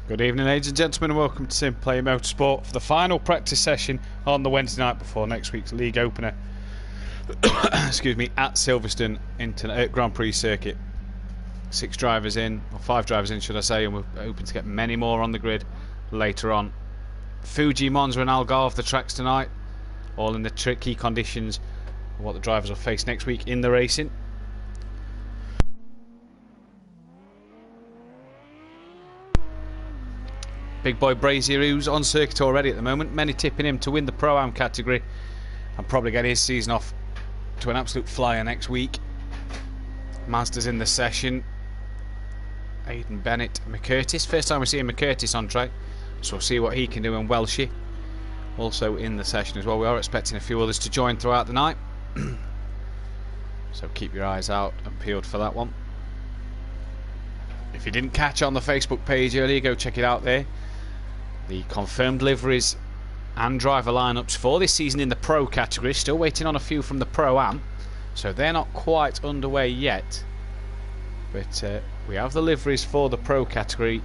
Good evening, ladies and gentlemen, and welcome to SimPlay Motorsport for the final practice session on the Wednesday night before next week's league opener excuse me, at Silverstone Grand Prix circuit. 6 drivers in, or 5 drivers in should I say, and we're hoping to get many more on the grid later on. Fuji, Monza and Algarve the tracks tonight, all in the tricky conditions of what the drivers will face next week in the racing. Big boy Brazier, who's on circuit already at the moment, many tipping him to win the Pro-Am category and probably get his season off to an absolute flyer next week. Mazda's in the session. Aidan Bennett, McCurtis, first time we're seeing McCurtis on track, so we'll see what he can do. And Welshie also in the session as well. We are expecting a few others to join throughout the night so keep your eyes out and peeled for that one. If you didn't catch on the Facebook page earlier, go check it out there. The confirmed liveries and driver lineups for this season in the Pro category. Still waiting on a few from the Pro-Am, so they're not quite underway yet. But we have the liveries for the Pro category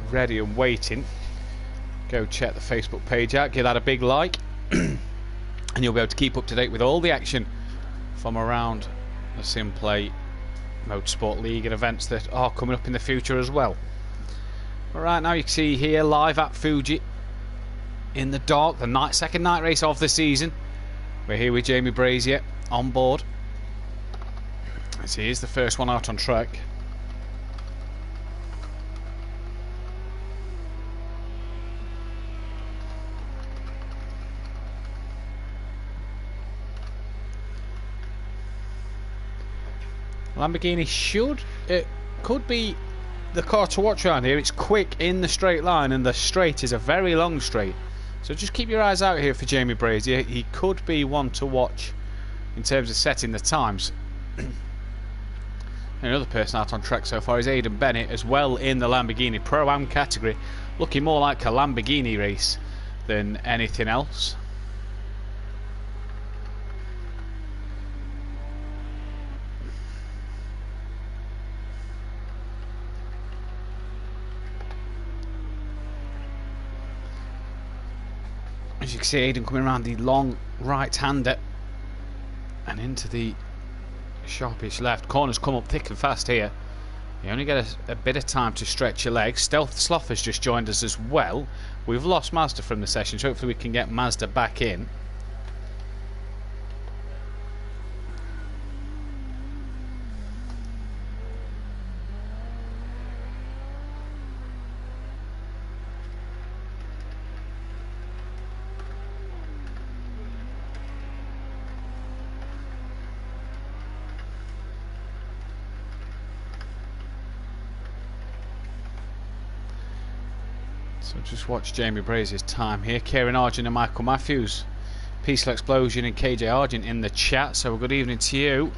ready and waiting. Go check the Facebook page out, give that a big like and you'll be able to keep up to date with all the action from around the SimPlay Motorsport League and events that are coming up in the future as well. But right now you can see here live at Fuji in the dark, the second night race of the season. We're here with Jamie Brazier on board. As he is the first one out on track. Lamborghini could be the car to watch around here. It's quick in the straight line, and the straight is a very long straight, so just keep your eyes out here for Jamie Brazier. He could be one to watch in terms of setting the times. Another person out on track so far is Aidan Bennett, as well in the Lamborghini Pro-Am category, looking more like a Lamborghini race than anything else. As you can see, Aidan coming around the long right-hander and into the sharpish left. Corners come up thick and fast here. You only get a bit of time to stretch your legs. Stealth Sloth has just joined us as well. We've lost Mazda from the session, so hopefully we can get Mazda back in. So just watch Jamie Brazier's time here. Kieran Argent and Michael Matthews, Peaceful Explosion and KJ Argent in the chat. So good evening to you.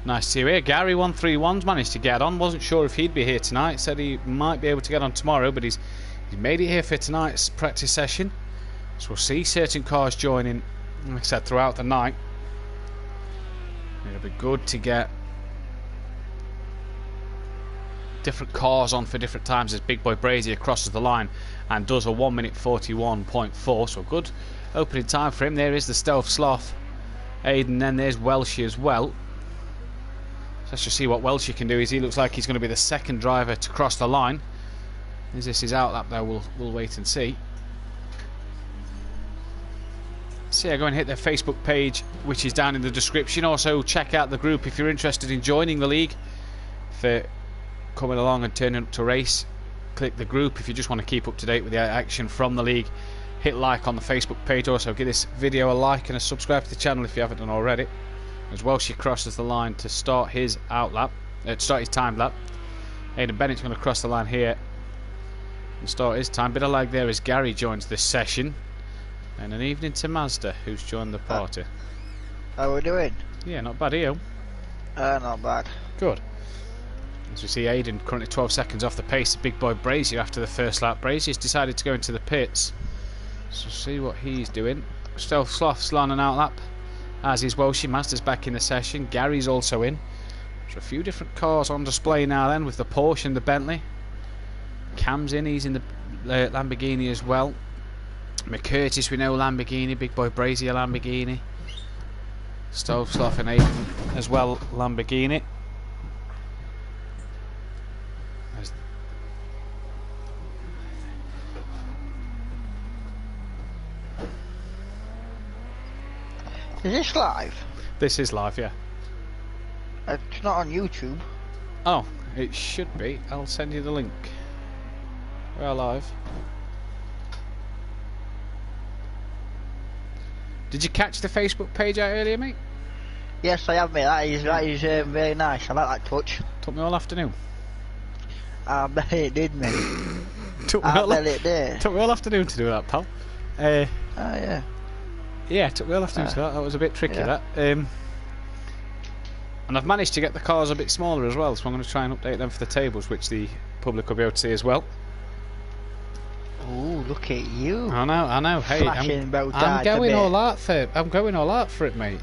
Nice to see you here. Gary 131's managed to get on. Wasn't sure if he'd be here tonight. Said he might be able to get on tomorrow, but he's made it here for tonight's practice session. So we'll see certain cars joining, like I said, throughout the night. It'll be good to get different cars on for different times as Big Boy Brazier crosses the line and does a 1 minute 41.4, so good opening time for him. There is the Stealth Sloth Aidan, then there's Welshie as well. So let's just see what Welshie can do. He looks like he's going to be the second driver to cross the line. Is this his outlap though? We'll wait and see. So yeah, go and hit their Facebook page, which is down in the description. Also check out the group if you're interested in joining the league for coming along and turning up to race. Click the group if you just want to keep up to date with the action from the league. Hit like on the Facebook page. Also give this video a like and a subscribe to the channel if you haven't done already. As Welshie crosses the line to start his time lap. Aidan Bennett's going to cross the line here and start his time. Bit of lag there as Gary joins this session. And an evening to Mazda, who's joined the party. How are we doing? Yeah, not bad, you? Not bad. Good. As we see Aidan currently 12 seconds off the pace of Big Boy Brazier after the first lap. Brazier's decided to go into the pits, so see what he's doing. Stealth Sloth's on an outlap, as is Welshie. Mazda's back in the session. Gary's also in. There's a few different cars on display now then, with the Porsche and the Bentley. Cam's in, he's in the Lamborghini as well. McCurtis, we know, Lamborghini. Big Boy Brazier, Lamborghini. Stovsloff and Aiden as well, Lamborghini. Is this live? This is live, yeah. It's not on YouTube. Oh, it should be. I'll send you the link. We're live. Did you catch the Facebook page out earlier, mate? Yes, I have, mate. That is very nice. I like that touch. Took me all afternoon. I bet it did, mate. Took me all afternoon to do that, pal. Yeah. Yeah, it took me all afternoon to do that. That was a bit tricky, that. And I've managed to get the cars a bit smaller as well, so I'm going to try and update them for the tables, which the public will be able to see as well. Ooh, look at you. I know. Hey, I'm going all out for it. I'm going all out for it, mate.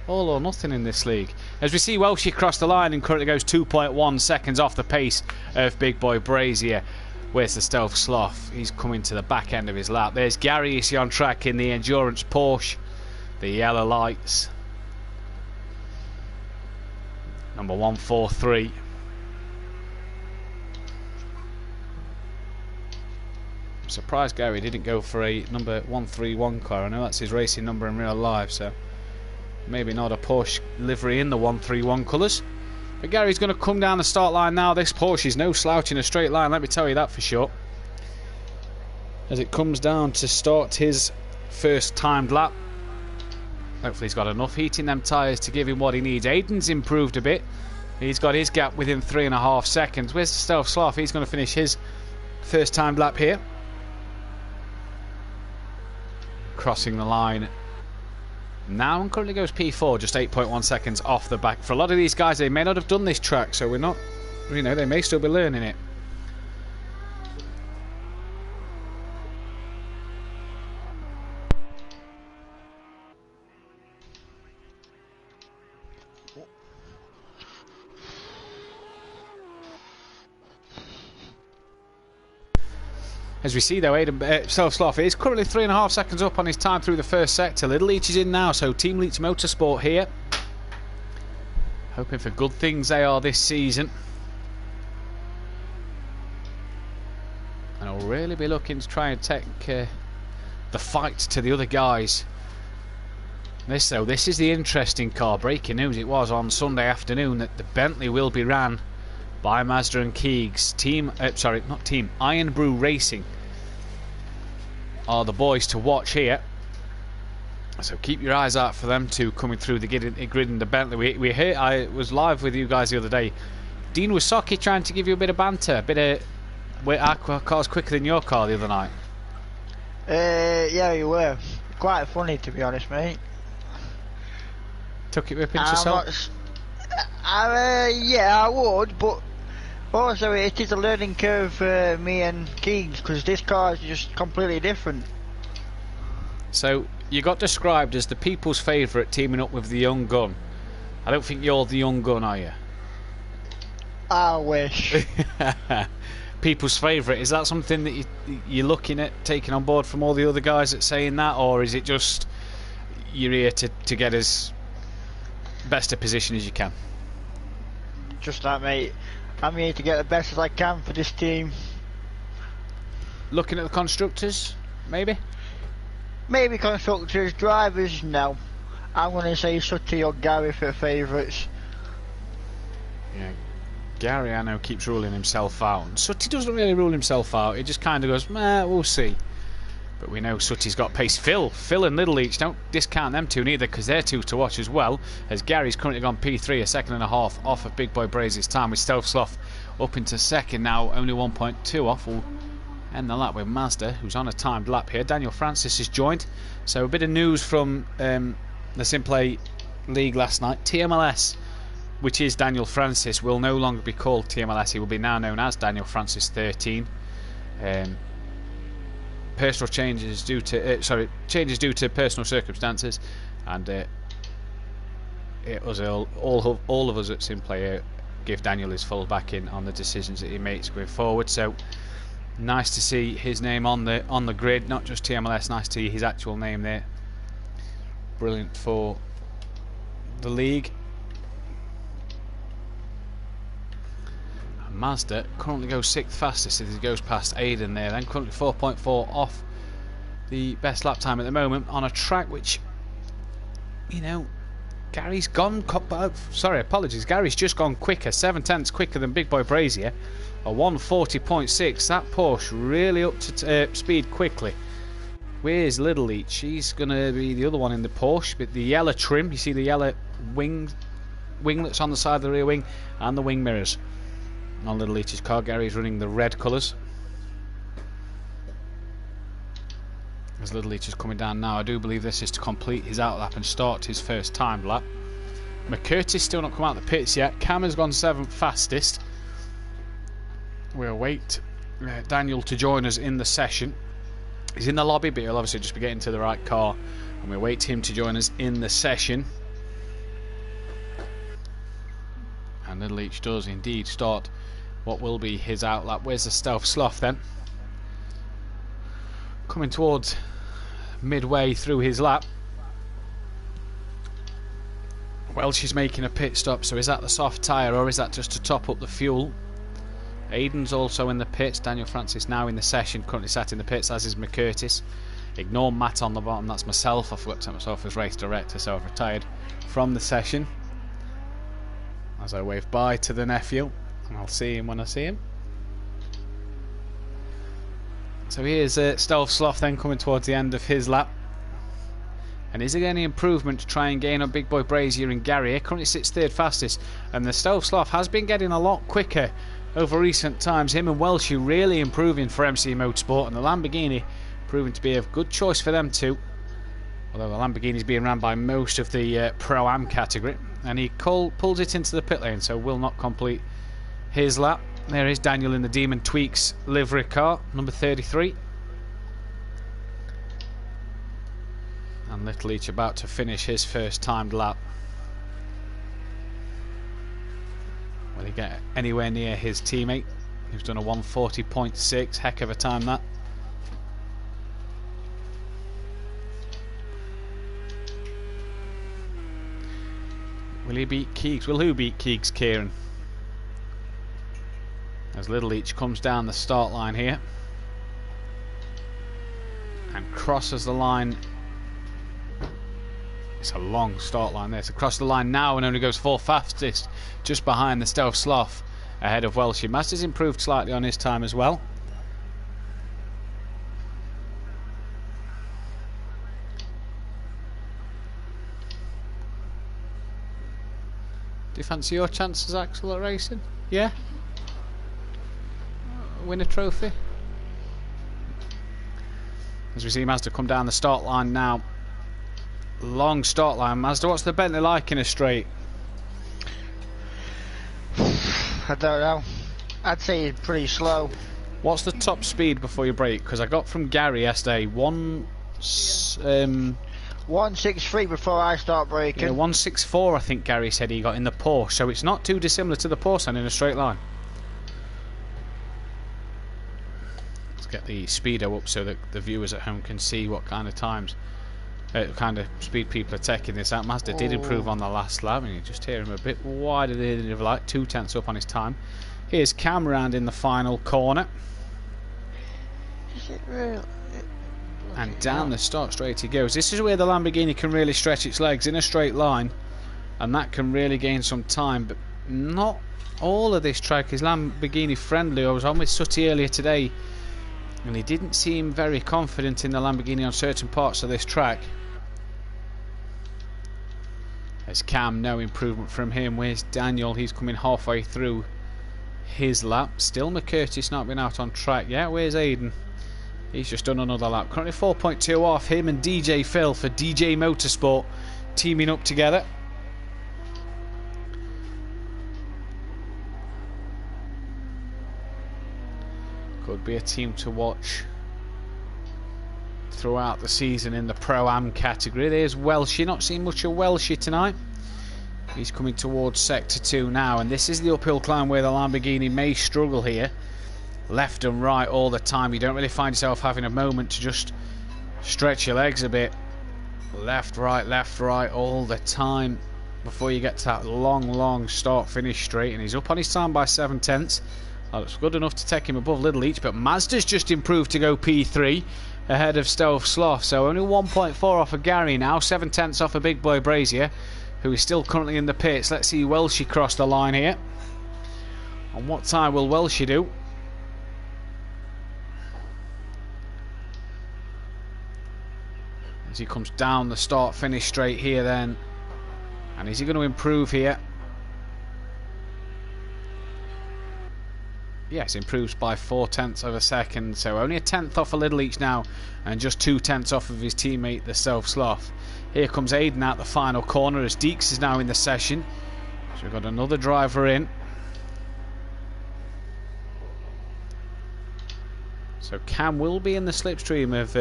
All or nothing in this league. As we see, Welshie cross the line and currently goes 2.1 seconds off the pace of Big Boy Brazier. Where's the Stealth Sloth? He's coming to the back end of his lap. There's Gary, you see on track in the Endurance Porsche. The yellow lights. Number 143. I'm surprised Gary didn't go for a number 131 car. I know that's his racing number in real life, so maybe not a Porsche livery in the 131 colours. But Gary's going to come down the start line now. This Porsche is no slouch in a straight line, let me tell you that for sure. As it comes down to start his first timed lap. Hopefully he's got enough heat in them tyres to give him what he needs. Aiden's improved a bit. He's got his gap within 3.5 seconds. Where's the Stealth Sloth? He's going to finish his first timed lap here. Crossing the line now and currently goes P4, just 8.1 seconds off the back. For a lot of these guys, they may not have done this track, so we're not, you know, they may still be learning it. As we see though, Aiden Stealth Sloth is currently 3.5 seconds up on his time through the first sector. Little Leach is in now, so Team Leach Motorsport here. Hoping for good things they are this season. And I'll really be looking to try and take the fight to the other guys. This is the interesting car. Breaking news, it was on Sunday afternoon that the Bentley will be ran by Mazda and Keegs. Iron Brew Racing are the boys to watch here. So keep your eyes out for them two coming through the grid in the Bentley. We heard, I was live with you guys the other day. Dean Wasocki trying to give you a bit of banter, a bit of our car's quicker than your car the other night. Yeah, you were. Quite funny, to be honest, mate. Took it with a pinch of salt? Yeah, I would, but also it is a learning curve for me and Keegs, because this car is just completely different. So you got described as the people's favourite, teaming up with the young gun. I don't think you're the young gun, are you? I wish. People's favourite, is that something that you're looking at taking on board from all the other guys that's saying that, or is it just you're here to get as best a position as you can? Just that, mate. I'm here to get the best as I can for this team. Looking at the constructors, maybe? Maybe constructors, drivers, no. I'm going to say Sutty or Gary for favourites. Yeah, Gary, I know, keeps ruling himself out. And Sutty doesn't really rule himself out. He just kind of goes, meh, we'll see. But we know Sutty's got pace. Phil and Little Leach, don't discount them two neither, because they're two to watch as well. As Gary's currently gone P3, 1.5 seconds off of Big Boy Brazier's time, with Stealth Sloth up into second now, only 1.2 off. We'll end the lap with Mazda, who's on a timed lap here. Daniel Francis has joined. So a bit of news from the SimPlay League last night. TMLS, which is Daniel Francis, will no longer be called TMLS. He will be now known as Daniel Francis 13. Personal changes due to changes due to personal circumstances, and all of us at SimPlay give Daniel his full backing on the decisions that he makes going forward. So nice to see his name on the grid, not just TMLS. Nice to see his actual name there. Brilliant for the league. And Mazda currently goes 6th fastest as he goes past Aiden there. Then currently 4.4 off the best lap time at the moment on a track which, you know, Gary's gone. Sorry, apologies. Gary's just gone quicker, 7/10 quicker than Big Boy Brazier. A 1:40.6. That Porsche really up to speed quickly. Where's Little Leach? She's going to be the other one in the Porsche, but the yellow trim. You see the yellow winglets on the side of the rear wing and the wing mirrors on Little Leach's car. Gary's running the red colours. As Little Leach is coming down now, I do believe this is to complete his outlap and start his first timed lap. McCurtis still not come out of the pits yet. Cam has gone 7th fastest. We'll wait Daniel to join us in the session. He's in the lobby, but he'll obviously just be getting to the right car, and we'll wait him to join us in the session. And Little Leach does indeed start what will be his outlap. Where's the Stealth Sloth then? Coming towards midway through his lap. Well, she's making a pit stop, so is that the soft tyre or is that just to top up the fuel? Aiden's also in the pits. Daniel Francis now in the session, currently sat in the pits, as is McCurtis. Ignore Matt on the bottom, that's myself. I forgot to take myself as race director, so I've retired from the session. As I wave bye to the nephew, and I'll see him when I see him. So here's Stealth Sloth then coming towards the end of his lap. And is there any improvement to try and gain on Big Boy Brazier and Gary? He currently sits 3rd fastest, and the Stealth Sloth has been getting a lot quicker over recent times. Him and Welshie really improving for MC Motorsport, and the Lamborghini proving to be a good choice for them too. Although the Lamborghini's being ran by most of the Pro-Am category. And he pulls it into the pit lane, so will not complete his lap. There is Daniel in the Demon Tweaks livery car, number 33. And Little Leach about to finish his first timed lap. Will he get anywhere near his teammate, who's done a 1:40.6? Heck of a time that. Will he beat Keegs? Will who beat Keegs, Kieran? As Little Leach comes down the start line here and crosses the line. It's a long start line there. So across the line now and only goes 4th fastest, just behind the Stealth Sloth, ahead of Welshie. Master's improved slightly on his time as well. Do you fancy your chances, Axel, at racing? Yeah? Win a trophy? As we see Mazda come down the start line now. Long start line. Mazda, what's the Bentley like in a straight? I don't know. I'd say it's pretty slow. What's the top speed before you brake? Because I got from Gary yesterday 163 before I start braking. Yeah, 164 I think Gary said he got in the Porsche, so it's not too dissimilar to the Porsche in a straight line. Let's get the speedo up so that the viewers at home can see what kind of times, kind of speed people are taking this out. Mazda did improve on the last lap, and you just hear him a bit wider than he'd have liked, 2/10 up on his time. Here's Cam round in the final corner. Is it real? And down the start straight he goes. This is where the Lamborghini can really stretch its legs in a straight line, and that can really gain some time, but not all of this track is Lamborghini friendly. I was on with Sutty earlier today and he didn't seem very confident in the Lamborghini on certain parts of this track. There's Cam, no improvement from him. Where's Daniel? He's coming halfway through his lap. Still McCurtis not been out on track yet. Where's Aiden? He's just done another lap. Currently 4.2 off. Him and DJ Phil for DJ Motorsport teaming up together. Could be a team to watch throughout the season in the Pro-Am category. There's Welshie. Not seen much of Welshie tonight. He's coming towards sector 2 now, and this is the uphill climb where the Lamborghini may struggle here. Left and right all the time. You don't really find yourself having a moment to just stretch your legs a bit. Left, right all the time before you get to that long start-finish straight. And he's up on his time by 7/10. That's good enough to take him above Little Each, but Mazda's just improved to go P3 ahead of Stealth Sloth. So only 1.4 off of Gary now, 7/10 off of Big Boy Brazier, who is still currently in the pits. Let's see Welshie cross the line here. And what time will Welshie do? As he comes down the start-finish straight here then. And is he going to improve here? Yes, improves by 4/10 of a second. So only a 10th off a Little Each now, and just 2/10 off of his teammate, the Stealth Sloth. Here comes Aiden out the final corner as Deeks is now in the session. So we've got another driver in. So Cam will be in the slipstream of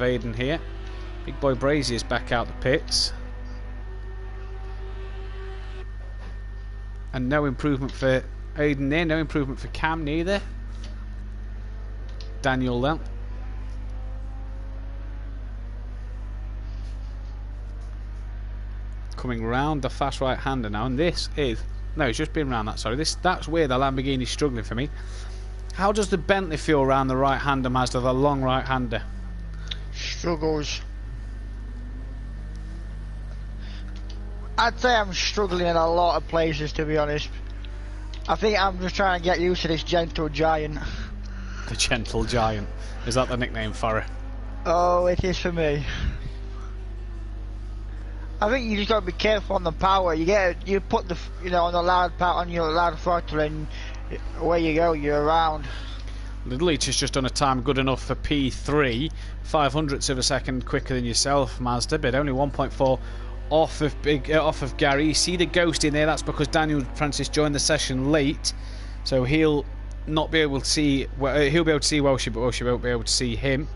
Aiden here. Big Boy Brazier is back out the pits. And no improvement for Aiden there, no improvement for Cam neither. Daniel then. Coming round the fast right-hander now, and this is... No, it's just been round that, sorry. That's where the Lamborghini's struggling for me. How does the Bentley feel around the right-hander Mazda, the long right-hander? Struggles. I'd say I'm struggling in a lot of places, to be honest. I think I'm just trying to get used to this gentle giant. The gentle giant. Is that the nickname for her? Oh, it is for me. I think you just got to be careful on the power. You put the on the loud power on your loud throttle, and away you go. You're around. Little Each has just done a time good enough for P3, 500ths of a second quicker than yourself, Mazda, but only 1.4 off of Gary. You see the ghost in there. That's because Daniel Francis joined the session late, so he'll not be able to see. He'll be able to see Welshie, but Welshie won't be able to see him.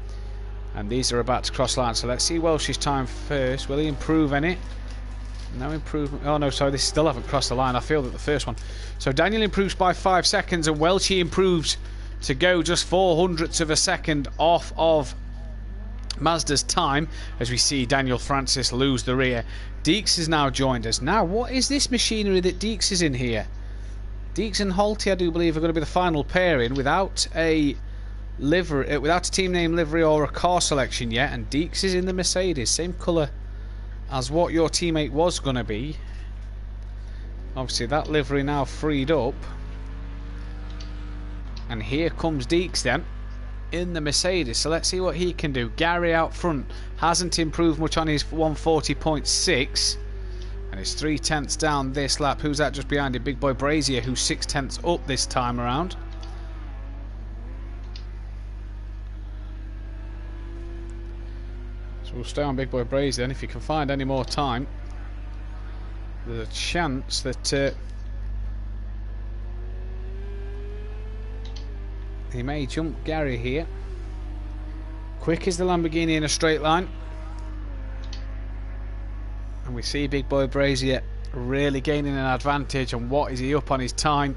And these are about to cross line, so let's see Welshie's time first. Will he improve any? No improvement. Oh no, sorry, they still haven't crossed the line. I feel that the first one. So Daniel improves by 5 seconds, and Welshie improves to go just 400ths of a second off of Mazda's time, as we see Daniel Francis lose the rear. Deeks has now joined us. Now, what is this machinery that Deeks is in here? Deeks and Holty, I do believe, are going to be the final pairing without a livery, without a team name livery or a car selection yet. And Deeks is in the Mercedes, same colour as what your teammate was going to be. Obviously, that livery now freed up. And here comes Deeks then, in the Mercedes, so let's see what he can do. Gary out front hasn't improved much on his 140.6, and it's 3/10 down this lap. Who's that just behind him? Big Boy Brazier, who's 6/10 up this time around. So we'll stay on Big Boy Brazier then. If you can find any more time, there's a chance that he may jump Gary here. Quick is the Lamborghini in a straight line. And we see Big Boy Brazier really gaining an advantage. And what is he up on his time?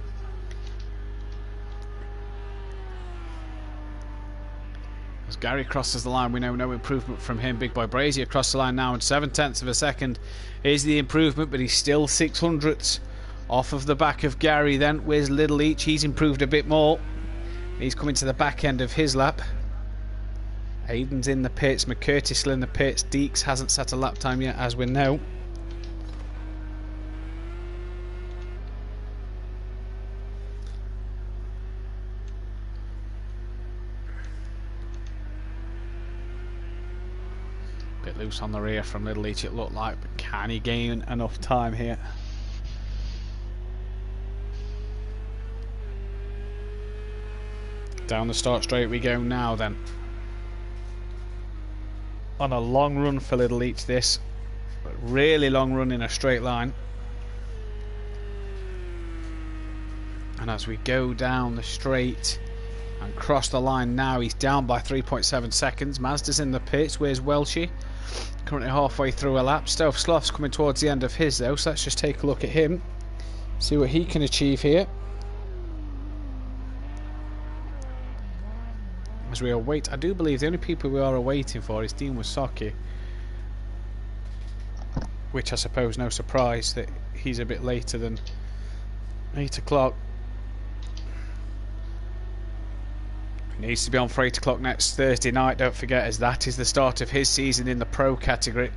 As Gary crosses the line, we know no improvement from him. Big Boy Brazier across the line now, and 7/10 of a second is the improvement, but he's still 600ths off of the back of Gary then. Where's Little Each? He's improved a bit more. He's coming to the back end of his lap. Aiden's in the pits, McCurtis still in the pits. Deeks hasn't set a lap time yet, as we know. Bit loose on the rear from Little Each, it looked like, but can he gain enough time here? Down the start straight we go now then. On a long run for Little Each this. But really long run in a straight line. And as we go down the straight and cross the line now, he's down by 3.7 seconds. Mazda's in the pits. Where's Welshie? currently halfway through a lap. Stealth Sloth's coming towards the end of his though, so let's just take a look at him, see what he can achieve here. As we await, I do believe the only people we are awaiting for is Dean Wasaki, which I suppose no surprise that he's a bit later than 8 o'clock. Needs to be on for 8 o'clock next Thursday night, don't forget, as that is the start of his season in the Pro category.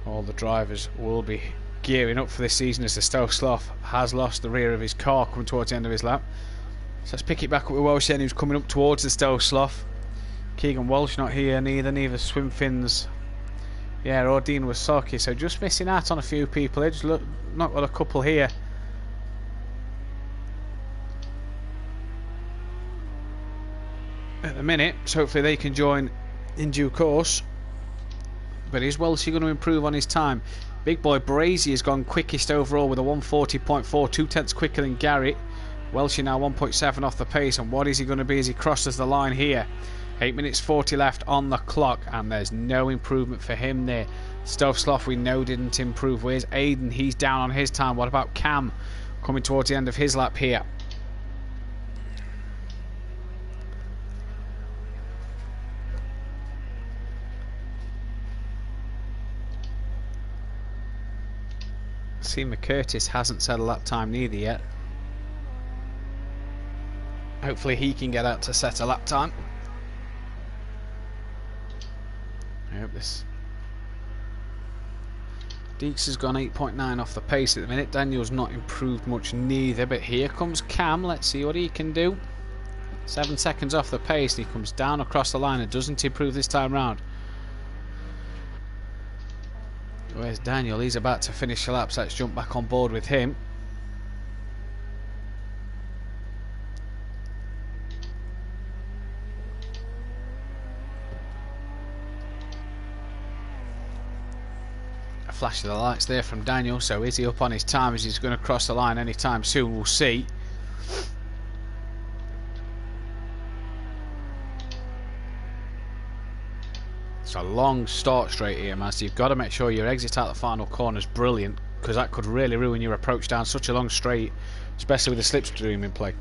All the drivers will be gearing up for this season as the Stealth Sloth has lost the rear of his car coming towards the end of his lap. So let's pick it back up with Welsh then, who's coming up towards the Stealth Sloth. Keegan Walsh not here, neither Swim Fins, yeah, or Dean Wasaki, so just missing out on a few people. They just not got a couple here. At the minute, so hopefully they can join in due course. But is Welsh going to improve on his time? Big boy Brazy has gone quickest overall with a 140.4, 2 tenths quicker than Garrett. Welsh now 1.7 off the pace, and what is he going to be as he crosses the line here? 8 minutes 40 left on the clock, and there's no improvement for him there. Stealth Sloth we know didn't improve. Where's Aiden? He's down on his time. What about Cam coming towards the end of his lap here? Curtis hasn't set a lap time neither yet. Hopefully he can get out to set a lap time. I hope this. Deeks has gone 8.9 off the pace at the minute. Daniel's not improved much neither, but here comes Cam. Let's see what he can do. 7 seconds off the pace and he comes down across the line and doesn't improve this time round. Where's Daniel? He's about to finish the lap, so let's jump back on board with him. A flash of the lights there from Daniel, so is he up on his time as he's going to cross the line anytime soon? We'll see. It's a long start straight here, man, so you've got to make sure your exit out the final corner is brilliant, because that could really ruin your approach down such a long straight, especially with the slipstream in play.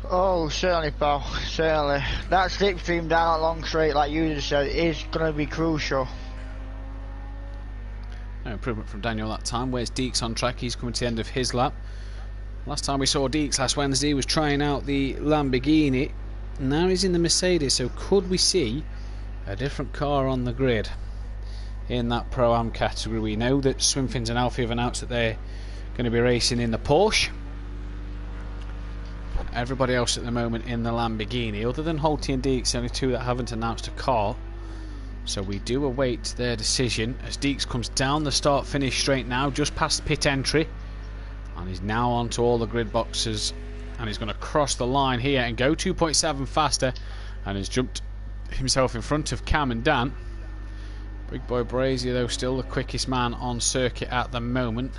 Oh, certainly, pal, certainly. That slipstream down that long straight, like you just said, is going to be crucial. No improvement from Daniel that time. Where's Deeks on track? He's coming to the end of his lap. Last time we saw Deeks last Wednesday, he was trying out the Lamborghini. Now he's in the Mercedes, so could we see a different car on the grid in that Pro-Am category? We know that Swimfins and Alfie have announced that they're going to be racing in the Porsche. Everybody else at the moment in the Lamborghini, other than Holty and Deeks, the only two that haven't announced a car. So we do await their decision as Deeks comes down the start-finish straight now, just past pit entry, and he's now onto all the grid boxes, and he's going to cross the line here and go 2.7 faster, and has jumped himself in front of Cam and Dan. Big boy Brazier though still the quickest man on circuit at the moment.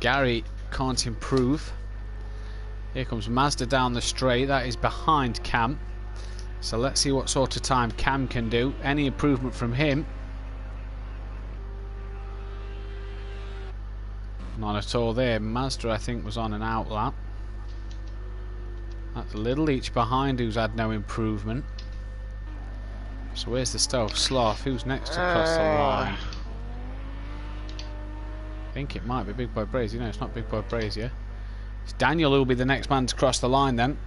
Gary can't improve. Here comes Mazda down the straight, that is behind Cam, so let's see what sort of time Cam can do. Any improvement from him? None at all there. Mazda I think was on an out lap. That's Little Leach behind who's had no improvement. So where's the Stealth Sloth? Who's next to cross the line? I think it might be Big Boy Brazier. No, it's not Big Boy Brazier. It's Daniel who'll be the next man to cross the line then.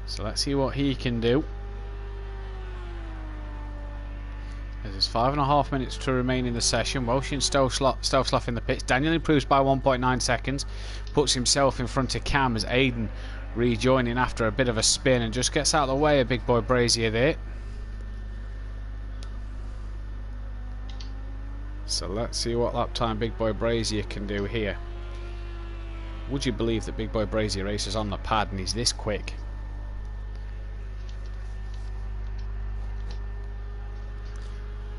So let's see what he can do. There's 5.5 minutes to remain in the session. Welsh and Stealth Sloth in the pits. Daniel improves by 1.9 seconds. Puts himself in front of Cam as Aiden rejoining after a bit of a spin and just gets out of the way of Big Boy Brazier there. So let's see what lap time Big Boy Brazier can do here. Would you believe that Big Boy Brazier races on the pad and he's this quick?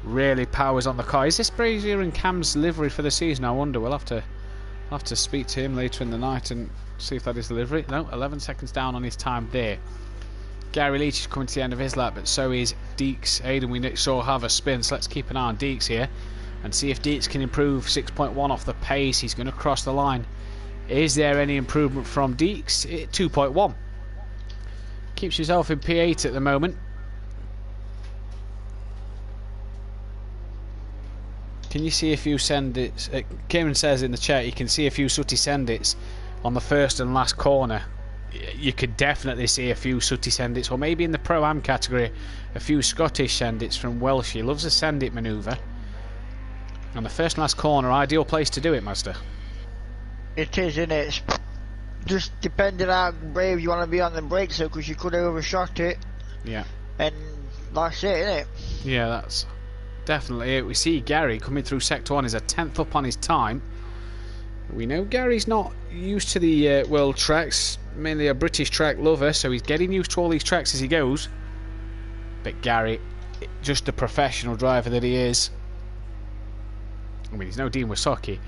Really powers on the car. Is this Brazier and Cam's livery for the season? I wonder. We'll have to speak to him later in the night and see if that is the livery. No, 11 seconds down on his time there. Gary Leach is coming to the end of his lap, but so is Deeks. Aiden, we saw have a spin, so let's keep an eye on Deeks here and see if Deeks can improve. 6.1 off the pace. He's going to cross the line. Is there any improvement from Deeks? 2.1. Keeps himself in P8 at the moment. Can you see a few send-its? Kieran says in the chat you can see a few sooty send-its on the first and last corner. You could definitely see a few sooty send-its, or maybe in the Pro-Am category a few Scottish send-its from Welsh. He loves a send-it manoeuvre. And the first and last corner, ideal place to do it, Master. It is, isn't it? It's just depending how brave you want to be on the brakes, because you could have overshot it. Yeah. And that's it, isn't it? Yeah, that's definitely it. We see Gary coming through Sector 1 is a 10th up on his time. We know Gary's not used to the world tracks, mainly a British track lover, so he's getting used to all these tracks as he goes. But Gary, just the professional driver that he is, I mean, he's no Dean Wysocki,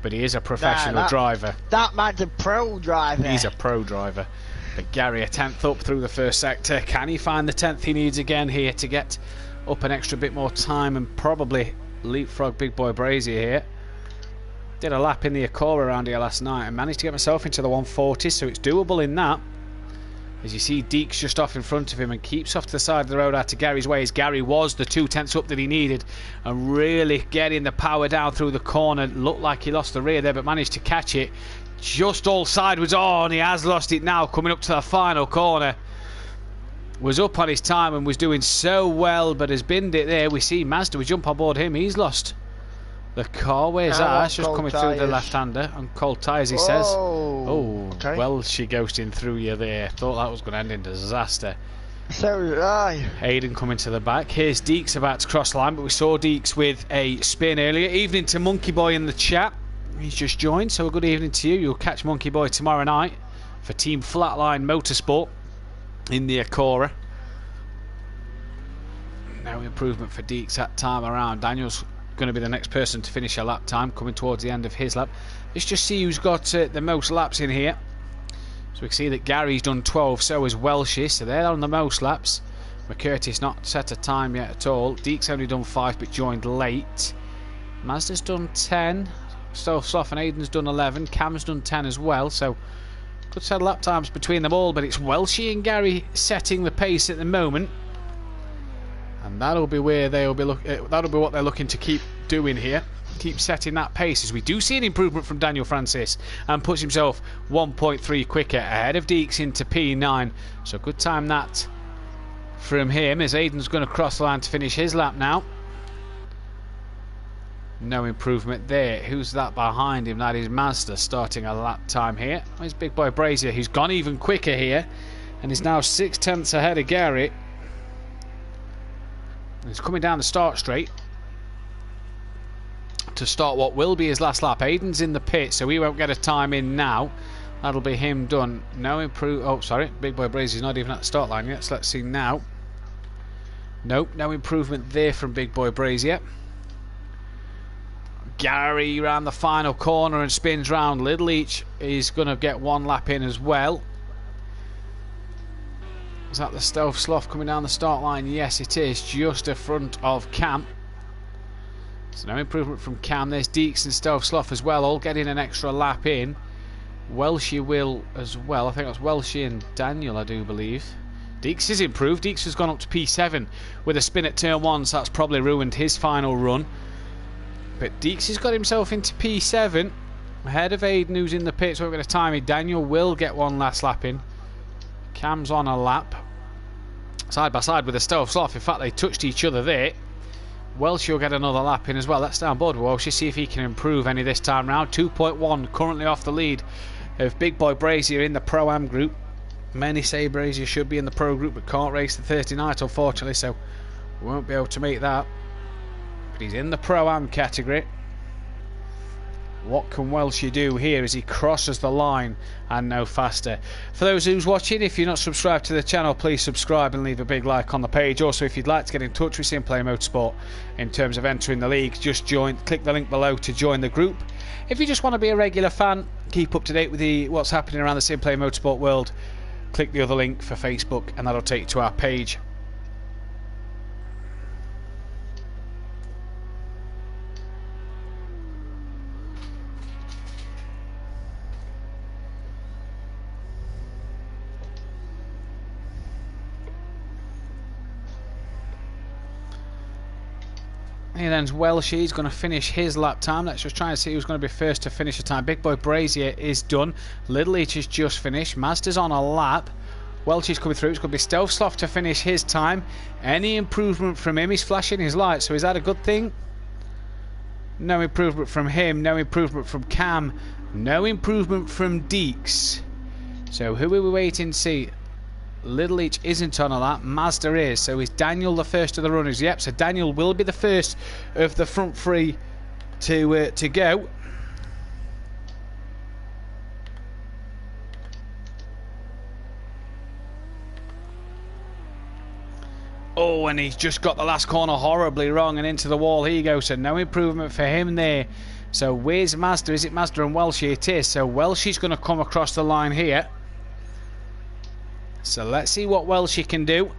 but he is a professional driver. That man's a pro driver. He's a pro driver. But Gary, a 10th up through the first sector. Can he find the 10th he needs again here to get up an extra bit more time and probably leapfrog Big Boy Brazier here? Did a lap in the Acora around here last night and managed to get myself into the 140, so it's doable in that. As you see, Deeks just off in front of him and keeps off to the side of the road out to Gary's way, as Gary was the 2/10 up that he needed and really getting the power down through the corner. Looked like he lost the rear there, but managed to catch it just all sideways. Oh, and he has lost it now coming up to the final corner. Was up on his time and was doing so well, but has binned it there. We see Mazda, we jump on board him, he's lost the car. Where's that? It's just coming through the left-hander on cold tyres, he says. Oh, okay. Well, she ghosting through you there. Thought that was going to end in disaster. So did I. Aiden coming to the back. Here's Deeks about to cross the line, but we saw Deeks with a spin earlier. Evening to Monkey Boy in the chat. He's just joined, so a good evening to you. You'll catch Monkey Boy tomorrow night for Team Flatline Motorsport in the Acora. No improvement for Deeks that time around. Daniel's going to be the next person to finish a lap time, coming towards the end of his lap. Let's just see who's got the most laps in here. So we can see that Gary's done 12, so is Welshie, so they're on the most laps. McCurdy's not set a time yet at all. Deeks only done 5 but joined late. Mazda's done 10. Slough and Aiden's done 11. Cam's done 10 as well, so good set of lap times between them all, but it's Welshie and Gary setting the pace at the moment. And that'll be where they'll be that'll be what they're looking to keep doing here. Keep setting that pace, as we do see an improvement from Daniel Francis and puts himself 1.3 quicker ahead of Deeks into P9. So good time that from him, as Aiden's going to cross the line to finish his lap now. No improvement there. Who's that behind him? That is Mazda starting a lap time here. There's Big Boy Brazier, who's gone even quicker here and is now 6/10 ahead of Gary. He's coming down the start straight to start what will be his last lap. Aiden's in the pit, so he won't get a time in now. That'll be him done. No improve. Oh, sorry, Big Boy Brazier's not even at the start line yet. So let's see now. Nope, no improvement there from Big Boy Brazier. Gary around the final corner and spins round. Little Each is going to get one lap in as well. Is that the Stealth Sloth coming down the start line? Yes, it is, just in front of Cam. So no improvement from Cam. There's Deeks and Stealth Sloth as well, all getting an extra lap in. Welshie will as well. I think that's Welshie and Daniel, I do believe. Deeks has improved. Deeks has gone up to P7 with a spin at turn 1, so that's probably ruined his final run. But Deeks has got himself into P7 ahead of Aiden, who's in the pit, so we're going to time it. Daniel will get one last lap in. Cam's on a lap side by side with the Stealth Sloth. In fact, they touched each other there. Welshie will get another lap in as well. Let's down board with Welshie, see if he can improve any this time round. 2.1 currently off the lead of Big Boy Brazier in the Pro-Am group. Many say Brazier should be in the Pro group but can't race the Thursday night, unfortunately, so we won't be able to make that. But he's in the Pro-Am category. What can Welshie do here as he crosses the line and no faster? For those who's watching, if you're not subscribed to the channel, please subscribe and leave a big like on the page. Also, if you'd like to get in touch with SimPlay Motorsport in terms of entering the league, just click the link below to join the group. If you just want to be a regular fan, keep up to date with what's happening around the SimPlay Motorsport world, click the other link for Facebook and that'll take you to our page. Here then, Welshie's going to finish his lap time. Let's just try and see who's going to be first to finish the time. Big Boy Brazier is done. Little Each is just finished. Mazda's on a lap. Welshie's coming through. It's going to be Stealth Sloth to finish his time. Any improvement from him? He's flashing his lights, so is that a good thing? No improvement from him. No improvement from Cam. No improvement from Deeks. So who are we waiting to see? Little Each isn't on a lap. Mazda is. So is Daniel the first of the runners? Yep, so Daniel will be the first of the front three to go. Oh, and he's just got the last corner horribly wrong and into the wall. Here you go. So no improvement for him there. So where's Mazda? Is it Mazda and Welshie? It is. So Welshie's going to come across the line here. So let's see what Welshie can do.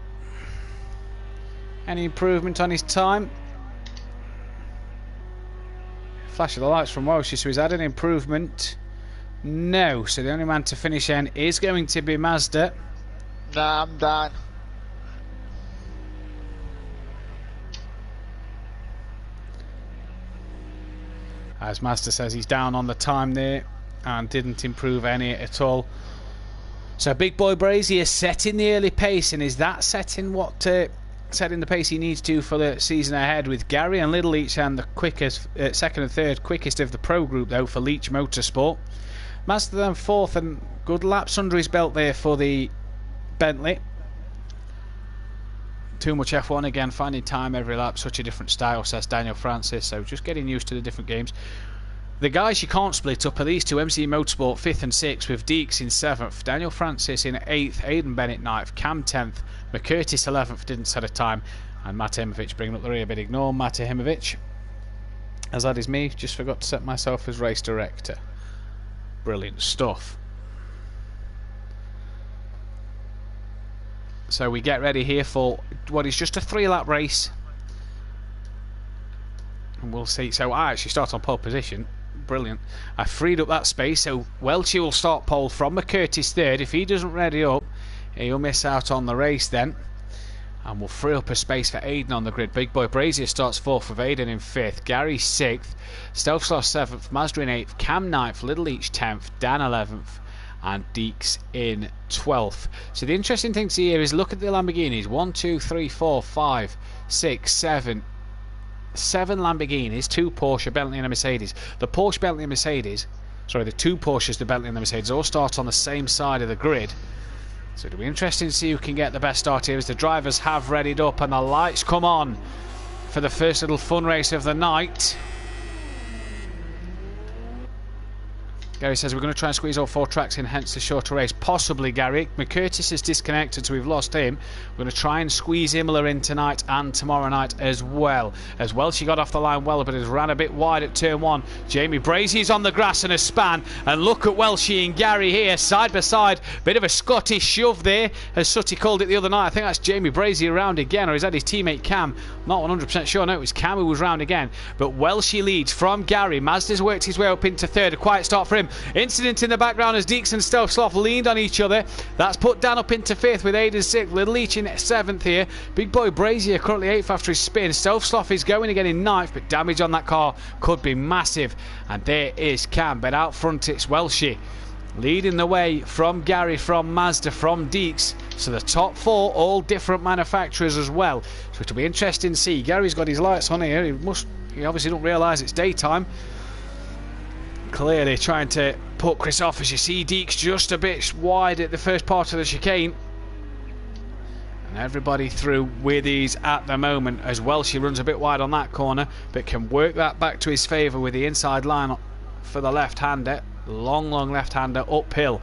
Any improvement on his time? Flash of the lights from Welshie, so he's had an improvement. No, so the only man to finish in is going to be Mazda. Nah, I'm done. As Mazda says, he's down on the time there and didn't improve any at all. So Big Boy Brazier setting the early pace, and is that setting the pace he needs to for the season ahead, with Gary and Little Each and the quickest second and third quickest of the pro group though for Leach Motorsport. Mazda then fourth, and good laps under his belt there for the Bentley. Too much F1 again, finding time every lap, such a different style, says Daniel Francis, so just getting used to the different games. The guys you can't split up are these two, MC Motorsport 5th and 6th, with Deeks in 7th, Daniel Francis in 8th, Aidan Bennett 9th, Cam 10th, McCurtis 11th, didn't set a time, and Matt Himovic bringing up the rear bit. Ignore Matt Himovic, as that is me, just forgot to set myself as race director. Brilliant stuff. So we get ready here for what is just a 3-lap race, and we'll see. So I actually start on pole position. Brilliant. I freed up that space, so Welchie will start pole from McCurtis third. If he doesn't ready up, he'll miss out on the race then, and we'll free up a space for Aidan on the grid. Big Boy Brazier starts 4th with Aidan in 5th, Gary 6th, Stealth Sloth 7th, Mazda in 8th, Cam 9th, Little Each 10th, Dan 11th, and Deeks in 12th. So the interesting thing to see here is look at the Lamborghinis. 1, 2, 3, 4, 5, 6, 7 Lamborghinis, 2 Porsche, Bentley and a Mercedes. The Porsche, Bentley and Mercedes, sorry, the 2 Porsches, the Bentley and the Mercedes, all start on the same side of the grid. So it'll be interesting to see who can get the best start here as the drivers have readied up and the lights come on for the first little fun race of the night. Gary says we're going to try and squeeze all 4 tracks in, hence the shorter race. Possibly, Gary. McCurtis is disconnected, so we've lost him. We're going to try and squeeze Imola in tonight and tomorrow night as well. As well, she got off the line well, but has ran a bit wide at turn 1. Jamie Brazier's on the grass and a span. And look at Welshie and Gary here, side by side. Bit of a Scottish shove there, as Sutty called it the other night. I think that's Jamie Brazier round again, or is that his teammate Cam? Not 100% sure. No, it was Cam who was round again. But Welshie leads from Gary. Mazda's worked his way up into 3rd. A quiet start for him. Incident in the background as Deeks and Stealth Sloth leaned on each other. That's put Dan up into 5th with Aidan 6th. Little Each in 7th here. Big Boy Brazier currently 8th after his spin. Stealth Sloth is going again in 9th, but damage on that car could be massive. And there is Cam, but out front it's Welshie leading the way from Gary, from Mazda, from Deeks. So the top 4 all different manufacturers as well. So it'll be interesting to see. Gary's got his lights on here. He obviously don't realise it's daytime. Clearly trying to put Chris off, as you see Deeks just a bit wide at the first part of the chicane. And everybody through with these at the moment, as well. She runs a bit wide on that corner, but can work that back to his favour with the inside line for the left-hander. Long left-hander uphill.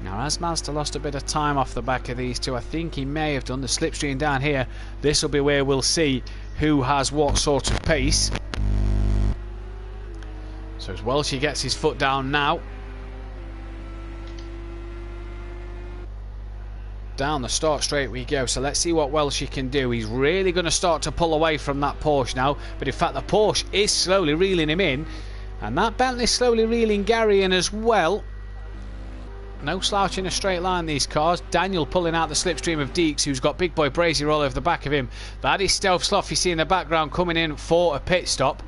Now, as Mazda lost a bit of time off the back of these two, I think he may have done the slipstream down here. This will be where we'll see who has what sort of pace. So as Welshie gets his foot down now. Down the start straight we go. So let's see what Welsh can do. He's really going to start to pull away from that Porsche now. But in fact, the Porsche is slowly reeling him in. And that Bentley's slowly reeling Gary in as well. No slouch in a straight line, these cars. Daniel pulling out the slipstream of Deeks, who's got Big Boy Brazier all over the back of him. That is Stealth Sloth you see in the background coming in for a pit stop.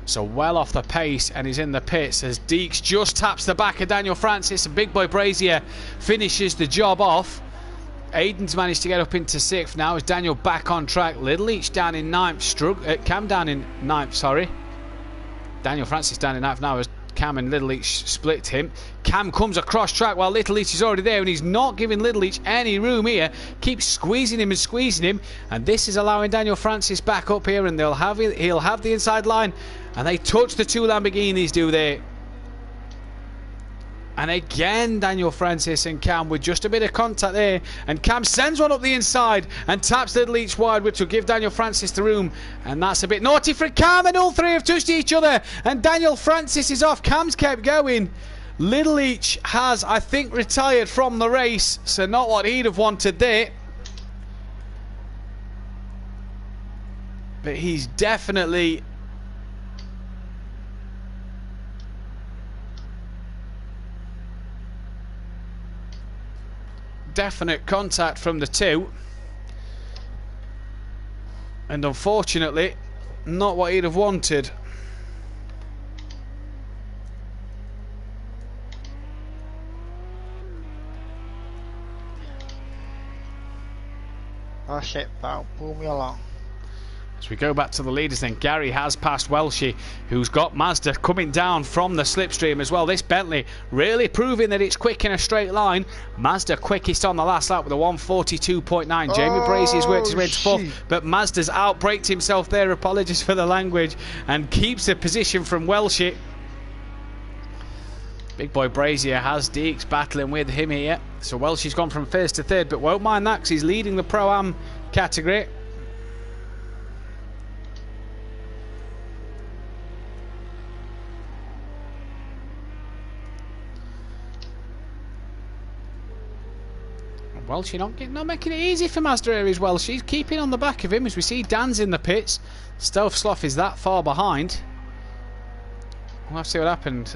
So well off the pace, and he's in the pits as Deeks just taps the back of Daniel Francis, and Big Boy Brazier finishes the job off. Aiden's managed to get up into 6th now as Daniel back on track. Little Each down in 9th, Cam down in 9th, sorry. Daniel Francis down in 9th now as Cam and Little Each split him. Cam comes across track while Little Each is already there, and he's not giving Little Each any room here. Keeps squeezing him, and this is allowing Daniel Francis back up here, and he'll have the inside line, and they touch the 2 Lamborghinis, do they? And again, Daniel Francis and Cam with just a bit of contact there. And Cam sends one up the inside and taps Little Each wide, which will give Daniel Francis the room. And that's a bit naughty for Cam, and all 3 have touched each other. And Daniel Francis is off. Cam's kept going. Little Each has, I think, retired from the race. So not what he'd have wanted there. But he's definitely... definite contact from the 2, and unfortunately not what he'd have wanted. That's it, pal. Pull me along. As we go back to the leaders then, Gary has passed Welshie, who's got Mazda coming down from the slipstream as well. This Bentley really proving that it's quick in a straight line. Mazda quickest on the last lap with a 142.9. Jamie Brazier's worked his way to 4th, but Mazda's outbraked himself there, apologies for the language, and keeps the position from Welshie. Big Boy Brazier has Deeks battling with him here. So Welshie's gone from 1st to 3rd, but won't mind that because he's leading the Pro-Am category. Welsh not making it easy for Mazda here as well. She's keeping on the back of him as we see Dan's in the pits. Stealth Sloth is that far behind. We'll have to see what happened.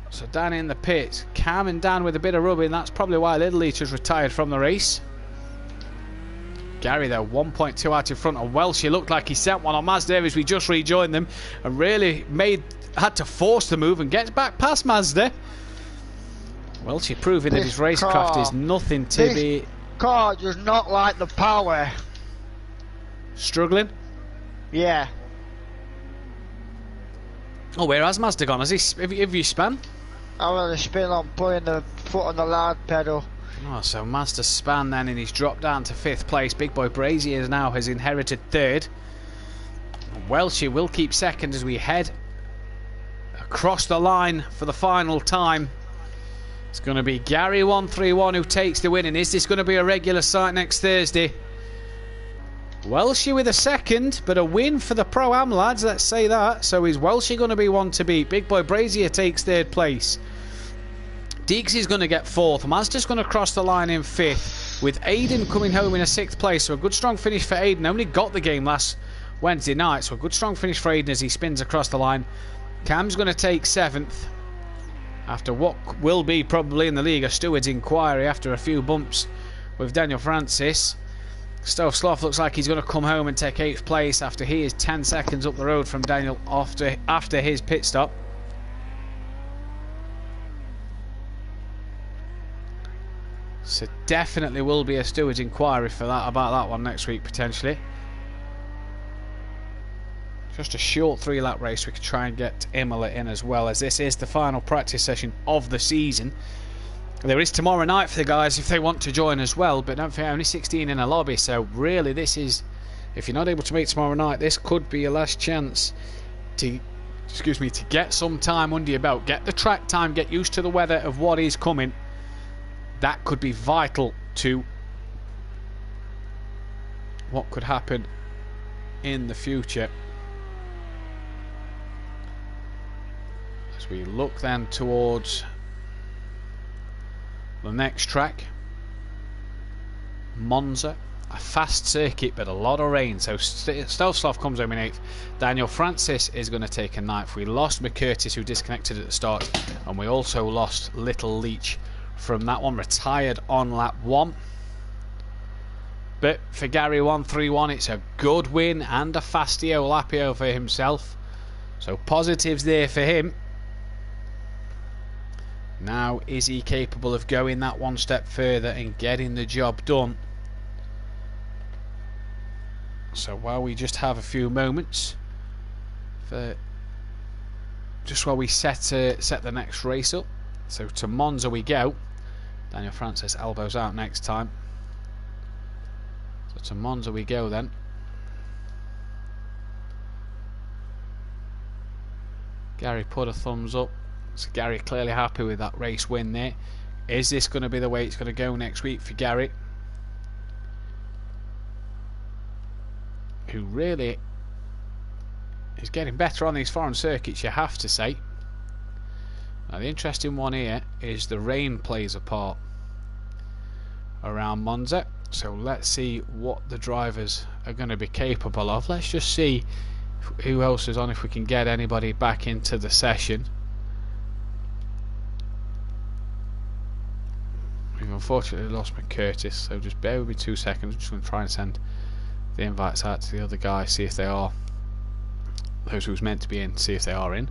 So Dan in the pits. Cam and Dan with a bit of rubbing. That's probably why Little Each has retired from the race. Gary there, 1.2 out in front of Welsh. He looked like he sent one on Mazda as we just rejoined them, and really had to force the move and gets back past Mazda. Welsh proving that his racecraft is nothing to be... This car does not like the power. Struggling? Yeah. Oh, where has Mazda gone? Have you spun? I'm going to spin on putting the foot on the loud pedal. Oh, so Mazda span then, and he's dropped down to 5th place. Big Boy Brazier now has inherited 3rd. Welshie will keep 2nd as we head across the line for the final time. It's going to be Gary 131 who takes the win, and is this going to be a regular sight next Thursday? Welshie with a 2nd, but a win for the Pro-Am lads, let's say that. So is Welshie going to be one to beat? Big Boy Brazier takes 3rd place. Deeks is going to get 4th. Mazda's going to cross the line in 5th, with Aiden coming home in a 6th place. So a good strong finish for Aiden. Only got the game last Wednesday night, so a good strong finish for Aiden as he spins across the line. Cam's going to take 7th. After what will be probably in the league a steward's inquiry after a few bumps with Daniel Francis. Stealth Sloth looks like he's going to come home and take 8th place after he is 10 seconds up the road from Daniel after his pit stop. So definitely will be a steward's inquiry for that about that one next week potentially. Just a short 3-lap race. We could try and get Imola in as well, as this is the final practice session of the season. There is tomorrow night for the guys if they want to join as well, but don't forget only 16 in a lobby, so really this is, if you're not able to make tomorrow night, this could be your last chance to get some time under your belt, get the track time, get used to the weather of what is coming. That could be vital to what could happen in the future. As we look then towards The next track, Monza. A fast circuit but a lot of rain, so Stealth comes home in 8th. Daniel Francis is going to take a 9th. We lost McCurtis, who disconnected at the start, and we also lost Little Leach from that one, retired on lap 1. But for Gary 131, it's a good win and a Fastio Lapio for himself, so positives there for him. Now, is he capable of going that one step further and getting the job done? So while we just have a few moments, just while we set the next race up, so to Monza we go. Daniel Francis elbows out next time. So to Monza we go then. Gary put a thumbs up. So Gary clearly happy with that race win there. Is this going to be the way it's going to go next week for Gary, who really is getting better on these foreign circuits, you have to say. Now the interesting one here is the rain plays a part around Monza, so let's see what the drivers are going to be capable of. Let's just see who else is on, if we can get anybody back into the session. We've unfortunately lost McCurtis, so just bear with me 2 seconds. I'm just going to try and send the invites out to the other guys, see if they are, those who's meant to be in, see if they are in.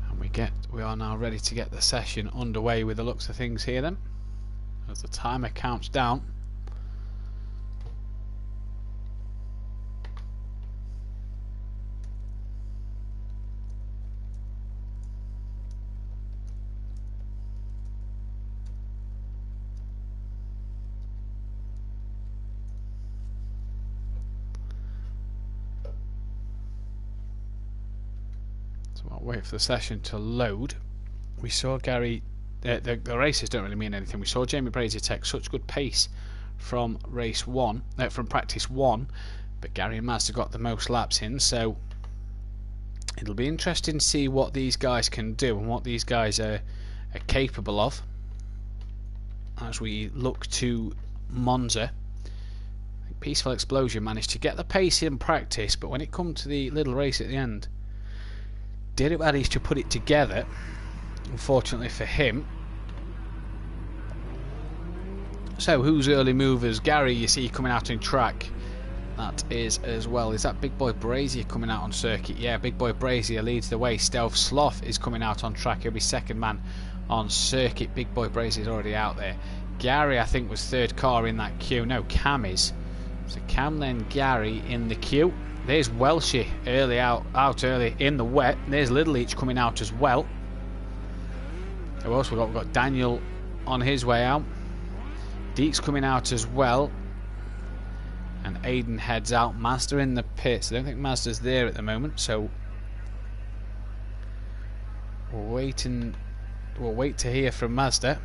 And we are now ready to get the session underway with the looks of things here then, as the timer counts down. I'll wait for the session to load. We saw Gary, the races don't really mean anything. We saw Jamie Brazier take such good pace from race 1, from practice 1, but Gary and Mazda got the most laps in, so it'll be interesting to see what these guys can do and what these guys are capable of as we look to Monza. I think Peaceful Explosion managed to get the pace in practice, but when it come to the little race at the end, didn't manage to put it together, unfortunately for him. So who's early movers? Gary, you see coming out in track. That is as well. Is that Big Boy Brazier coming out on circuit? Yeah, Big Boy Brazier leads the way. Stealth Sloth is coming out on track. He'll be second man on circuit. Big Boy Brazier is already out there. Gary, I think, was third car in that queue. No, Cam is. So Cam, then Gary in the queue. There's Welshie early out early in the wet. There's Little Leach coming out as well. Who else we got? We've got Daniel on his way out. Deke's coming out as well. And Aiden heads out. Mazda in the pits. I don't think Mazda's there at the moment, so we'll wait to hear from Mazda.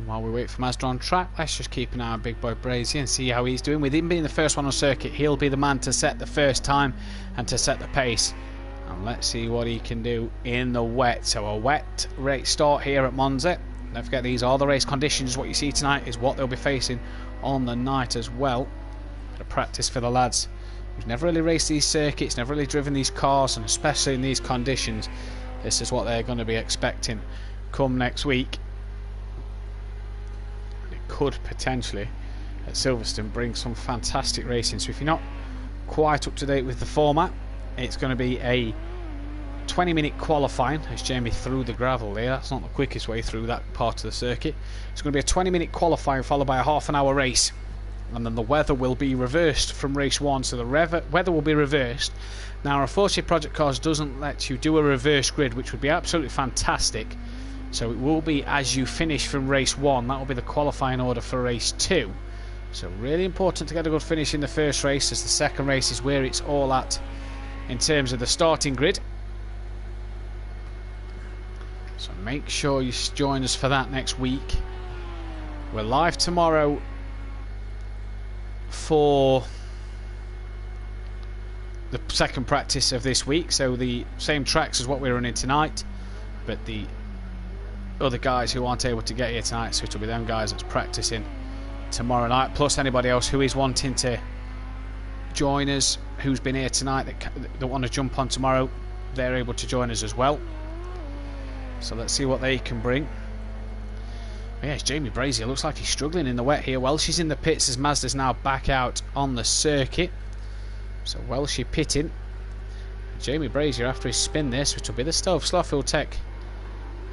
While we wait for Mazda on track, let's just keep an eye on Big Boy Brazier and see how he's doing. With him being the first one on circuit, he'll be the man to set the first time and to set the pace. And let's see what he can do in the wet. So a wet race start here at Monza. Don't forget, these are the race conditions. What you see tonight is what they'll be facing on the night as well. Bit of practice for the lads who've never really raced these circuits, never really driven these cars, and especially in these conditions, this is what they're going to be expecting come next week. Could potentially at Silverstone bring some fantastic racing. So if you're not quite up to date with the format, it's going to be a 20-minute qualifying as Jamie threw the gravel there. That's not the quickest way through that part of the circuit. It's going to be a 20-minute qualifying followed by a half-an-hour race, and then the weather will be reversed from race 1, so the weather will be reversed. Now, unfortunately, Project Cars doesn't let you do a reverse grid, which would be absolutely fantastic. So it will be as you finish from race 1. That will be the qualifying order for race 2. So really important to get a good finish in the first race, as the second race is where it's all at in terms of the starting grid. So make sure you join us for that next week. We're live tomorrow for the second practice of this week, so the same tracks as what we're running tonight, but the other guys who aren't able to get here tonight, so it'll be them guys that's practicing tomorrow night, plus anybody else who is wanting to join us, who's been here tonight that want to jump on tomorrow, they're able to join us as well. So let's see what they can bring. Yeah, it's Jamie Brazier. Looks like he's struggling in the wet here. Welsh is in the pits as Mazda's now back out on the circuit. So Welsh pitting. Jamie Brazier after his spin this, which will be the Stove Sloth who'll take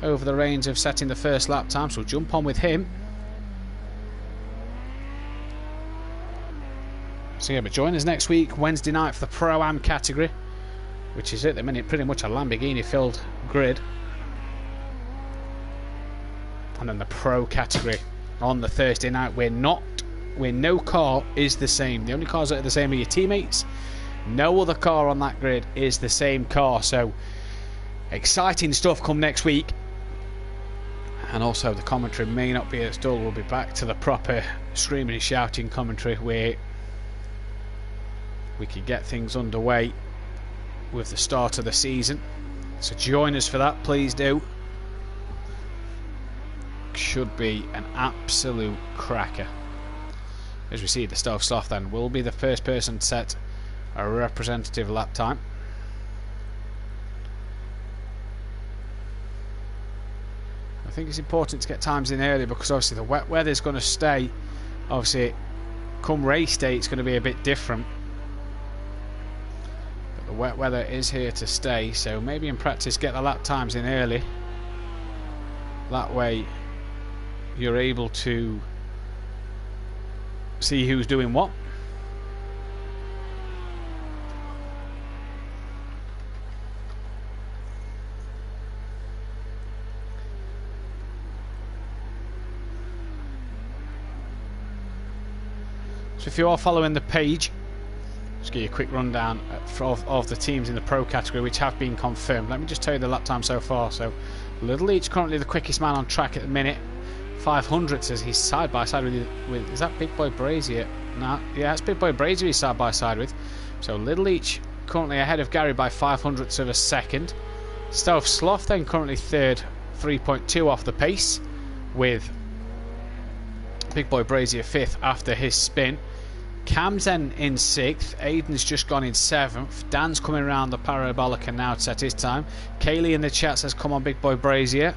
over the reins of setting the first lap time. So we'll jump on with him. So yeah, but join us next week, Wednesday night, for the Pro-Am category, which is at the minute pretty much a Lamborghini filled grid. And then the Pro category on the Thursday night, where no car is the same. The only cars that are the same are your teammates. No other car on that grid is the same car. So exciting stuff come next week. And also the commentary may not be as dull. We'll be back to the proper screaming and shouting commentary, where we can get things underway with the start of the season. So join us for that, please do. Should be an absolute cracker. As we see, the Stove Sloth then will be the first person to set a representative lap time. I think it's important to get times in early, because obviously the wet weather is going to stay. Obviously come race day it's going to be a bit different, but the wet weather is here to stay, so maybe in practice get the lap times in early. That way you're able to see who's doing what. So if you are following the page, just give you a quick rundown of the teams in the Pro category which have been confirmed. Let me just tell you the lap time so far. So Little Leach currently the quickest man on track at the minute. 500 says he's side by side with is that Big Boy Brazier? No, yeah, it's Big Boy Brazier he's side by side with. So Little Leach currently ahead of Gary by 500ths of a second. Stove Sloth then currently third, 3.2 off the pace, with Big Boy Brazier fifth after his spin. Cam's then in sixth. Aiden's just gone in seventh. Dan's coming around the parabolic and now to set his time. Kaylee in the chat says, come on Big Boy Brazier.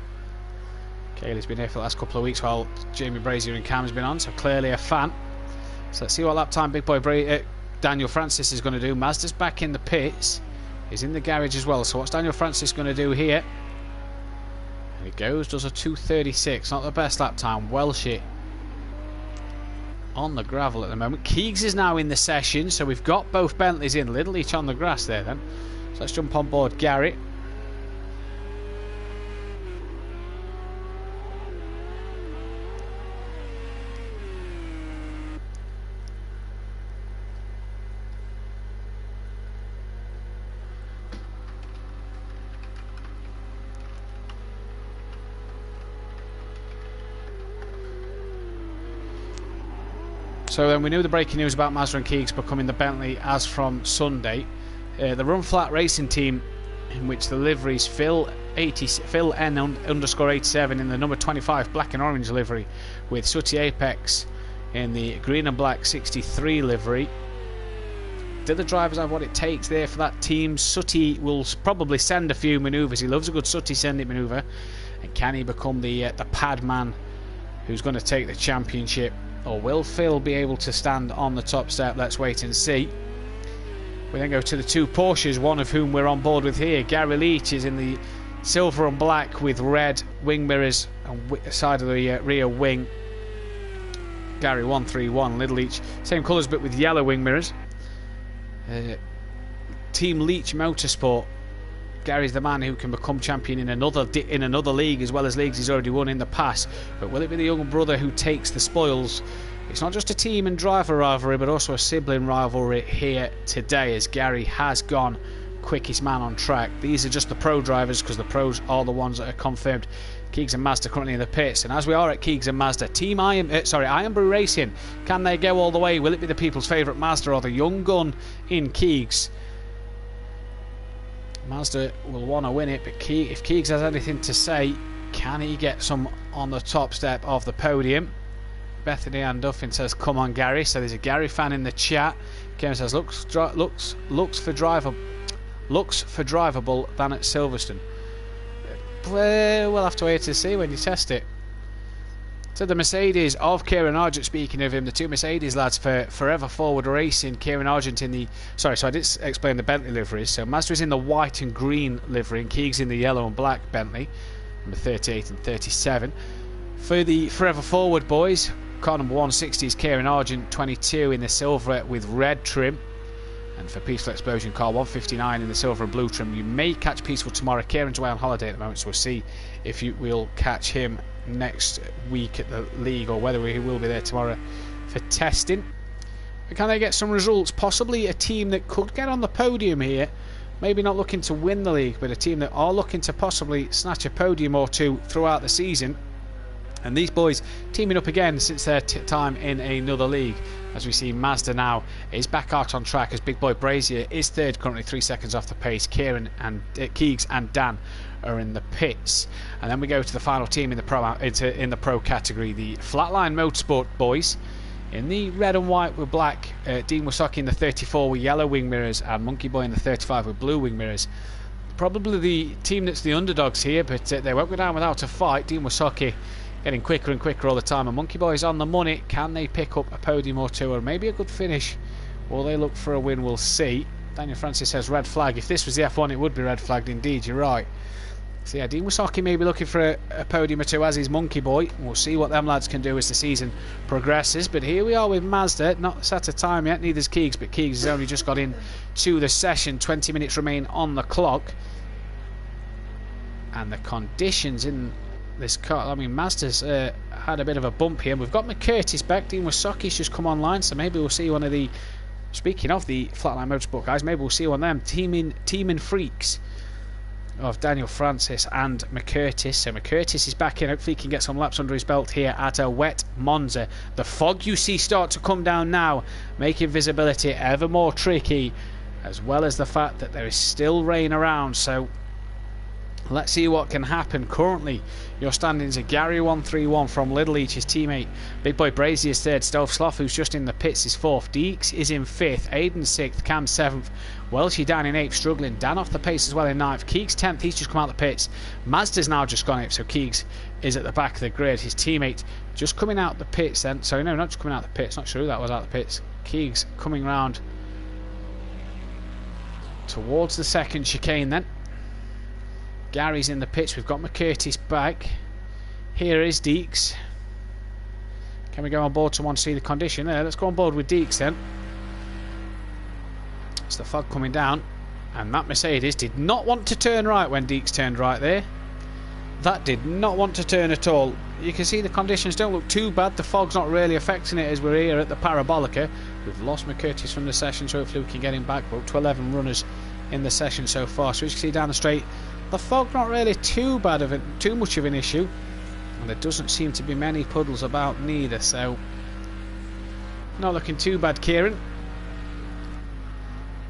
Kaylee's been here for the last couple of weeks while Jamie Brazier and Cam's been on, so clearly a fan. So let's see what lap time Big Boy Daniel Francis is going to do. Mazda's back in the pits. He's in the garage as well, so what's Daniel Francis going to do here? And he goes, does a 2:36. Not the best lap time. Welsh on the gravel at the moment. Keegs is now in the session, so we've got both Bentleys in. Little each on the grass there then. So let's jump on board Gary. So then we knew the breaking news about Mazda and Keegs becoming the Bentley as from Sunday. The Run Flat Racing team, in which the liveries Phil N_87 in the number 25 black and orange livery, with Sooty Apex in the green and black 63 livery. Do the drivers have what it takes there for that team? Sooty will probably send a few manoeuvres. He loves a good Sooty sending manoeuvre. And can he become the pad man who's going to take the championship? Or will Phil be able to stand on the top step? Let's wait and see. We then go to the two Porsches, one of whom we're on board with here. Gary Leach is in the silver and black with red wing mirrors and side of the rear wing. Gary 131, Little Leach, same colours but with yellow wing mirrors. Team Leach Motorsport. Gary's the man who can become champion in another league, as well as leagues he's already won in the past. But will it be the young brother who takes the spoils? It's not just a team and driver rivalry, but also a sibling rivalry here today, as Gary has gone quickest man on track. These are just the pro drivers, because the pros are the ones that are confirmed. Keegs and Mazda currently in the pits, and as we are at Keegs and Mazda, Team Iron Brew Racing, can they go all the way? Will it be the people's favourite Mazda or the young gun in Keegs? Mazda will want to win it, but if Keegs has anything to say, can he get some on the top step of the podium? Bethany Ann Duffin says, come on Gary. So there's a Gary fan in the chat. Karen says, looks for drivable than at Silverstone. Well, we'll have to wait to see when you test it. So the Mercedes of Kieran Argent, speaking of him, the two Mercedes lads for Forever Forward Racing. Kieran Argent in the... Sorry, so I did explain the Bentley liveries. So Mazda's in the white and green livery, and Keegs in the yellow and black Bentley, number 38 and 37. For the Forever Forward boys, car number 160 is Kieran Argent, 22 in the silver with red trim. And for Peaceful Explosion, car 159 in the silver and blue trim. You may catch Peaceful tomorrow. Kieran's away on holiday at the moment, so we'll see if you will catch him next week at the league, or whether he will be there tomorrow for testing. But can they get some results? Possibly a team that could get on the podium here. Maybe not looking to win the league, but a team that are looking to possibly snatch a podium or two throughout the season. And these boys teaming up again since their time in another league. As we see, Mazda now is back out on track as Big Boy Brazier is third, currently 3 seconds off the pace. Kieran and Keegs and Dan are in the pits. And then we go to the final team in the pro category, the Flatline Motorsport boys. In the red and white with black, Dean Wasocki in the 34 with yellow wing mirrors, and Monkey Boy in the 35 with blue wing mirrors. Probably the team that's the underdogs here, but they won't go down without a fight. Dean Wasocki getting quicker and quicker all the time, and Monkey Boy's on the money. Can they pick up a podium or two, or maybe a good finish? Will they look for a win? We'll see. Daniel Francis says red flag. If this was the F1, it would be red flagged indeed. You're right. So yeah, Dean Wasocki may be looking for a podium or two, as is Monkey Boy. We'll see what them lads can do as the season progresses. But here we are with Mazda, not set a time yet, neither's Keegs, but Keegs has only just got in to the session. 20 minutes remain on the clock. And the conditions in this car, I mean, Mazda's had a bit of a bump here. We've got McCurtis back. Dean Wasocki's just come online, so maybe we'll see one of the, speaking of the Flatline Motorsport guys, maybe we'll see one of them teaming freaks of Daniel Francis and McCurtis. So McCurtis is back in. Hopefully he can get some laps under his belt here at a wet Monza. The fog you see start to come down now, making visibility ever more tricky, as well as the fact that there is still rain around. So let's see what can happen. Currently, your standings are Gary 131 from Little Leach, his teammate. Big Boy Brazier is third. Stove Sloth, who's just in the pits, is fourth. Deeks is in fifth. Aiden sixth. Cam seventh. Welshie down in eighth, struggling. Dan off the pace as well in ninth. Keegs 10th. He's just come out the pits. Mazda's now just gone up, so Keegs is at the back of the grid. His teammate just coming out the pits then. Sorry, no, not just coming out the pits. Not sure who that was out the pits. Keegs coming round towards the second chicane then. Gary's in the pits. We've got McCurtis back. Here is Deeks. Can we go on board to want to see the condition there? Let's go on board with Deeks then. It's the fog coming down, and that Mercedes did not want to turn right when Deeks turned right there. That did not want to turn at all. You can see the conditions don't look too bad. The fog's not really affecting it as we're here at the Parabolica. We've lost McCurtis from the session, so hopefully we can get him back. We're up to 11 runners in the session so far. So as you can see down the straight, the fog not really too much of an issue, and there doesn't seem to be many puddles about neither, so not looking too bad, Kieran,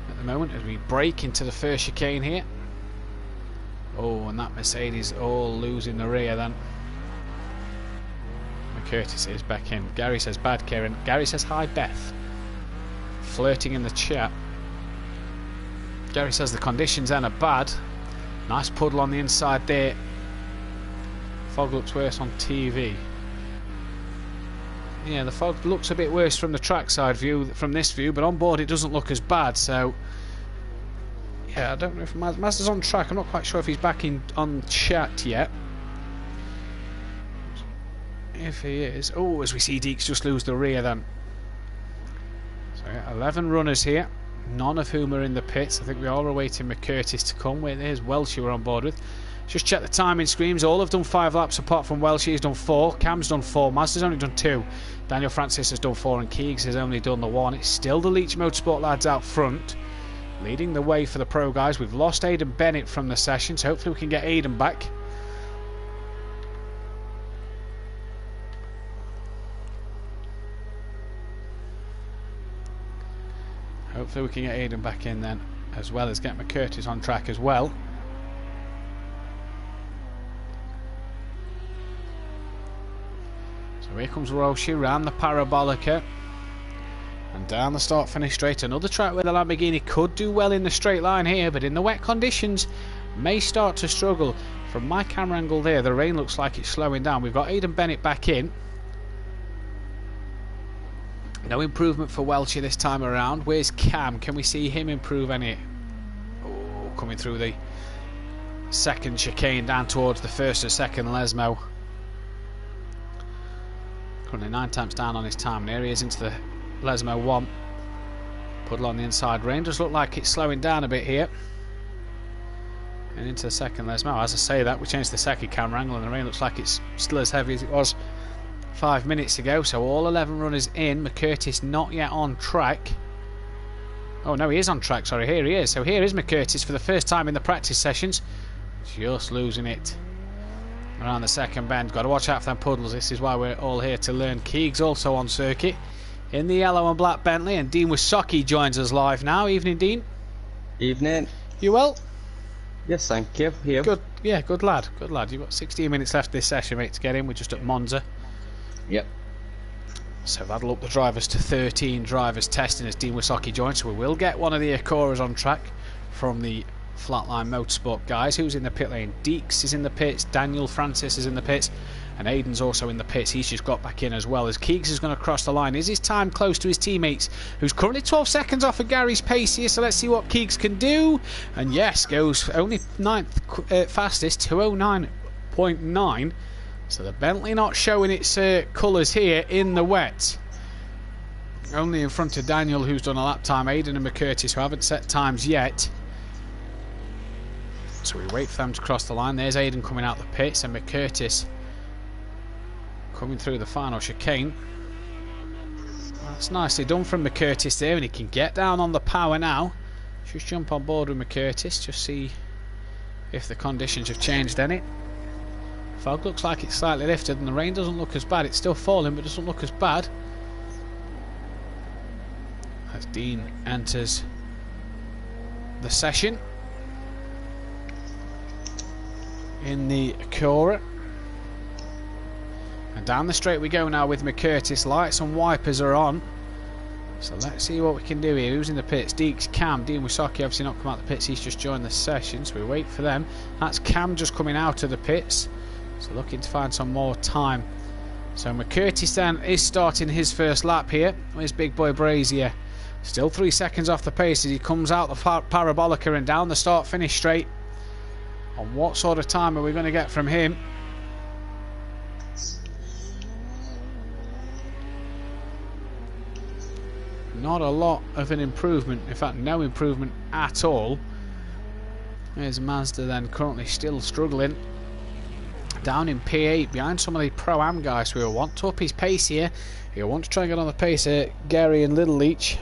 at the moment as we break into the first chicane here. Oh, and that Mercedes all losing the rear then. McCurtis is back in. Gary says bad, Kieran. Gary says hi, Beth. Flirting in the chat. Gary says the conditions then are bad. Nice puddle on the inside there. Fog looks worse on TV. Yeah, the fog looks a bit worse from the trackside view, from this view, but on board it doesn't look as bad. So yeah, I don't know if Mazda's on track. I'm not quite sure if he's back in on chat yet. If he is, oh, as we see Deeks just lose the rear then. So yeah, 11 runners here, none of whom are in the pits. I think we all are awaiting McCurtis to come. There's Welsh who we're on board with. Just check the timing screens. All have done 5 laps apart from Welsh. He's done 4. Cam's done 4. Mazda's only done 2. Daniel Francis has done 4 and Keegs has only done the 1. It's still the Leach Motorsport lads out front. leading the way for the pro guys. We've lost Aidan Bennett from the session, so hopefully we can get Aidan back. Hopefully we can get Aidan back in then, as well as get McCurtis on track as well. So here comes Roshi round the Parabolica and down the start finish straight. Another track where the Lamborghini could do well in the straight line here, but in the wet conditions may start to struggle. From my camera angle there, the rain looks like it's slowing down. We've got Aidan Bennett back in. No improvement for Welchie this time around. Where's Cam? Can we see him improve any? Oh, coming through the second chicane down towards the first and second Lesmo. Currently 9 times down on his time. And here he is into the Lesmo 1. Puddle on the inside. Rain does look like it's slowing down a bit here. And into the second Lesmo. As I say that, we changed the second camera angle and the rain looks like it's still as heavy as it was 5 minutes ago. So all 11 runners in. McCurtis not yet on track. Oh no, he is on track, sorry, here he is. So here is McCurtis for the first time in the practice sessions. Just losing it around the second bend. Got to watch out for them puddles. This is why we're all here to learn. Keegs also on circuit in the yellow and black Bentley, and Dean Wysocki joins us live now. Evening, Dean. Evening. You well? Yes, thank you. You? Good. Yeah, good lad. Good lad. You've got 16 minutes left this session, mate, to get in. We're just at Monza. Yep. So that'll up the drivers to 13 drivers testing as Dean Wysocki joins. So we will get one of the Acoras on track from the Flatline Motorsport guys. Who's in the pit lane? Deeks is in the pits, Daniel Francis is in the pits, and Aidan's also in the pits. He's just got back in as well as Keegs is going to cross the line. Is his time close to his teammates, who's currently 12 seconds off of Gary's pace here? So let's see what Keegs can do. And yes, goes only 9th fastest, 209.9. So the Bentley not showing its colours here in the wet. Only in front of Daniel, who's done a lap time. Aidan and McCurtis, who haven't set times yet. So we wait for them to cross the line. There's Aidan coming out the pits, and McCurtis coming through the final chicane. That's nicely done from McCurtis there, and he can get down on the power now. Just jump on board with McCurtis, just see if the conditions have changed any. Fog looks like it's slightly lifted, and the rain doesn't look as bad. It's still falling, but doesn't look as bad. As Dean enters the session in the Acura. And down the straight we go now with McCurtis. Lights and wipers are on. So let's see what we can do here. Who's in the pits? Deeks, Cam, Dean Wysocki obviously not come out the pits. He's just joined the session, so we wait for them. That's Cam just coming out of the pits. So looking to find some more time. So McCurtis then is starting his first lap here. Where's big boy Brazier? Still 3 seconds off the pace as he comes out the Parabolica and down the start finish straight. On what sort of time are we going to get from him? Not a lot of an improvement. In fact, no improvement at all. There's Mazda then currently still struggling. Down in P8 behind some of the Pro-Am guys who will want to up his pace here. He'll want to try and get on the pace of Gary and Little Leach,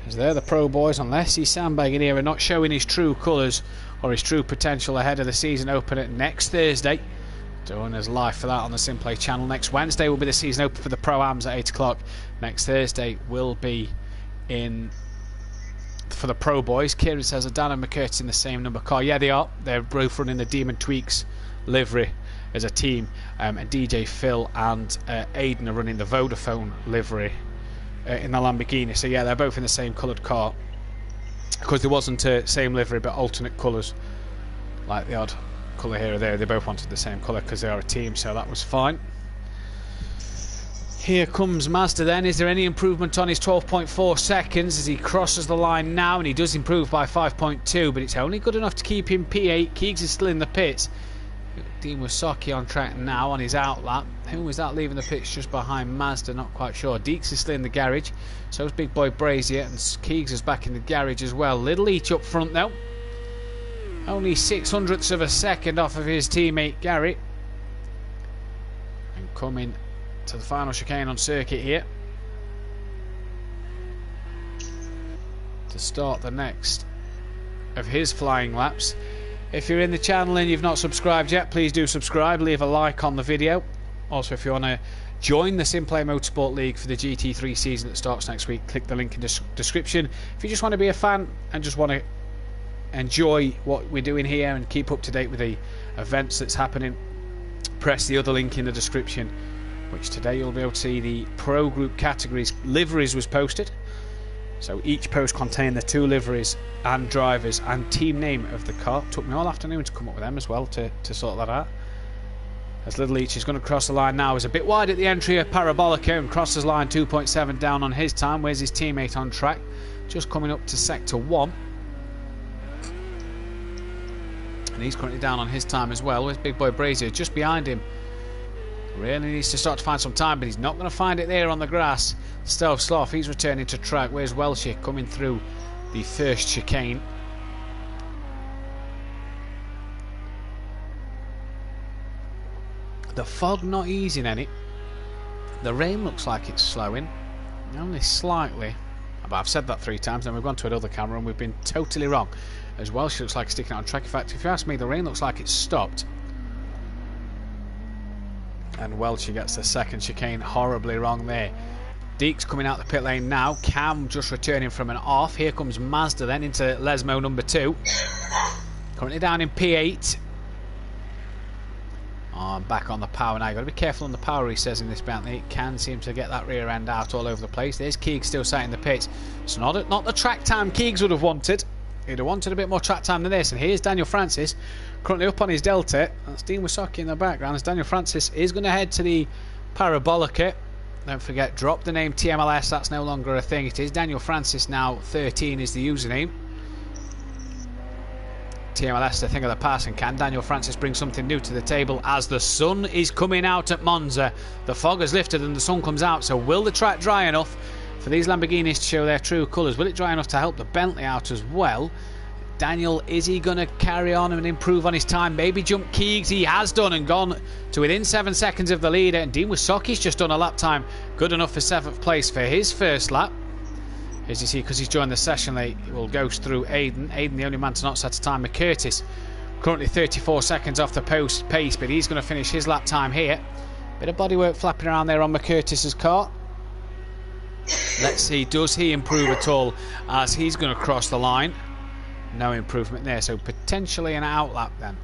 as they're the pro boys, unless he's sandbagging here and not showing his true colours or his true potential ahead of the season opener next Thursday. Doing us live for that on the SimPlay channel. Next Wednesday will be the season open for the Pro-Ams at 8 o'clock. Next Thursday will be in for the pro boys. Kieran says are Dan and McCurtis in the same number car. Yeah, they are. They're both running the Demon Tweaks livery as a team, and DJ Phil and Aidan are running the Vodafone livery in the Lamborghini. So yeah, they're both in the same coloured car, because there wasn't a same livery but alternate colours, like the odd colour here or there. They both wanted the same colour because they are a team, so that was fine. Here comes Mazda then. Is there any improvement on his 12.4 seconds as he crosses the line now? And he does improve by 5.2, but it's only good enough to keep him P8. Keegs is still in the pits. Dean Wysocki on track now on his outlap. Who was that leaving the pits just behind Mazda? Not quite sure. Deeks is still in the garage. So is big boy Brazier, and Keegs is back in the garage as well. Little Each up front though. Only 0.06 of a second off of his teammate Gary. And coming to the final chicane on circuit here. to start the next of his flying laps. If you're in the channel and you've not subscribed yet, please do subscribe, leave a like on the video. Also, if you want to join the SimPlay Motorsport League for the GT3 season that starts next week, click the link in the description. If you just want to be a fan and just want to enjoy what we're doing here and keep up to date with the events that's happening, press the other link in the description, which today you'll be able to see the Pro Group categories liveries was posted. So each post contained the 2 liveries and drivers and team name of the car. Took me all afternoon to come up with them as well to sort that out. As Little Leach is going to cross the line now, is a bit wide at the entry of Parabolica and crosses line 2.7 down on his time. Where's his teammate on track? Just coming up to sector 1. And he's currently down on his time as well. Where's Big Boy Brazier? Just behind him. Really needs to start to find some time, but he's not going to find it there on the grass. Stealth Sloth, he's returning to track. Where's Welshie coming through the first chicane? The fog not easing any. The rain looks like it's slowing. Only slightly. But I've said that 3 times, then we've gone to another camera and we've been totally wrong. As Welsh looks like it's sticking out on track. In fact, if you ask me, the rain looks like it's stopped. And Welsh gets the second chicane horribly wrong there. Deeks coming out the pit lane now. Cam just returning from an off. Here comes Mazda then into Lesmo number 2. Currently down in P8. Oh, I'm back on the power now. You've got to be careful on the power, he says, in this Bentley. It can seem to get that rear end out all over the place. There's Keegs still sat in the pits. It's not the track time Keegs would have wanted. He'd have wanted a bit more track time than this. And here's Daniel Francis, currently up on his Delta. That's Dean Wysocki in the background. As Daniel Francis is going to head to the Parabolica. Don't forget, drop the name TMLS. That's no longer a thing. It is Daniel Francis now. 13 is the username. TMLS, the thing of the past, and can Daniel Francis bring something new to the table as the sun is coming out at Monza? The fog has lifted and the sun comes out, so will the track dry enough for these Lamborghinis to show their true colours? Will it dry enough to help the Bentley out as well? Daniel, is he going to carry on and improve on his time? Maybe jump Keegs. He has done and gone to within 7 seconds of the leader, and Dean Wysocki's just done a lap time good enough for 7th place for his first lap. As you see, because he's joined the session late, it will go through Aiden. Aiden, the only man to not set a time. McCurtis, currently 34 seconds off the post pace, but he's going to finish his lap time here. Bit of bodywork flapping around there on McCurtis's car. Let's see, does he improve at all as he's going to cross the line? No improvement there, so potentially an outlap then.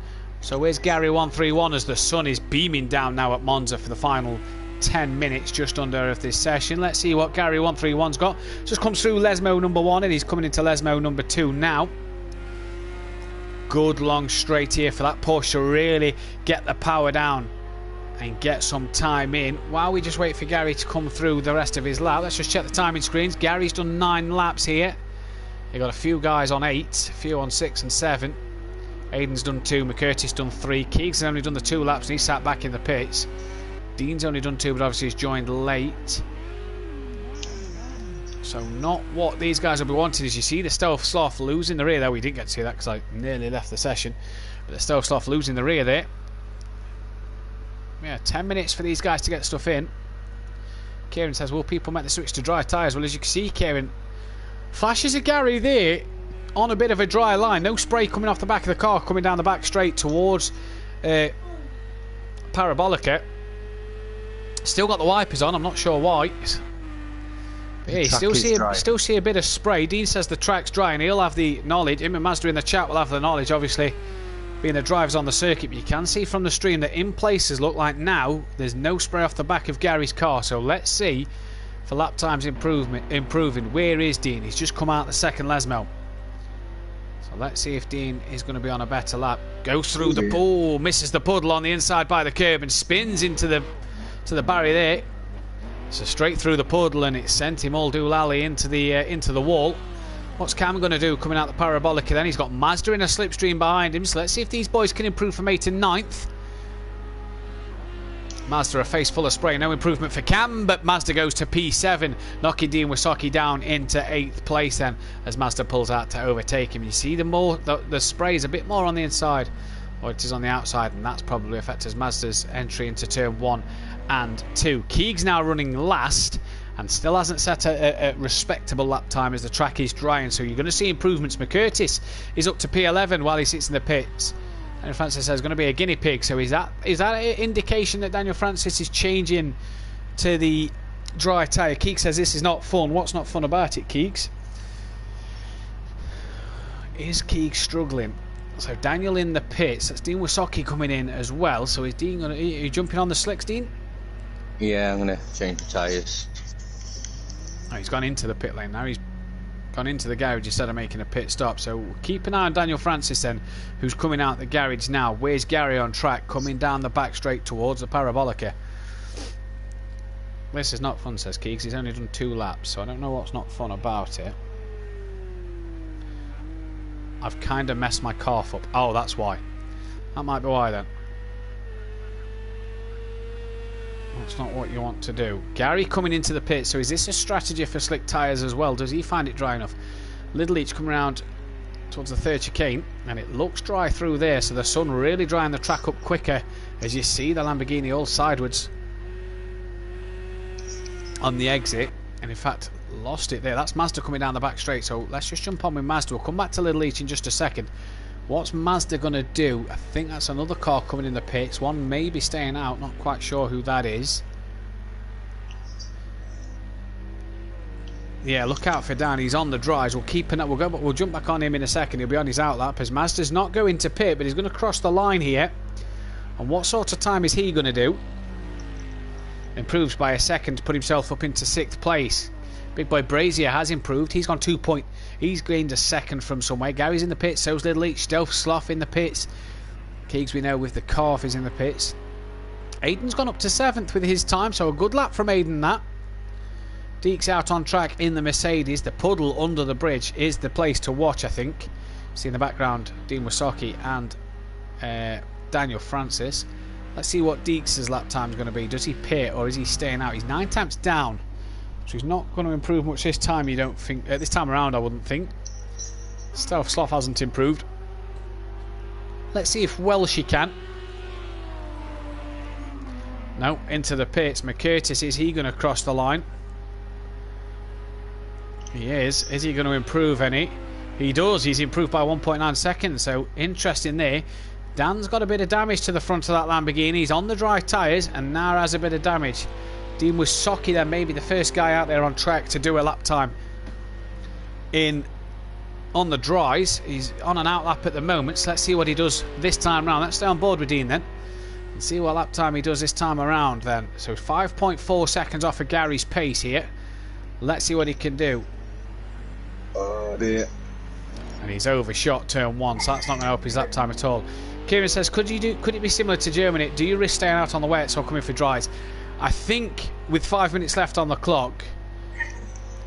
So where's Gary 131 as the sun is beaming down now at Monza for the final 10 minutes just under of this session. Let's see what Gary 131's got. Just comes through Lesmo number 1 and he's coming into Lesmo number 2 now. Good long straight here for that Porsche to really get the power down and get some time in while we just wait for Gary to come through the rest of his lap. Let's just check the timing screens. Gary's done 9 laps here. You've got a few guys on 8, a few on 6 and 7. Aiden's done 2, McCurtis done 3. Keegs has only done the 2 laps and he's sat back in the pits. Dean's only done 2, but obviously he's joined late. So not what these guys will be wanting. As you see the Stealth Sloth losing the rear there. We didn't get to see that because I nearly left the session. But the Stealth Sloth losing the rear there. Yeah, 10 minutes for these guys to get stuff in. Kieran says, will people make the switch to dry tyres? Well, as you can see, Kieran flashes a Gary there on a bit of a dry line. No spray coming off the back of the car, coming down the back straight towards Parabolica. Still got the wipers on, I'm not sure why. But yeah, you still see a bit of spray. Dean says the track's dry and he'll have the knowledge. Him and Mazda in the chat will have the knowledge, obviously, being the drivers on the circuit. But you can see from the stream that in places look like now there's no spray off the back of Gary's car. So let's see for lap times improving. Where is Dean? He's just come out the second Lesmo. So let's see if Dean is going to be on a better lap. Goes through the pool, misses the puddle on the inside by the curb and spins into the barrier there. So straight through the puddle and it sent him all doolally into the wall. What's Cam going to do coming out the Parabolica then? He's got Mazda in a slipstream behind him, so let's see if these boys can improve from 8th and 9th. Mazda a face full of spray, no improvement for Cam, but Mazda goes to P7, knocking Dean Wysocki down into 8th place then as Mazda pulls out to overtake him. You see the spray is a bit more on the inside, or it is on the outside, and that's probably affected Mazda's entry into turn 1 and 2. Keegs now running last and still hasn't set a respectable lap time as the track is drying, so you're going to see improvements. McCurtis is up to P11 while he sits in the pits. Daniel Francis says going to be a guinea pig, so is that an indication that Daniel Francis is changing to the dry tyre? Keeks says this is not fun. What's not fun about it, Keeks? Is Keeks struggling? So Daniel in the pits. That's Dean Wysocki coming in as well. So is Dean are you jumping on the slicks, Dean? Yeah, I'm going to change the tyres. Oh, he's gone into the pit lane now. He's gone into the garage instead of making a pit stop. So keep an eye on Daniel Francis then, who's coming out the garage now. Where's Gary on track? Coming down the back straight towards the Parabolica. This is not fun, says Keeks. He's only done 2 laps, so I don't know what's not fun about it. I've kind of messed my calf up. Oh, that's why. That might be why then. That's not what you want to do. Gary coming into the pit. So is this a strategy for slick tyres as well? Does he find it dry enough? Little Leach coming around towards the third chicane, and it looks dry through there. So the sun really drying the track up quicker as you see the Lamborghini all sideways on the exit, and in fact lost it there. That's Mazda coming down the back straight, so let's just jump on with Mazda. We'll come back to Little Leach in just a second. What's Mazda going to do? I think that's another car coming in the pits. One may be staying out, not quite sure who that is. Yeah, look out for Dan. He's on the dries. We'll jump back on him in a second. He'll be on his outlap as Mazda's not going to pit, but he's going to cross the line here. And what sort of time is he going to do? Improves by a second to put himself up into 6th place. Big boy Brazier has improved. He's gone 2 point. He's gained a second from somewhere. Gary's in the pits. So's Little Leach. Stealth Sloth in the pits. Keegs, we know, with the calf is in the pits. Aiden's gone up to 7th with his time, so a good lap from Aiden that. Deeks out on track in the Mercedes. The puddle under the bridge is the place to watch, I think. See in the background Dean Wysocki and Daniel Francis. Let's see what Deeks' lap time is going to be. Does he pit or is he staying out? He's 9 tenths down, so he's not going to improve much this time, you don't think? This time around, I wouldn't think. Stealth Sloth hasn't improved. Let's see if Welsh can. No, into the pits. McCurtis, is he going to cross the line? He is. Is he going to improve any? He does. He's improved by 1.9 seconds, so interesting there. Dan's got a bit of damage to the front of that Lamborghini. He's on the dry tyres and now has a bit of damage. Dean Wysocki then, maybe the first guy out there on track to do a lap time on the dries. He's on an outlap at the moment, so let's see what he does this time round. Let's stay on board with Dean then and see what lap time he does this time around then. So 5.4 seconds off of Gary's pace here. Let's see what he can do. Oh dear. And he's overshot turn 1, so that's not going to help his lap time at all. Kieran says, could it be similar to Germany? Do you risk staying out on the wets or coming for dries? I think with 5 minutes left on the clock,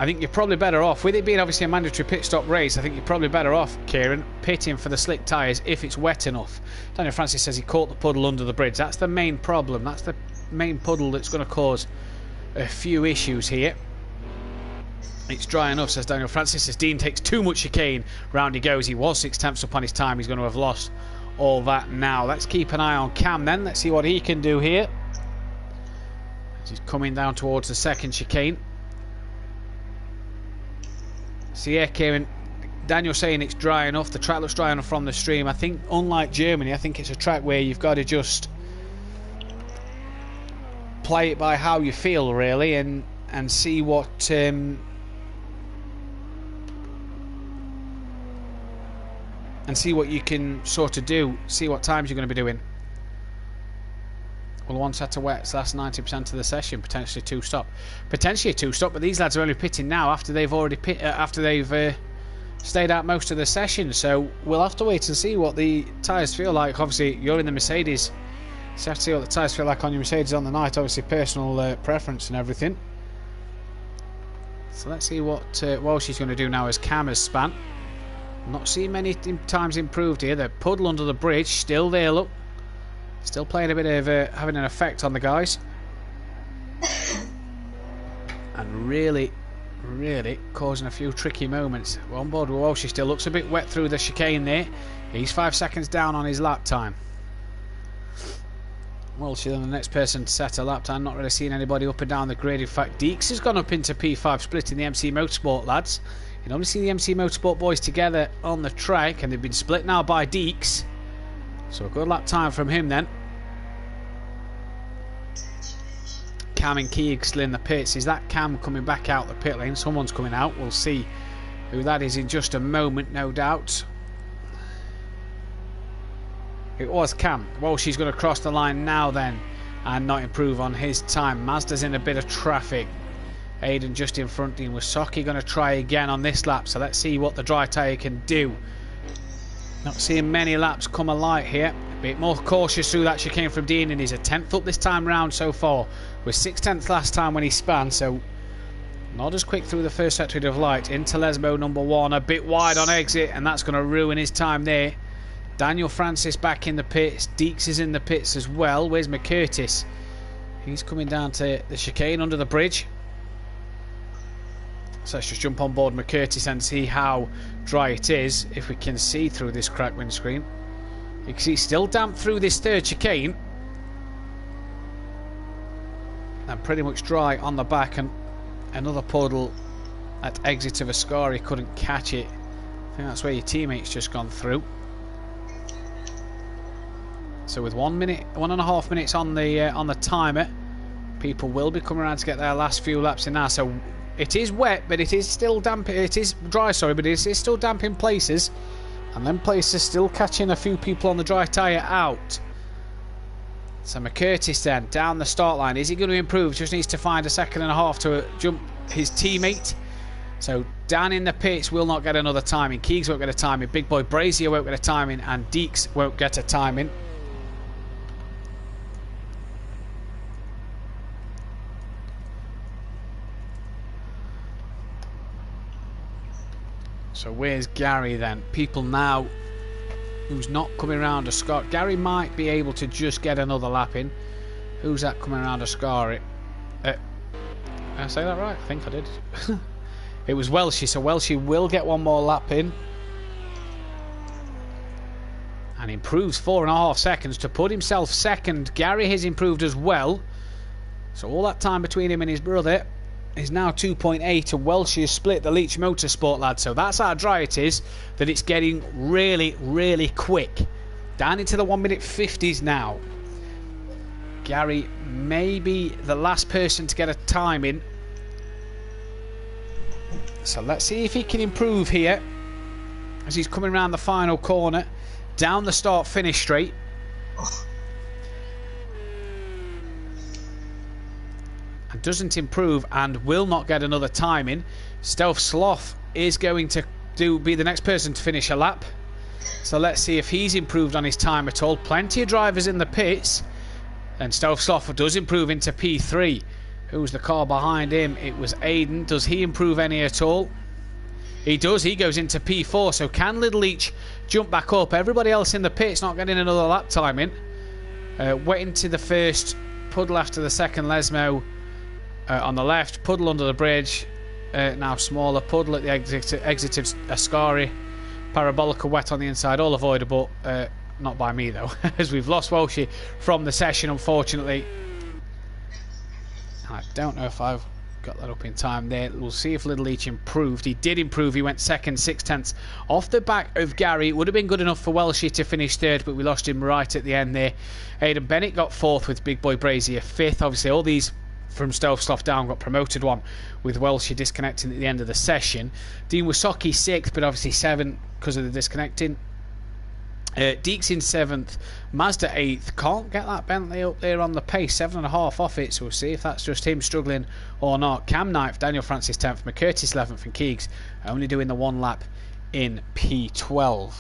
I think you're probably better off, with it being obviously a mandatory pit stop race, I think you're probably better off, Kieran, pitting for the slick tyres if it's wet enough. Daniel Francis says he caught the puddle under the bridge. That's the main problem. That's the main puddle that's going to cause a few issues here. It's dry enough, says Daniel Francis, as Dean takes too much chicane. Round he goes. He was 6 tenths up on his time. He's going to have lost all that now. Let's keep an eye on Cam then. Let's see what he can do here. He's coming down towards the second chicane. So yeah, Kieran, Daniel saying it's dry enough. The track looks dry enough from the stream. I think, unlike Germany, I think it's a track where you've got to just play it by how you feel, really, and see what and see what you can sort of do. See what times you're going to be doing. Well, one set of wets, that's 90% of the session. Potentially two stop. Potentially a two stop, but these lads are only pitting now after they've already stayed out most of the session. So we'll have to wait and see what the tyres feel like. Obviously, you're in the Mercedes, so you have to see what the tyres feel like on your Mercedes on the night. Obviously, personal preference and everything. So let's see what Walsh is going to do now as Cam has span. Not seeing many times improved here. The puddle under the bridge still there, look. Still playing a bit of having an effect on the guys. And really causing a few tricky moments. We're on board with Walsh. He still looks a bit wet through the chicane there. He's 5 seconds down on his lap time. Welsh is the next person to set a lap time. Not really seeing anybody up and down the grid. In fact, Deeks has gone up into P5, splitting the MC Motorsport lads. You normally see the MC Motorsport boys together on the track, and they've been split now by Deeks. So a good lap time from him then. Cam and Keeg still in the pits. Is that Cam coming back out the pit lane? Someone's coming out. We'll see who that is in just a moment, no doubt. It was Cam. Well, she's going to cross the line now then and not improve on his time. Mazda's in a bit of traffic. Aiden just in front. Dean Wasocki going to try again on this lap. So let's see what the dry tyre can do. Not seeing many laps come alight here. A bit more cautious through that chicane from Dean, and he's a 10th up this time round so far. Was 6/10 last time when he span, so not as quick through the first sector of light. Into Lesmo number 1, a bit wide on exit, and that's going to ruin his time there. Daniel Francis back in the pits. Deeks is in the pits as well. Where's McCurtis? He's coming down to the chicane under the bridge. So let's just jump on board McCurtis and see how dry it is, if we can see through this cracked windscreen. You can see it's still damp through this third chicane. And pretty much dry on the back, and another puddle at exit of Ascari, couldn't catch it. I think that's where your teammate's just gone through. So with 1.5 minutes on the timer, people will be coming around to get their last few laps in now. So it is wet, but it is still damp. It is dry, sorry, but it is still damp in places, and then places still catching a few people on the dry tyre out. So McCurtis then down the start line. Is he going to improve? Just needs to find a 2.5 seconds to jump his teammate. So Dan in the pits will not get another timing. Keegs won't get a timing. Big Boy Brazier won't get a timing, and Deeks won't get a timing. So where's Gary then? People now who's not coming around a Scott. Gary might be able to just get another lap in. Who's that coming around a Scari? Did I say that right? I think I did. It was Welshie, so Welshie will get one more lap in. And improves 4.5 seconds to put himself second. Gary has improved as well. So all that time between him and his brother is now 2.8, and Welshie has split the Leach Motorsport lad. So that's how dry it is, that it's getting really, really quick. Down into the 1 minute 50s now. Gary may be the last person to get a time in. So let's see if he can improve here as he's coming around the final corner, down the start finish straight. And doesn't improve and will not get another time in. Stealth Sloth is going to be the next person to finish a lap. So let's see if he's improved on his time at all. Plenty of drivers in the pits. And Stealth Sloth does improve into P3. Who's the car behind him? It was Aiden. Does he improve any at all? He does. He goes into P4. So can Little Leach jump back up? Everybody else in the pits not getting another lap time in. Wet into the first. Puddle after the second. Lesmo on the left. Puddle under the bridge. Now smaller. Puddle at the exit of Ascari. Parabolica wet on the inside. All avoidable. Not by me though, as we've lost Welshie from the session, unfortunately. I don't know if I've got that up in time there. We'll see if Little Leach improved. He did improve. He went second, 6/10 off the back of Gary. It would have been good enough for Welshie to finish third, but we lost him right at the end there. Aidan Bennett got fourth with Big Boy Brazier fifth. Obviously, all these from Stealth Sloth down got promoted one, with Welshie disconnecting at the end of the session. Dean Wasocki sixth, but obviously seventh because of the disconnecting. Deeks in 7th, Mazda 8th. Can't get that Bentley up there on the pace, 7.5 off it, so we'll see if that's just him struggling or not. Cam 9th, Daniel Francis 10th, McCurtis 11th, and Keegs only doing the one lap in P12.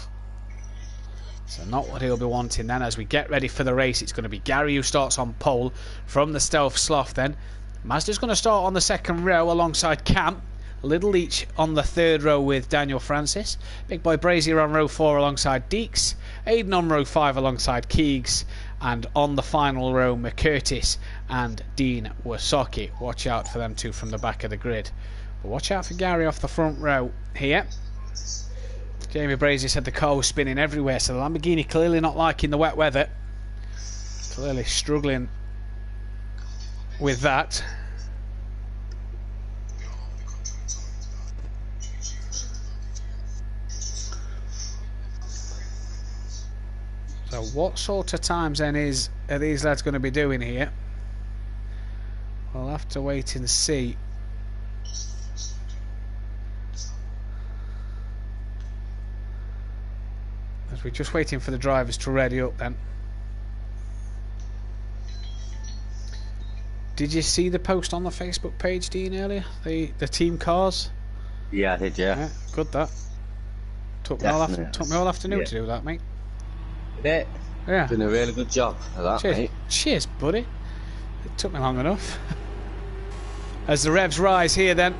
So not what he'll be wanting then. As we get ready for the race, it's going to be Gary who starts on pole from the Stealth Sloth then. Mazda's going to start on the second row alongside Cam. Little Leach on the third row with Daniel Francis. Big Boy Brazier on row 4 alongside Deeks. Aiden on row 5 alongside Keegs. And on the final row, McCurtis and Dean Wasocki. Watch out for them two from the back of the grid. But watch out for Gary off the front row here. Jamie Brazier said the car was spinning everywhere, so the Lamborghini clearly not liking the wet weather. Clearly struggling with that. So what sort of times then are these lads going to be doing here? We'll have to wait and see. As we're just waiting for the drivers to ready up then. Did you see the post on the Facebook page, Dean, earlier? The team cars? Yeah, I did, yeah. Good that. Took me all afternoon to do that, mate. Did it? Yeah. Doing a really good job of that, Cheers. mate. Cheers, buddy. It took me long enough. As the revs rise here then,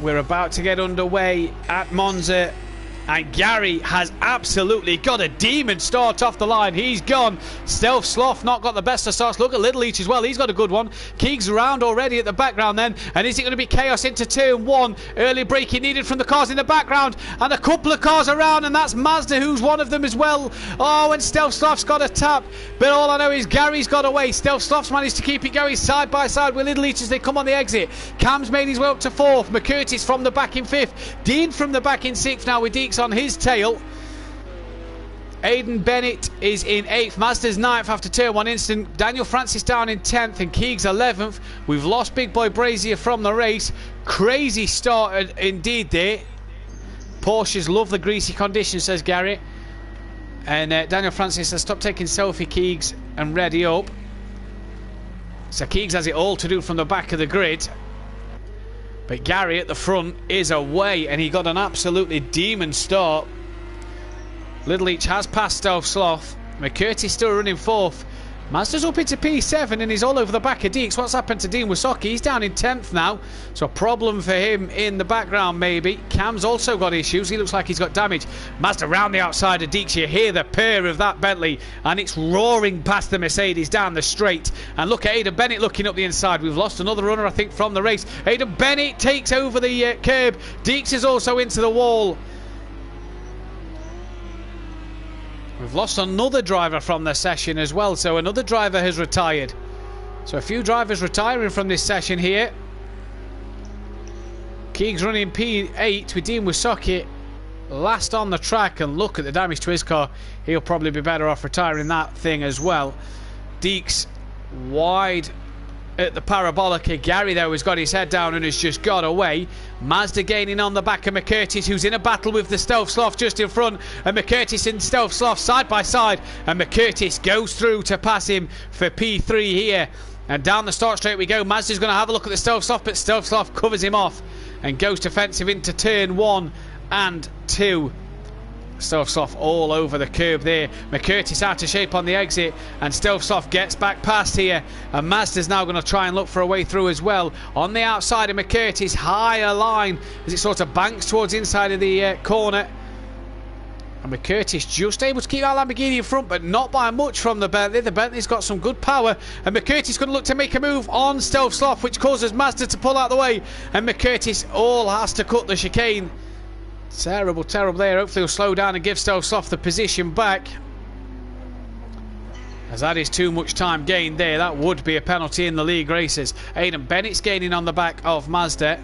we're about to get underway at Monza. And Gary has absolutely got a demon start off the line. He's gone. Stealth Sloth not got the best of starts. Look at Little Leach as well. He's got a good one. Keegs around already at the background then. And is it going to be chaos into turn one? Early braking needed from the cars in the background. And a couple of cars around. And that's Mazda, who's one of them as well. Oh, and Stealth Sloth's got a tap. But all I know is Gary's got away. Stealth Sloth's managed to keep it going side by side with Little Leach as they come on the exit. Cam's made his way up to fourth. McCurtis from the back in fifth. Dean from the back in sixth now with Deeks on his tail. Aidan Bennett is in 8th. Mazda's 9th after turn 1 incident. Daniel Francis down in 10th and Keegs 11th. We've lost Big Boy Brazier from the race. Crazy start indeed there. Porsches love the greasy conditions, says Gary. And Daniel Francis has stopped taking selfie, Keegs, and ready up. So Keegs has it all to do from the back of the grid. But Gary at the front is away, and he got an absolutely demon start. Little Leach has passed Stealth Sloth. McCurtis still running fourth. Mazda's up into P7 and he's all over the back of Deeks. What's happened to Dean Wasocki? He's down in 10th now. So a problem for him in the background maybe. Cam's also got issues. He looks like he's got damage. Mazda round the outside of Deeks. You hear the purr of that Bentley and it's roaring past the Mercedes down the straight. And look at Aidan Bennett looking up the inside. We've lost another runner I think from the race. Aidan Bennett takes over the curb. Deeks is also into the wall. We've lost another driver from the session as well, so another driver has retired. So a few drivers retiring from this session here. Keegs running P8 with Dean Wasocki last on the track, and look at the damage to his car. He'll probably be better off retiring that thing as well. Deeks wide at the parabolica. Gary though has got his head down and has just got away. Mazda gaining on the back of McCurtis, who's in a battle with the Stealth Sloth just in front, and McCurtis and Stealth Sloth side by side, and McCurtis goes through to pass him for P3 here. And down the start straight we go. Mazda's going to have a look at the Stealth Sloth, but Stealth Sloth covers him off and goes defensive into turn 1 and 2. Stealth Sloth all over the curb there. McCurtis out of shape on the exit, and Stealth Sloth gets back past here, and Mazda's now going to try and look for a way through as well. On the outside of McCurtis, higher line as it sort of banks towards inside of the corner. And McCurtis just able to keep that Lamborghini in front, but not by much from the Bentley. The Bentley's got some good power, and McCurtis going to look to make a move on Stealth Sloth, which causes Mazda to pull out the way, and McCurtis all has to cut the chicane. Terrible there. Hopefully he'll slow down and give Stealth Sloth the position back, as that is too much time gained there. That would be a penalty in the league races. Aidan Bennett's gaining on the back of Mazda.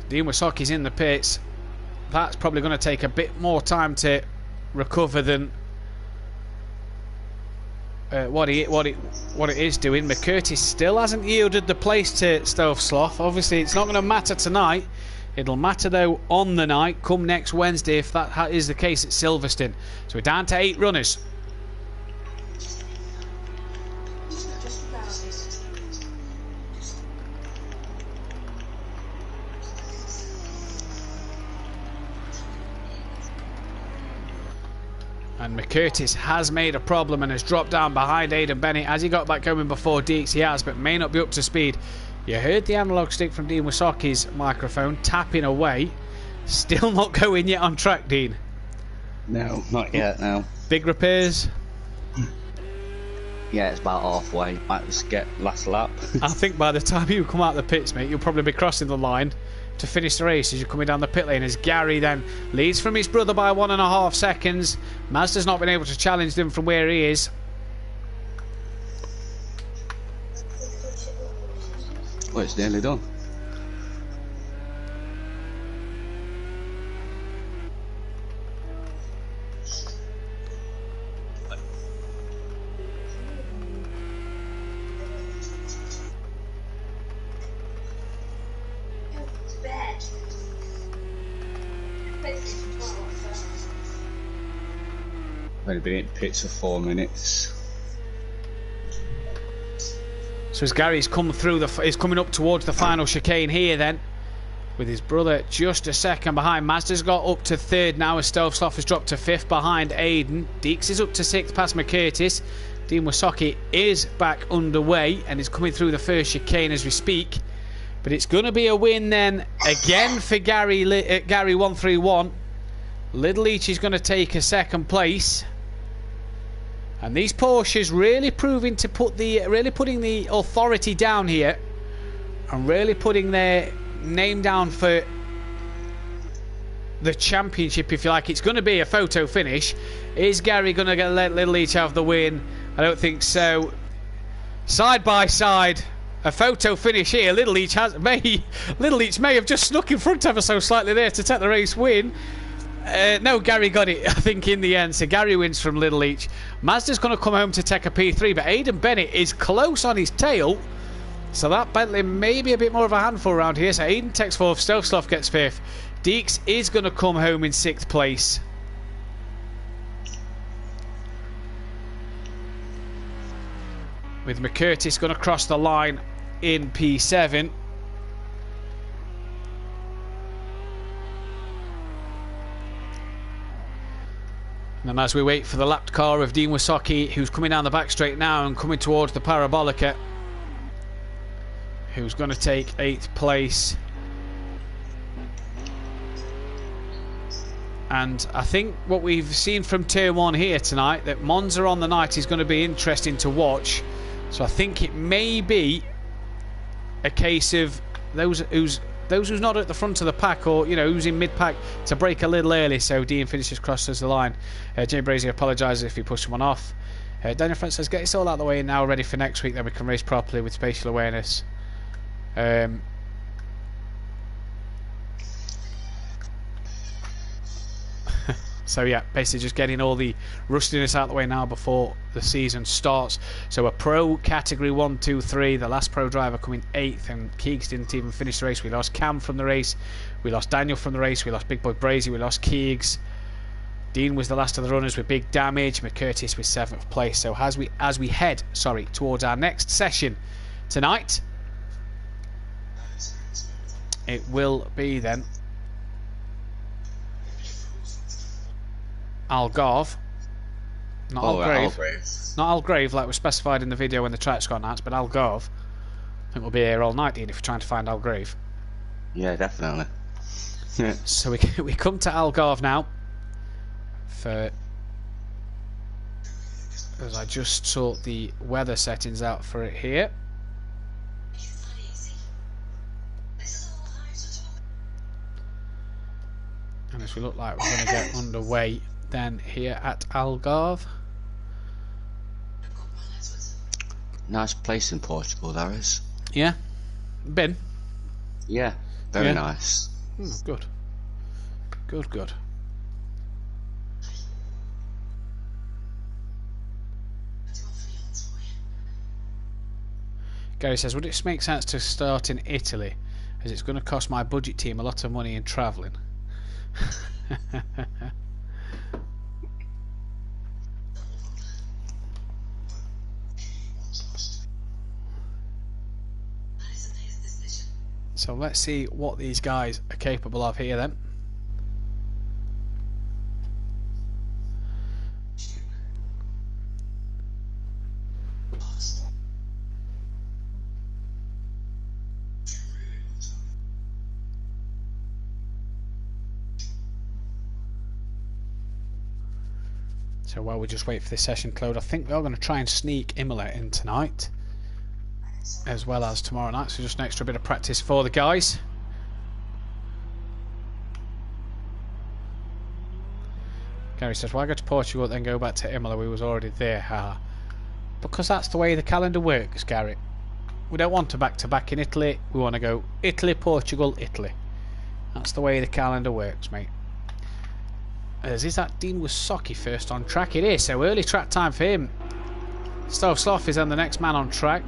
Dean Wasocki's in the pits. That's probably going to take a bit more time to recover than what it is doing. McCurtis still hasn't yielded the place to Stealth Sloth. Obviously it's not going to matter tonight. It'll matter though on the night come next Wednesday, if that is the case at Silverstone. So we're down to 8 runners. And McCurtis has made a problem and has dropped down behind Aidan Bennett. Has he got back going before Deeks? He has, but may not be up to speed. You heard the analog stick from Dean Wasocki's microphone tapping away. Still not going yet on track, Dean. No, not yet, no. Big repairs? Yeah, it's about halfway. Might just get last lap. I think by the time you come out the pits, mate, you'll probably be crossing the line to finish the race as you're coming down the pit lane, as Gary then leads from his brother by 1.5 seconds. Mazda's not been able to challenge them from where he is. Well, it's nearly done. I've only been in pits for 4 minutes. So as Gary's come through, he's coming up towards the final chicane here then, with his brother just a second behind. Mazda's got up to third now as Stelsloff has dropped to fifth behind Aiden. Deeks is up to sixth past McCurtis. Dean Wasocki is back underway and is coming through the first chicane as we speak. But it's going to be a win then again for Gary 131. Little Leach is going to take a second place. And these Porsches really proving to putting the authority down here, and really putting their name down for the championship, if you like. It's going to be a photo finish. Is Gary going to let Little Leach have the win? I don't think so. Side by side, a photo finish here. Little Leach may have just snuck in front ever so slightly there to take the race win. No, Gary got it, I think, in the end. So Gary wins from Little Leach. Mazda's going to come home to take a P3, but Aidan Bennett is close on his tail. So that Bentley may be a bit more of a handful around here. So Aidan takes fourth, Stelsloff gets fifth. Deeks is going to come home in sixth place. With McCurtis going to cross the line in P7. And then as we wait for the lapped car of Dean Wasocki, who's coming down the back straight now and coming towards the Parabolica, who's going to take 8th place. And I think what we've seen from Tier 1 here tonight, that Monza on the night is going to be interesting to watch. So I think it may be a case of those who's not at the front of the pack, or who's in mid-pack, to break a little early. So Dean finishes crosses the line. Jay Brazier apologises if he pushed someone off. Daniel France says, get this all out of the way now, ready for next week, then we can race properly with spatial awareness. So yeah, basically just getting all the rustiness out of the way now before the season starts. So a pro category 1, 2, 3. The last pro driver coming 8th, and Keegs didn't even finish the race. We lost Cam from the race. We lost Daniel from the race. We lost Big Boy Brazy. We lost Keegs. Dean was the last of the runners with big damage. McCurtis with 7th place. So as we head towards our next session tonight, it will be then Algarve, not Algrave. Not Algrave like was specified in the video when the tracks got announced, but Algarve. I think we'll be here all night, Dean, if we're trying to find Algrave. Yeah, definitely. Yeah. So we come to Algarve now. As I just sort the weather settings out for it here. And as we look like we're going to get underway then here at Algarve. Nice place in Portugal, there is. Yeah? Been? Yeah, very nice. Good. Good. Gary says, would it make sense to start in Italy, as it's going to cost my budget team a lot of money in travelling? So let's see what these guys are capable of here then. So while we just wait for this session to load, I think we are going to try and sneak Imola in tonight, as well as tomorrow night. So just an extra bit of practice for the guys. Gary says, why go to Portugal then go back to Imola? We was already there. Because that's the way the calendar works, Gary. We don't want to back-to-back in Italy. We want to go Italy, Portugal, Italy. That's the way the calendar works, mate. Is that Dean Wasocki first on track? It is, so early track time for him. Stove Sloth is then the next man on track.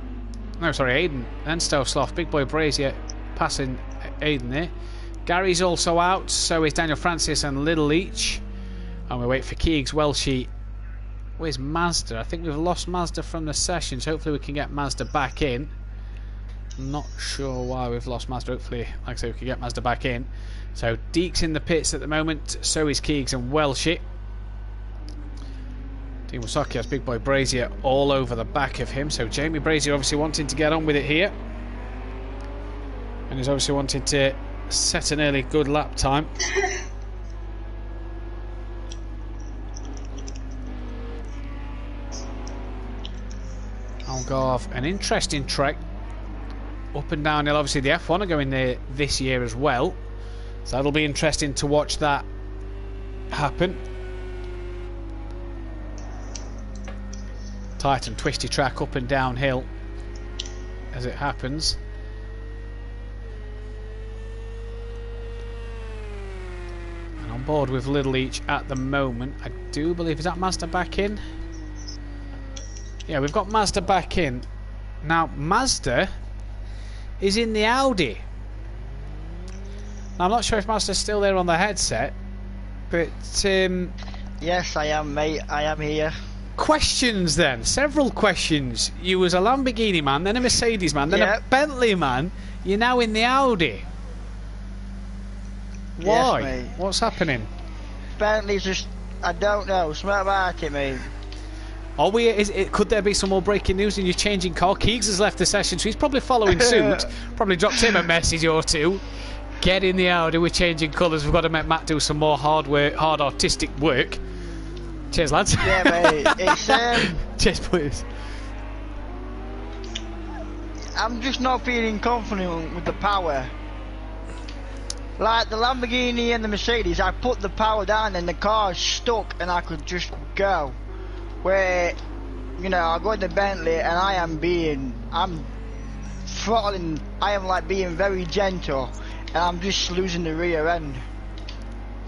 No, sorry, Aiden. Then Stove Sloth. Big Boy Brazier passing Aiden there. Gary's also out, so is Daniel Francis and Little Leach. And we wait for Keegs, Welshie. Where's Mazda? I think we've lost Mazda from the sessions. Hopefully we can get Mazda back in. Not sure why we've lost Mazda. Hopefully, like I say, we can get Mazda back in. So Deek's in the pits at the moment. So is Keegs and Welshie. Dean Wasocki has Big Boy Brazier all over the back of him. So Jamie Brazier obviously wanting to get on with it here. And he's obviously wanting to set an early good lap time. Algarve, an interesting track. Up and downhill, obviously the F1 are going there this year as well. So that'll be interesting to watch that happen. Tight and twisty track up and downhill as it happens. And on board with Little Each at the moment. I do believe, is that Mazda back in? Yeah, we've got Mazda back in. Now, Mazda is in the Audi. Now, I'm not sure if Mazda's still there on the headset, but... yes, I am, mate. I am here. Questions, then. Several questions. You was a Lamborghini man, then a Mercedes man, then a Bentley man. You're now in the Audi. Why? Yes, mate. What's happening? Bentley's just... I don't know. Something about it, mate. Could there be some more breaking news in your changing car? Keegs has left the session, so he's probably following suit. Probably dropped him a message or two. Get in the Audi, we're changing colours. We've got to make Matt do some more hard artistic work. Cheers, lads. Yeah, mate. It's cheers, please. I'm just not feeling confident with the power. Like the Lamborghini and the Mercedes, I put the power down and the car's stuck and I could just go. Where, you know, I go in the Bentley and I'm throttling, I am like being very gentle and I'm just losing the rear end.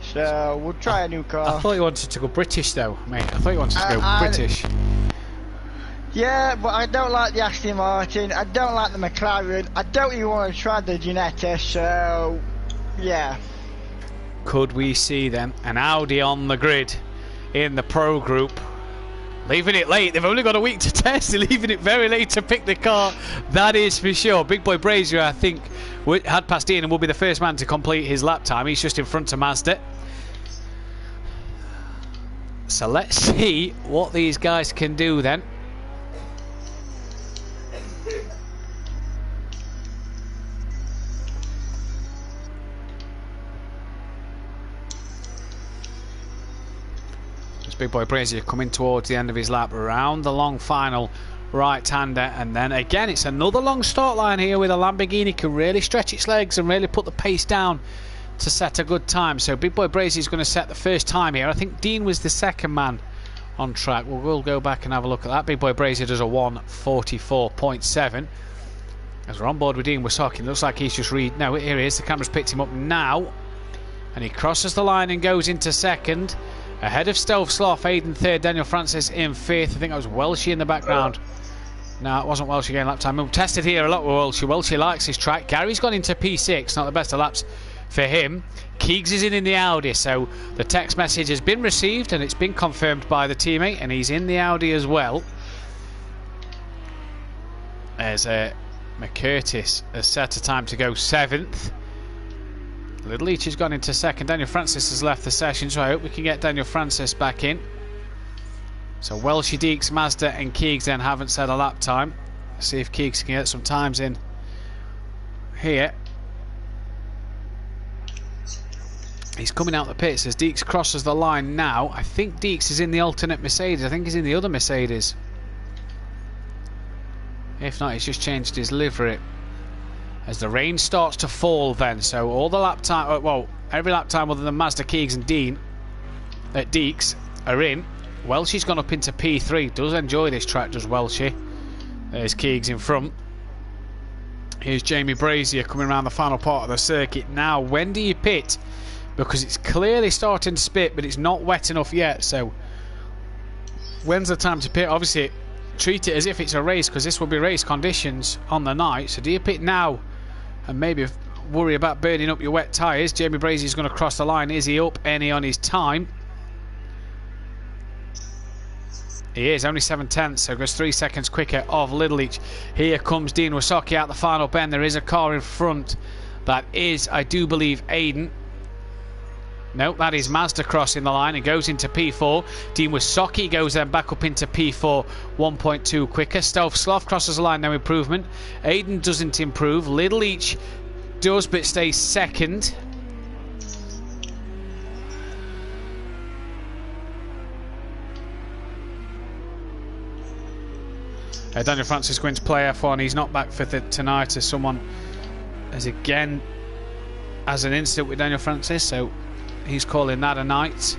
So, we'll try a new car. I thought you wanted to go British though, mate. I thought you wanted to go British. Yeah, but I don't like the Aston Martin, I don't like the McLaren, I don't even want to try the Ginetta, so, yeah. Could we see then an Audi on the grid in the Pro Group? Leaving it late. They've only got a week to test. They're leaving it very late to pick the car. That is for sure. Big Boy Brazier, I think, had passed in and will be the first man to complete his lap time. He's just in front of Mazda. So let's see what these guys can do then. Big Boy Brazier coming towards the end of his lap, around the long final right-hander, and then again it's another long start line here with a Lamborghini. Can really stretch its legs and really put the pace down to set a good time. So Big Boy Brazier is going to set the first time here. I think Dean was the second man on track. We'll go back and have a look at that. Big Boy Brazier does a 1:44.7 as we're on board with Dean Wasocki. Looks like he's just no, here he is. The camera's picked him up now and he crosses the line and goes into second. Ahead of Stove Sloth, Aiden third, Daniel Francis in fifth. I think that was Welshie in the background. No, it wasn't Welshie getting lap time. We've tested here a lot with Welshie. Welshie likes his track. Gary's gone into P6, not the best of laps for him. Keegs is in the Audi, so the text message has been received and it's been confirmed by the teammate, and he's in the Audi as well. As McCurtis has set a time to go 7th. Little Leach has gone into second. Daniel Francis has left the session, so I hope we can get Daniel Francis back in. So Welshie, Deeks, Mazda and Keegs then haven't set a lap time. Let's see if Keegs can get some times in here. He's coming out the pits as Deeks crosses the line now. I think Deeks is in the alternate Mercedes. I think he's in the other Mercedes. If not, he's just changed his livery. As the rain starts to fall then. So all the lap time, well, every lap time other than Mazda, Keegs and Deeks are in. Welshie's gone up into P3. Does enjoy this track, does Welshie. There's Keegs in front. Here's Jamie Brazier coming around the final part of the circuit. Now, when do you pit? Because it's clearly starting to spit, but it's not wet enough yet. So, when's the time to pit? Obviously, treat it as if it's a race, because this will be race conditions on the night. So, do you pit now and maybe worry about burning up your wet tyres? Jamie Brazier's going to cross the line. Is he up any on his time? He is, only 7/10, so goes 3 seconds quicker of Little Each. Here comes Dean Wasocki out the final bend. There is a car in front. That is, I do believe, Aiden. No, that is Mazda crossing the line and goes into P4. Dean Wasocki goes then back up into P4, 1.2 quicker. Stealth Sloth crosses the line, no improvement. Aiden doesn't improve. Little Each does, but stays second. Daniel Francis going to play F1. He's not back for tonight, as someone has again has an incident with Daniel Francis, so he's calling that a night.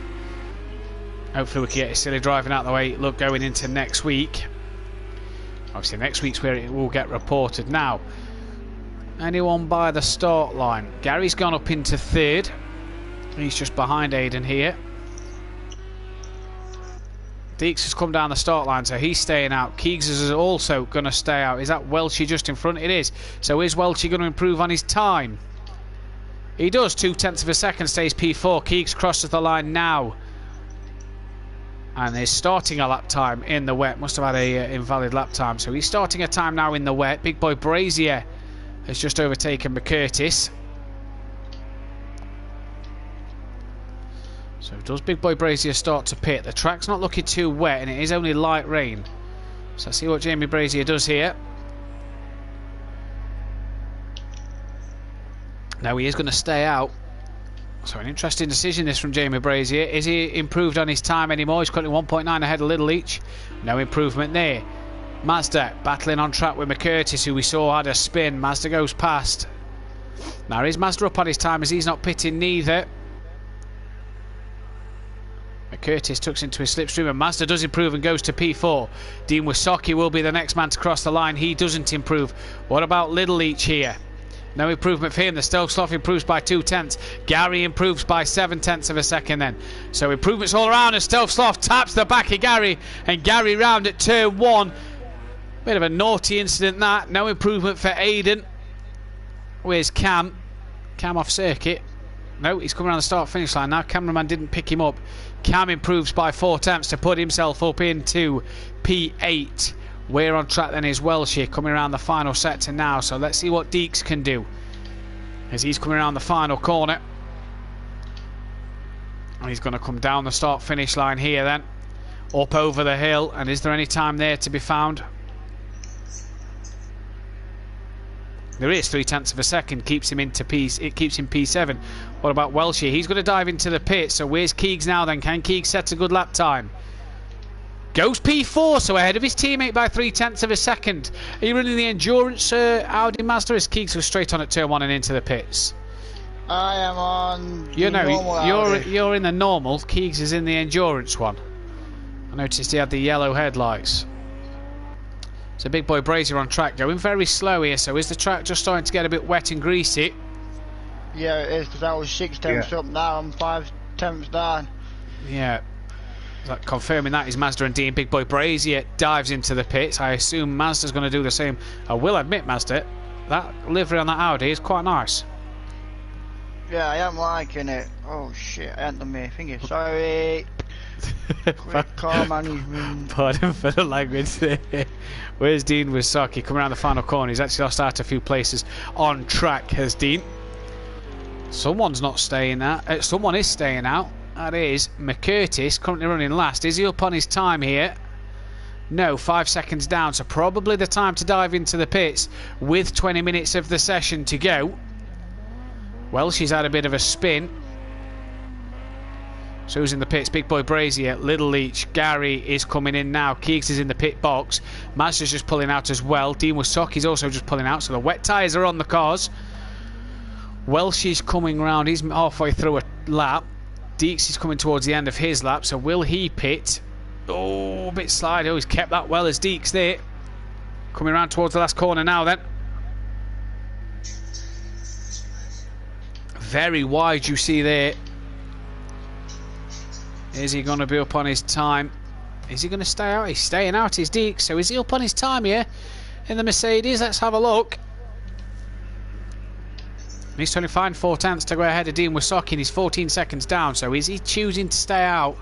Hopefully we can get his silly driving out of the way. Look, going into next week. Obviously next week's where it will get reported. Now, anyone by the start line? Gary's gone up into third. He's just behind Aiden here. Deeks has come down the start line, so he's staying out. Keegs is also going to stay out. Is that Welshie just in front? It is. So is Welshie going to improve on his time? He does. 0.2 of a second, stays P4. Keegs crosses the line now. And is starting a lap time in the wet. Must have had a invalid lap time. So he's starting a time now in the wet. Big boy Brazier has just overtaken McCurtis. So does Big Boy Brazier start to pit? The track's not looking too wet and it is only light rain. So let's see what Jamie Brazier does here. Now he is going to stay out. So an interesting decision this from Jamie Brazier. Is he improved on his time anymore? He's currently 1.9 ahead of Little Each. No improvement there. Mazda battling on track with McCurtis, who we saw had a spin. Mazda goes past. Now is Mazda up on his time as he's not pitting neither. Curtis tucks into his slipstream and Mazda does improve and goes to P4. Dean Wasocki will be the next man to cross the line. He doesn't improve. What about Little Each here? No improvement for him. The Stealth Sloth improves by 0.2. Gary improves by 0.7 of a second then. So improvements all around as Stealth Sloth taps the back of Gary and Gary round at turn 1. Bit of a naughty incident that. No improvement for Aiden. Where's Cam? Cam off circuit. No, he's coming around the start-finish line now. Cameraman didn't pick him up. Cam improves by 4 attempts to put himself up into P8. We're on track then is Welshie coming around the final sector now. So let's see what Deeks can do as he's coming around the final corner. And he's going to come down the start-finish line here then. Up over the hill. And is there any time there to be found? There is 0.3 of a second, keeps him into it keeps him P7. What about Welshie? He's going to dive into the pit. So where's Keegs now then? Can Keegs set a good lap time? Goes P4, so ahead of his teammate by 0.3 of a second. Are you running the endurance Audi Mazda as Keegs goes straight on at turn 1 and into the pits? I am on you're normal in the normal. Keegs is in the endurance one. I noticed he had the yellow headlights. So Big Boy Brazier on track, going very slow here. So is the track just starting to get a bit wet and greasy? Yeah, it is, because I was 6 tenths up, now I'm 5 tenths down. Yeah. Confirming that is Mazda and Dean. Big Boy Brazier dives into the pits. I assume Mazda's going to do the same. I will admit, Mazda, that livery on that Audi is quite nice. Yeah, I am liking it. Oh shit, I haven't done my finger. Sorry. Quick car management. Pardon for the language there. Where's Dean Wasocki coming around the final corner? He's actually lost out a few places on track, has Dean. Someone's not staying out. Someone is staying out. That is McCurtis, currently running last. Is he up on his time here? No, 5 seconds down. So probably the time to dive into the pits with 20 minutes of the session to go. Well, she's had a bit of a spin. So who's in the pits? Big Boy Brazier, Little Leach, Gary is coming in now. Keegs is in the pit box. Mazda's just pulling out as well. Dean Wasoki's also just pulling out. So the wet tyres are on the cars. Welsh is coming round. He's halfway through a lap. Deeks is coming towards the end of his lap. So will he pit? Oh, a bit slide. Oh, he's kept that well as Deeks there. Coming around towards the last corner now then. Very wide you see there. Is he going to be up on his time? Is he going to stay out? He's staying out, his Deeks. So is he up on his time here in the Mercedes? Let's have a look. He's trying to find 4 tenths to go ahead of Dean Wasoki, and he's 14 seconds down. So is he choosing to stay out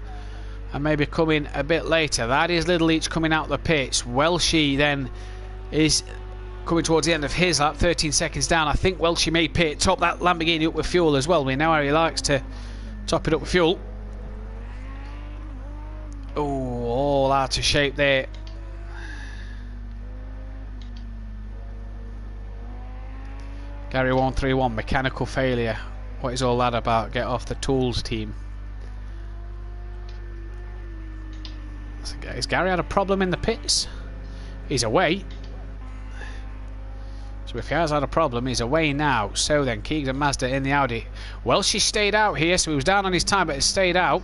and maybe come in a bit later? That is Little Leach coming out the pits. Welshie then is coming towards the end of his lap, 13 seconds down. I think Welshie may pit, top that Lamborghini up with fuel as well. We know how he likes to top it up with fuel. Oh, all out of shape there. Gary 131, mechanical failure. What is all that about? Get off the tools, team. Has Gary had a problem in the pits? He's away. So if he has had a problem, he's away now. So then, Keegs and Mazda in the Audi. Well, she stayed out here, so he was down on his time, but has stayed out.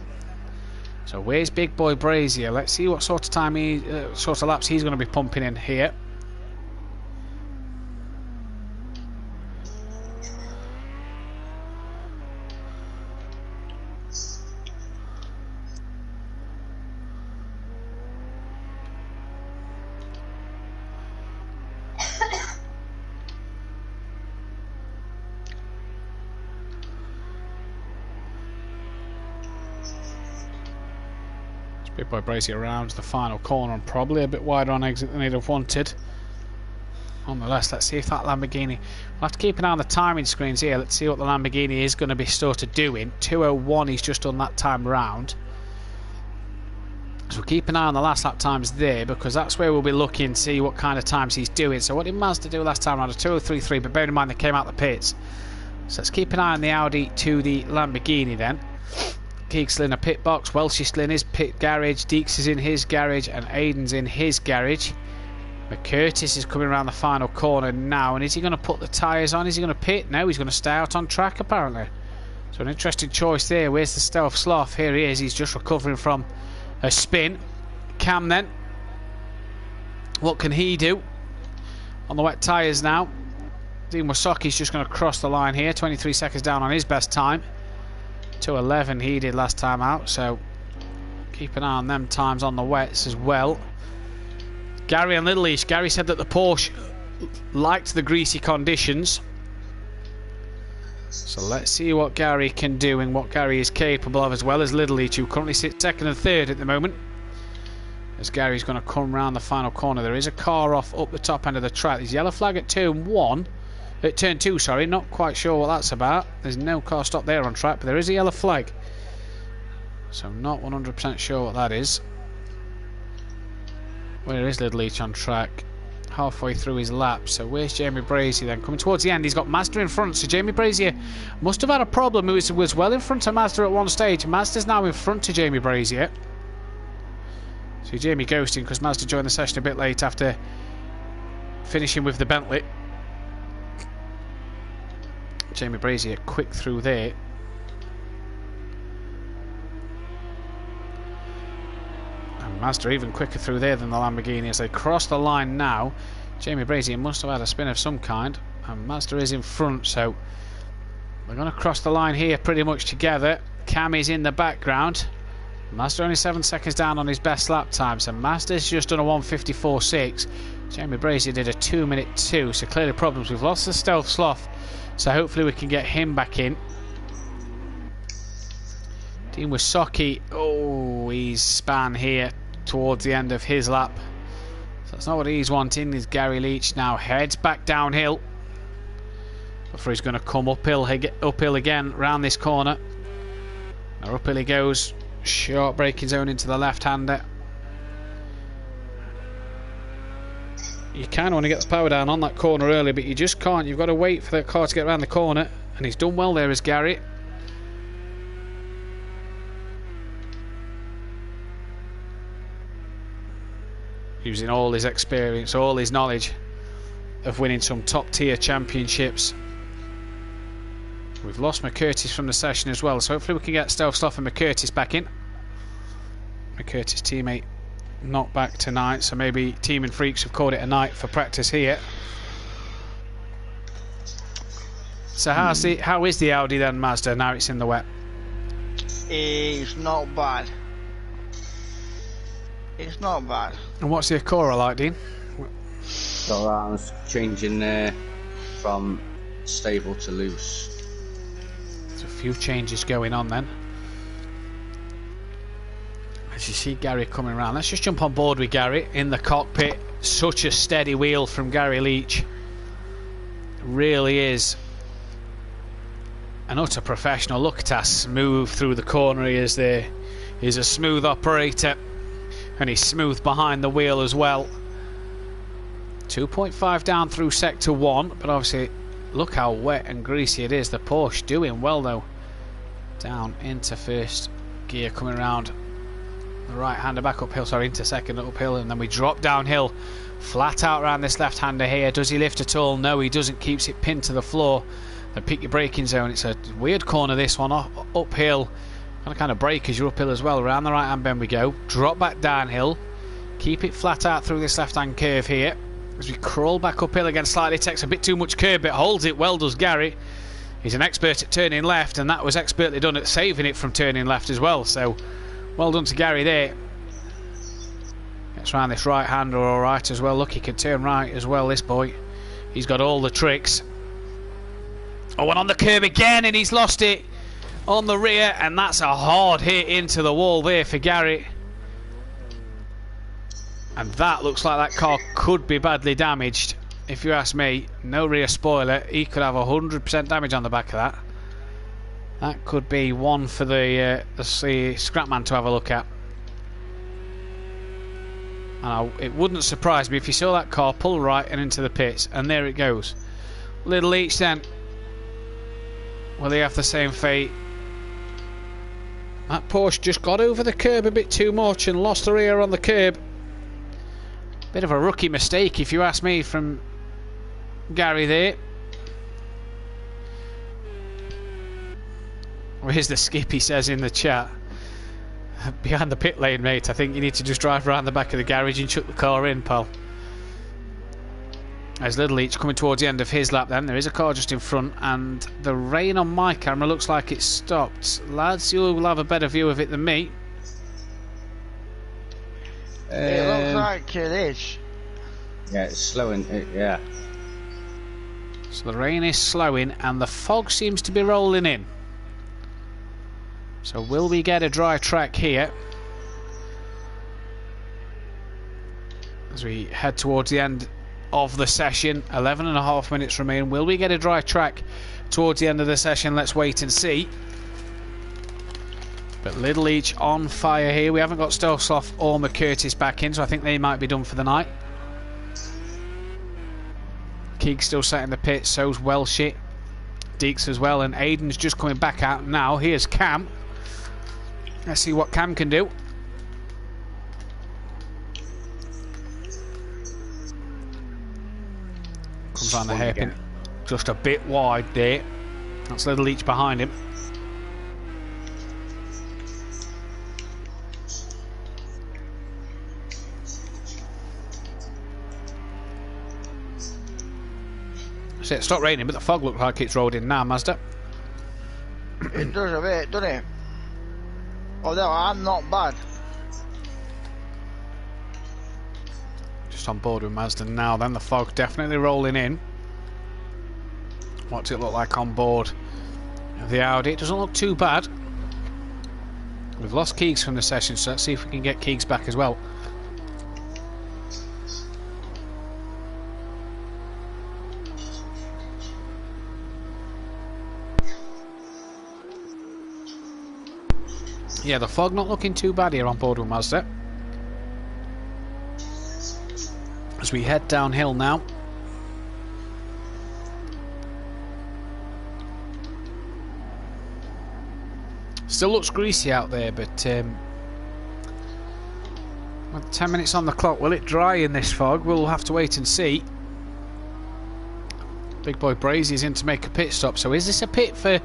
So where's Big Boy Brazier? Let's see what sort of time sort of laps he's going to be pumping in here. Big Boy Brazier around the final corner and probably a bit wider on exit than he'd have wanted. Nonetheless, let's see if that Lamborghini... We'll have to keep an eye on the timing screens here. Let's see what the Lamborghini is going to be sort of doing. 2:01 he's just done that time round. So we'll keep an eye on the last lap times there, because that's where we'll be looking to see what kind of times he's doing. So what did Mazda do last time around? A 2:03.3, but bear in mind they came out the pits. So let's keep an eye on the Audi to the Lamborghini then. Keegs in a pit box, Welsh is in his pit garage, Deeks is in his garage, and Aiden's in his garage. McCurtis is coming around the final corner now, and is he going to put the tyres on? Is he going to pit? No, he's going to stay out on track apparently. So an interesting choice there. Where's the Stealth Sloth? Here he is, he's just recovering from a spin. Cam then, what can he do? On the wet tyres now. Dean Wasoki's just going to cross the line here, 23 seconds down on his best time. 2:11 he did last time out, so keep an eye on them times on the wets as well. Gary and Little East. Gary said that the Porsche liked the greasy conditions, so let's see what Gary can do and what Gary is capable of, as well as Little East, who currently sits second and third at the moment. As Gary's going to come round the final corner, there is a car off up the top end of the track. There's yellow flag at turn 2, sorry, not quite sure what that's about. There's no car stop there on track, but there is a yellow flag. So I'm not 100% sure what that is. Where is Little Leach on track? Halfway through his lap. So where's Jamie Brazier then? Coming towards the end, he's got Mazda in front. So Jamie Brazier must have had a problem. He was well in front of Mazda at one stage. Mazda's now in front of Jamie Brazier. So Jamie ghosting because Mazda joined the session a bit late after finishing with the Bentley. Jamie Brazier quick through there. And Mazda even quicker through there than the Lamborghini as they cross the line now. Jamie Brazier must have had a spin of some kind, and Mazda is in front, so we're going to cross the line here pretty much together. Cam is in the background. Mazda only 7 seconds down on his best lap time, so Mazda's just done a 1:54.6. Jamie Brazier did a 2:02, so clearly problems. We've lost the Stealth Sloth, so hopefully we can get him back in. Dean Wasoki, oh, he's span here towards the end of his lap. So that's not what he's wanting. Is Gary Leach now heads back downhill before he's going to come uphill again round this corner. Now uphill he goes, short braking zone into the left-hander. You kind of want to get the power down on that corner early, but you just can't. You've got to wait for that car to get around the corner, and he's done well there as Gary. using all his experience, all his knowledge of winning some top tier championships. We've lost McCurtis from the session as well, so hopefully we can get Stovsloff and McCurtis back in. McCurtis' teammate not back tonight, so maybe Team and Freaks have called it a night for practice here. So how is the Audi then, Mazda, now it's in the wet? It's not bad. It's not bad. And what's the Acura like, Dean? So I was changing from stable to loose. There's a few changes going on then. As you see Gary coming around, let's just jump on board with Gary in the cockpit. Such a steady wheel from Gary Leach. Really is an utter professional. Look at that smooth through the corner. He is there. He's a smooth operator, and he's smooth behind the wheel as well. 2.5 down through sector 1, but obviously look how wet and greasy it is. The Porsche doing well though. Down into first gear, coming around the right hander back uphill, sorry, into second uphill, and then we drop downhill flat out around this left hander here. Does he lift at all? No, he doesn't. Keeps it pinned to the floor. And pick your braking zone. It's a weird corner, this one, uphill. Got to kind of brake as you're uphill as well. Around the right hand bend we go. Drop back downhill. Keep it flat out through this left hand curve here. As we crawl back uphill again slightly. Takes a bit too much curb, but holds it well, does Gary. He's an expert at turning left, and that was expertly done at saving it from turning left as well. So well done to Gary there. Gets around this right hander alright as well. Look, he can turn right as well, this boy. He's got all the tricks. Oh, and on the curb again, and he's lost it on the rear, and that's a hard hit into the wall there for Gary. And that looks like that car could be badly damaged, if you ask me. No rear spoiler. He could have 100% damage on the back of that. That could be one for the scrapman to have a look at. And it wouldn't surprise me if you saw that car pull right and into the pits, and there it goes. Little each then. Will he have the same fate? That Porsche just got over the curb a bit too much and lost the rear on the curb. Bit of a rookie mistake, if you ask me, from Gary there. Where's the skip, he says in the chat. Behind the pit lane, mate. I think you need to just drive around the back of the garage and chuck the car in, pal. There's Little Each coming towards the end of his lap then. There is a car just in front, and the rain on my camera looks like it's stopped. Lads, you will have a better view of it than me. It looks like it is. Yeah, it's slowing. Yeah. So the rain is slowing, and the fog seems to be rolling in. So will we get a dry track here? As we head towards the end of the session, 11.5 minutes remain. Will we get a dry track towards the end of the session? Let's wait and see. But Little Each on fire here. We haven't got Stolsloff or McCurtis back in, so I think they might be done for the night. Keeg's still sat in the pit, so's Welshie. Deeks as well, and Aiden's just coming back out now. Here's Cam. Let's see what Cam can do. Comes on the hairpin, just a bit wide there. That's Little Each behind him. So it stopped raining, but the fog looks like it's rolled in now, Mazda. It does a bit, doesn't it? Although I'm not bad. Just on board with Mazda now then. The fog definitely rolling in. What's it look like on board of the Audi? It doesn't look too bad. We've lost Keegs from the session, so let's see if we can get Keegs back as well. Yeah, the fog not looking too bad here on board with Mazda. As we head downhill now. Still looks greasy out there, but 10 minutes on the clock. Will it dry in this fog? We'll have to wait and see. Big boy Brazier's in to make a pit stop. So is this a pit for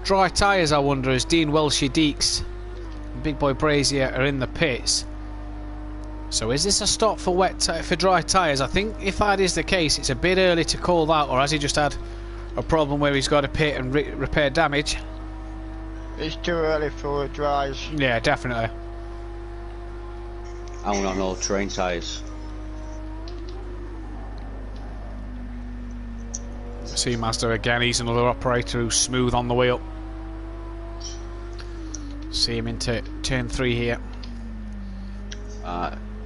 dry tyres, I wonder, as Dean Welshie Deeks and Big boy Brazier are in the pits? So is this a stop for for dry tyres? I think if that is the case, it's a bit early to call that, or has he just had a problem where he's got to pit and repair damage? It's too early for dries. Yeah, definitely. I went on all terrain tyres. Seamaster again, he's another operator who's smooth on the wheel. See him into turn 3 here.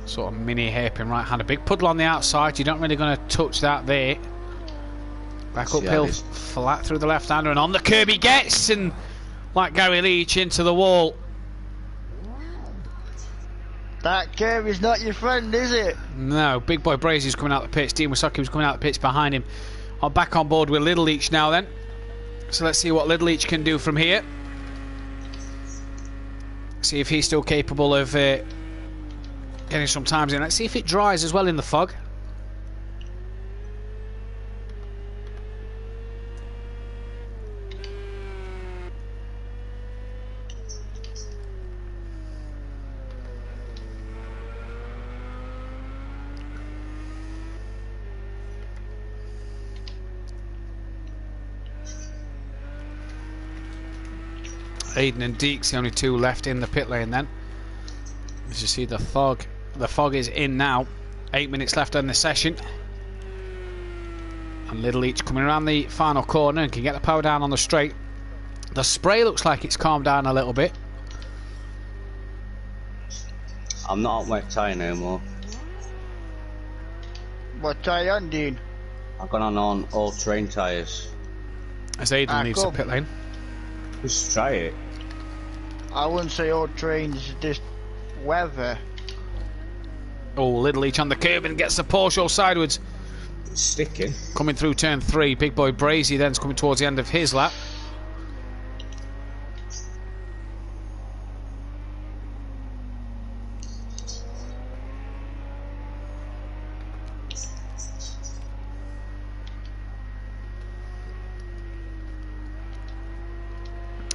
Sort of mini hairpin right hand. A big puddle on the outside. You're not really going to touch that there. Back uphill, flat through the left hander, and on the curb he gets, and like Gary Leach into the wall. That curve is not your friend, is it? No, Big boy Brazier's coming out the pits. Dean Wasaki was coming out the pits behind him. I'm back on board with Little Leach now then. So let's see what Little Leach can do from here. See if he's still capable of getting some times in. Let's see if it dries as well in the fog. Aiden and Deeks, the only two left in the pit lane then. As you see, the fog is in now. 8 minutes left in the session. And Little Leach coming around the final corner and can get the power down on the straight. The spray looks like it's calmed down a little bit. I'm not on wet tyre no more. What tyre you on, Dean? I've gone on all terrain tyres. As Aiden leaves the pit lane. Just try it. I wouldn't say all trains, just weather. Oh, Little Leach on the curb and gets the Porsche sideways. It's sticking. Coming through turn 3. Big boy Brazy then's coming towards the end of his lap.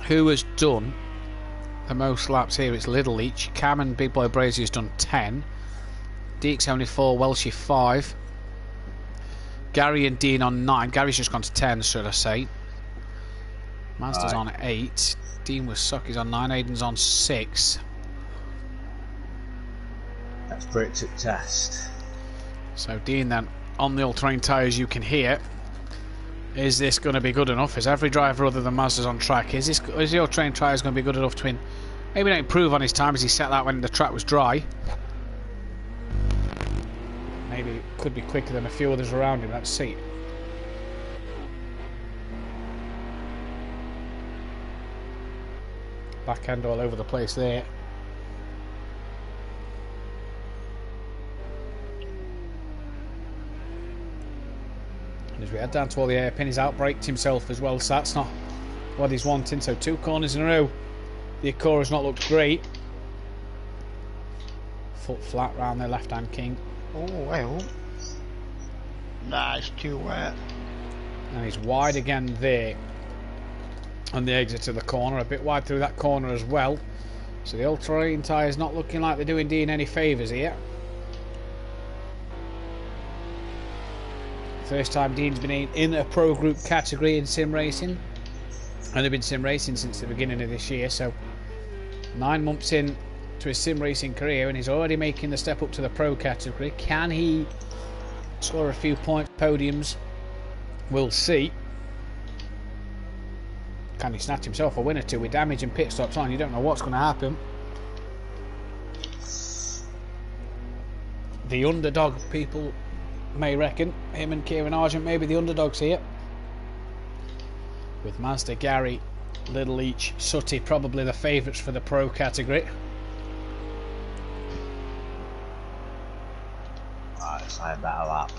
Who has done the most laps here? It's Little Leach. Cam and Big Boy Brazy has done 10. Deeks only 4, Welshie 5. Gary and Dean on 9. Gary's just gone to 10, should I say. Mazda's on 8. Dean was Sucky's on 9. Aiden's on 6. That's Brit to test. So Dean then on the all-terrain tyres, you can hear. Is this going to be good enough? Is every driver other than Mazda's on track? Is the all-terrain tyres going to be good enough to win? Maybe not improve on his time as he set that when the track was dry. Maybe it could be quicker than a few others around him. Let's see. Back end all over the place there. As we head down to all the hairpin, he's outbraked himself as well, so that's not what he's wanting. So 2 corners in a row. The Acora's not looked great. Foot flat round the left hand king. Oh, well. Nah, it's too wet. And he's wide again there on the exit to the corner. A bit wide through that corner as well. So the all-terrain tyres not looking like they're doing Dean any favours here. First time Dean's been in a pro group category in sim racing. And they've been sim racing since the beginning of this year, so 9 months in to his sim racing career, and he's already making the step up to the pro category. Can he score a few points, podiums? We'll see. Can he snatch himself a win or two with damage and pit stops on? You don't know what's going to happen. The underdog, people may reckon. Him and Kieran Argent may be the underdogs here. With Mazda, Gary, Little Leach, Sutty probably the favourites for the pro category. Right, let's have that a lap.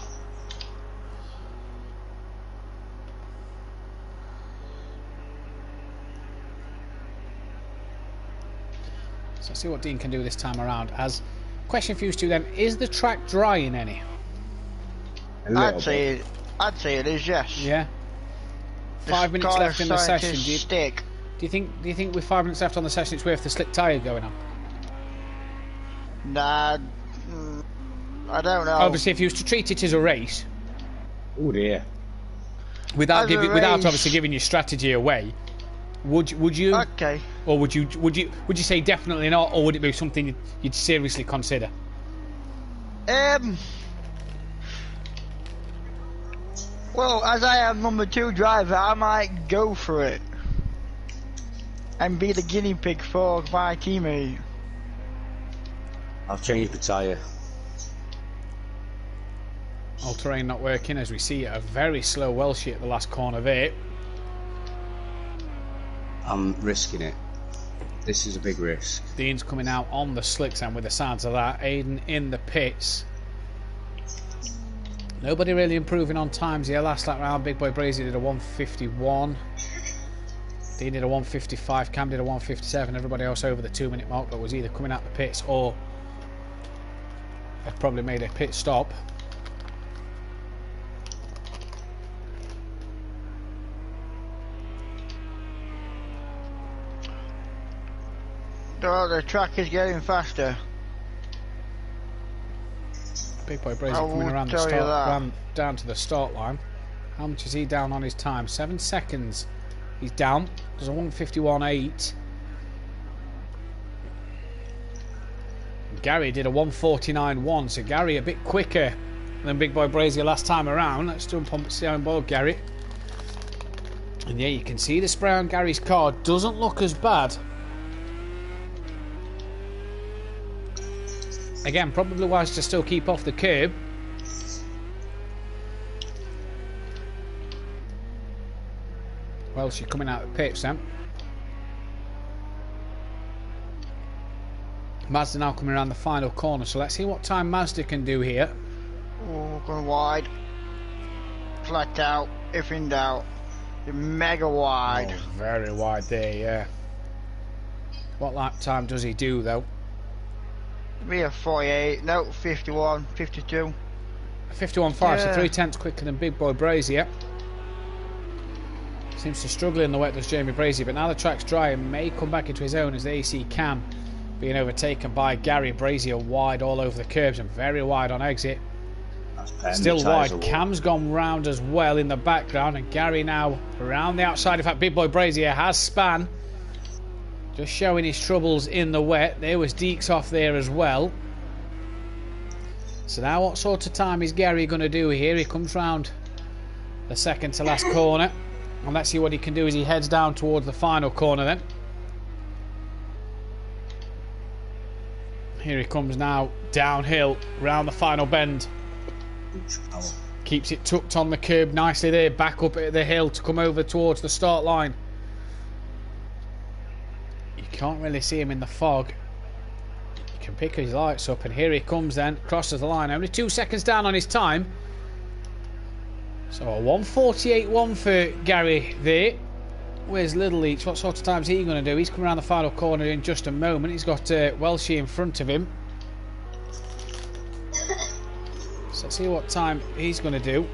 So let's see what Dean can do this time around. As question for you two then: is the track drying any? I'd say it is, yes. Yeah. 5 minutes left in the session. Stick. Do you think with 5 minutes left on the session, it's worth the slick tyre going on? Nah, I don't know. Obviously, if you was to treat it as a race, oh dear, without obviously giving your strategy away, would you? Okay. Or would you say definitely not, or would it be something you'd seriously consider? Well, as I am number 2 driver, I might go for it and be the guinea pig for my teammate. I've changed the tyre. All terrain not working as we see a very slow Welshie at the last corner there. I'm risking it. This is a big risk. Dean's coming out on the slicks and with the sounds of that. Aiden in the pits. Nobody really improving on times here. Last lap round, Big Boy Brazy did a 151. Dean did a 155. Cam did a 157. Everybody else over the 2 minute mark, but was either coming out the pits or had probably made a pit stop. Oh, the track is getting faster. Big Boy Brazy coming around the start, down to the start line. How much is he down on his time? 7 seconds. He's down. There's a 151.8. Gary did a 149.1, so Gary a bit quicker than Big Boy Brazy last time around. Let's jump on board Gary. And yeah, you can see the spray on Gary's car doesn't look as bad. Again, probably wise to still keep off the curb. Well, she's coming out of the pits then. Mazda now coming around the final corner, so let's see what time Mazda can do here. Oh, going wide. Flat out, if in doubt. Mega wide. Oh, very wide there, yeah. What lap time does he do though? Be a 48, no, 51, 52. 51.5, so 3/10 quicker than Big Boy Brazy, yeah. Seems to struggle in the wet, does Jamie Brazy, but now the track's dry and may come back into his own as the AC Cam being overtaken by Gary. Brazy are wide all over the curbs and very wide on exit. Still wide. Cam's gone round as well in the background, and Gary now around the outside. In fact, Big Boy Brazy has span. Just showing his troubles in the wet. There was Deeks off there as well. So now what sort of time is Gary going to do here? He comes round the second to last corner. And let's see what he can do as he heads down towards the final corner then. Here he comes now downhill round the final bend. Keeps it tucked on the curb nicely there. Back up at the hill to come over towards the start line. You can't really see him in the fog. You can pick his lights up, and here he comes then, crosses the line, only 2 seconds down on his time. So a 148.1 for Gary there. Where's Little Leach? What sort of time is he going to do? He's coming around the final corner in just a moment. He's got Welshie in front of him. So let's see what time he's going to do.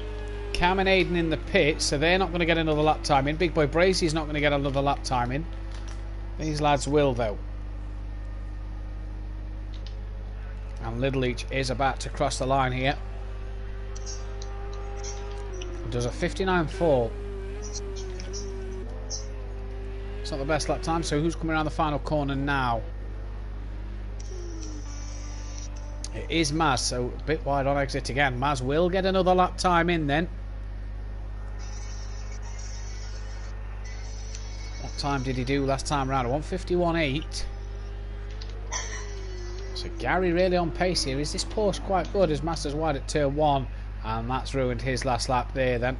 Cam and Aiden in the pit, so they're not going to get another lap time in. Big Boy Brazy's not going to get another lap time in. These lads will though. And Little Leach is about to cross the line here. He does a 59.4. It's not the best lap time, so who's coming around the final corner now? It is Maz, so a bit wide on exit again. Maz will get another lap time in then. What time did he do last time round? 151.8. So Gary really on pace here. Is this Porsche quite good as Masters wide at turn 1? And that's ruined his last lap there then.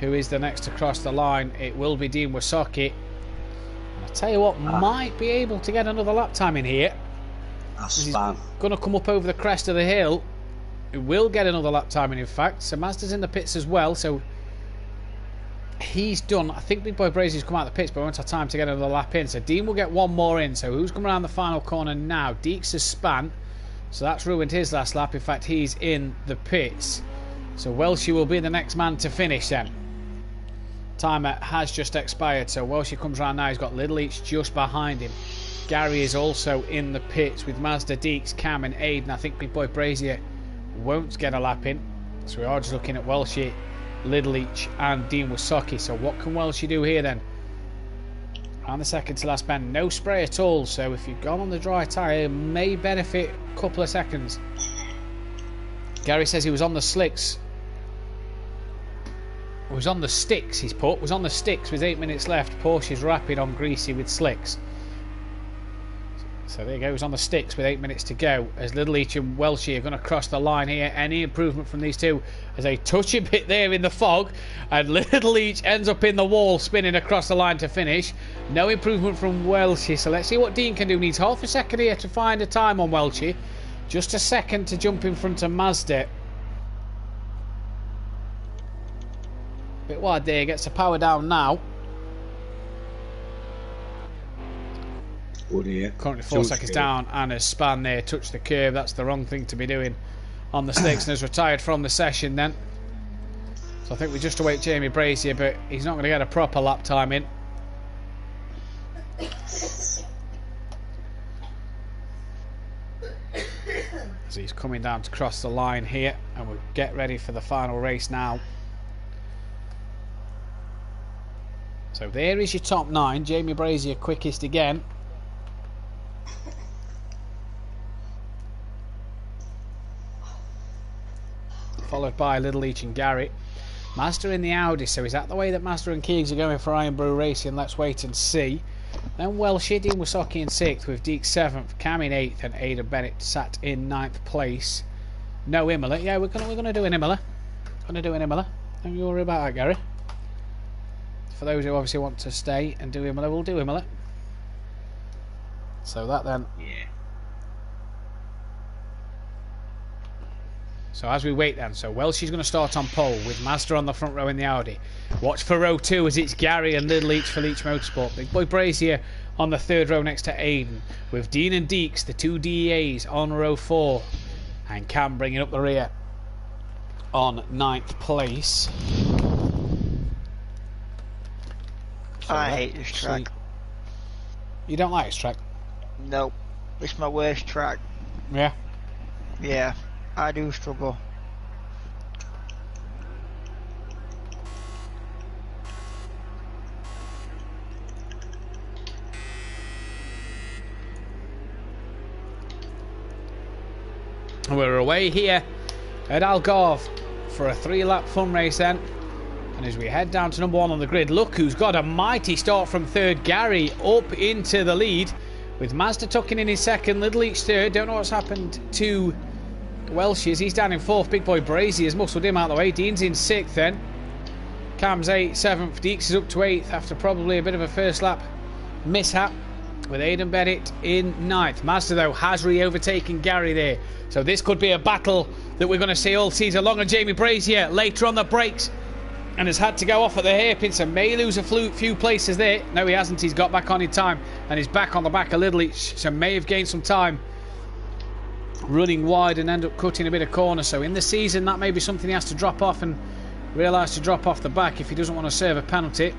Who is the next to cross the line? It will be Dean Wasocki. I'll tell you what, might be able to get another lap time in here. That's fine. Going to come up over the crest of the hill. He will get another lap time in fact. So Mazda's in the pits as well, so he's done. I think Big Boy Brazier's come out of the pits, but won't have time to get another lap in. So Dean will get one more in. So who's coming around the final corner now? Deeks has span. So that's ruined his last lap. In fact, he's in the pits. So Welshie will be the next man to finish then. Timer has just expired. So Welshie comes around now. He's got Little Each just behind him. Gary is also in the pits with Mazda, Deeks, Cam and Aiden. I think Big Boy Brazier won't get a lap in. So we are just looking at Welshie, Little Each and Dean Wasocki. So what can Welshie do here then? Around the second to last bend. No spray at all. So if you've gone on the dry tyre, it may benefit a couple of seconds. Gary says he was on the slicks. It was on the sticks, he's put. Was on the sticks with 8 minutes left. Porsche's rapid on greasy with slicks. So there you go. He was on the sticks with 8 minutes to go. As Little Each and Welshie are going to cross the line here. Any improvement from these two as they touch a bit there in the fog. And Little Each ends up in the wall spinning across the line to finish. No improvement from Welshie. So let's see what Dean can do. Needs half a second here to find a time on Welshie. Just a second to jump in front of Mazda. Bit wide there, gets the power down now. Oh dear. Currently 4 seconds down and has span there, touched the curb. That's the wrong thing to be doing on the sticks and has retired from the session then. So I think we just await Jamie Brazier, but he's not going to get a proper lap time in. As he's coming down to cross the line here, and we'll get ready for the final race now. So there is your top 9. Jamie Brazier quickest again. Followed by Little Each and Gary. Mazda in the Audi, so is that the way that Mazda and Keegs are going for Iron Brew Racing? Let's wait and see. Then Welshie, Dean Wasocki in 6th with Deek 7th, Cam in 8th and Aidan Bennett sat in 9th place. No Imola. Yeah, we're gonna do an Imola. Don't you worry about that, Gary. For those who obviously want to stay and do Imola, we'll do Imola. So that then. Yeah. So as we wait then, so Welshie's going to start on pole with Mazda on the front row in the Audi. Watch for row 2 as it's Gary and Little Each for Leach Motorsport. Big Boy Brazier on the 3rd row next to Aiden. With Dean and Deeks, the 2 DEAs on row 4. And Cam bringing up the rear on 9th place. So I hate this track. You don't like this track? Nope. It's my worst track. Yeah? Yeah, I do struggle. We're away here at Algarve for a 3-lap fun race then. And as we head down to number 1 on the grid, look who's got a mighty start from 3rd. Gary up into the lead with Mazda tucking in his 2nd, Little Each 3rd. Don't know what's happened to Welshie as he's down in 4th. Big Boy Brazy has muscled him out of the way. Dean's in 6th then. Cam's 8th, 7th. Deeks is up to 8th after probably a bit of a first lap mishap with Aidan Bennett in 9th. Mazda though has re-overtaken Gary there. So this could be a battle that we're going to see all season long. And Jamie Brazier later on the brakes and has had to go off at the hairpin, so may lose a few places there. No, he hasn't. He's got back on in time and he's back on the back a little each, so may have gained some time running wide and end up cutting a bit of corner. So in the season, that may be something he has to drop off and realise to drop off the back if he doesn't want to serve a penalty.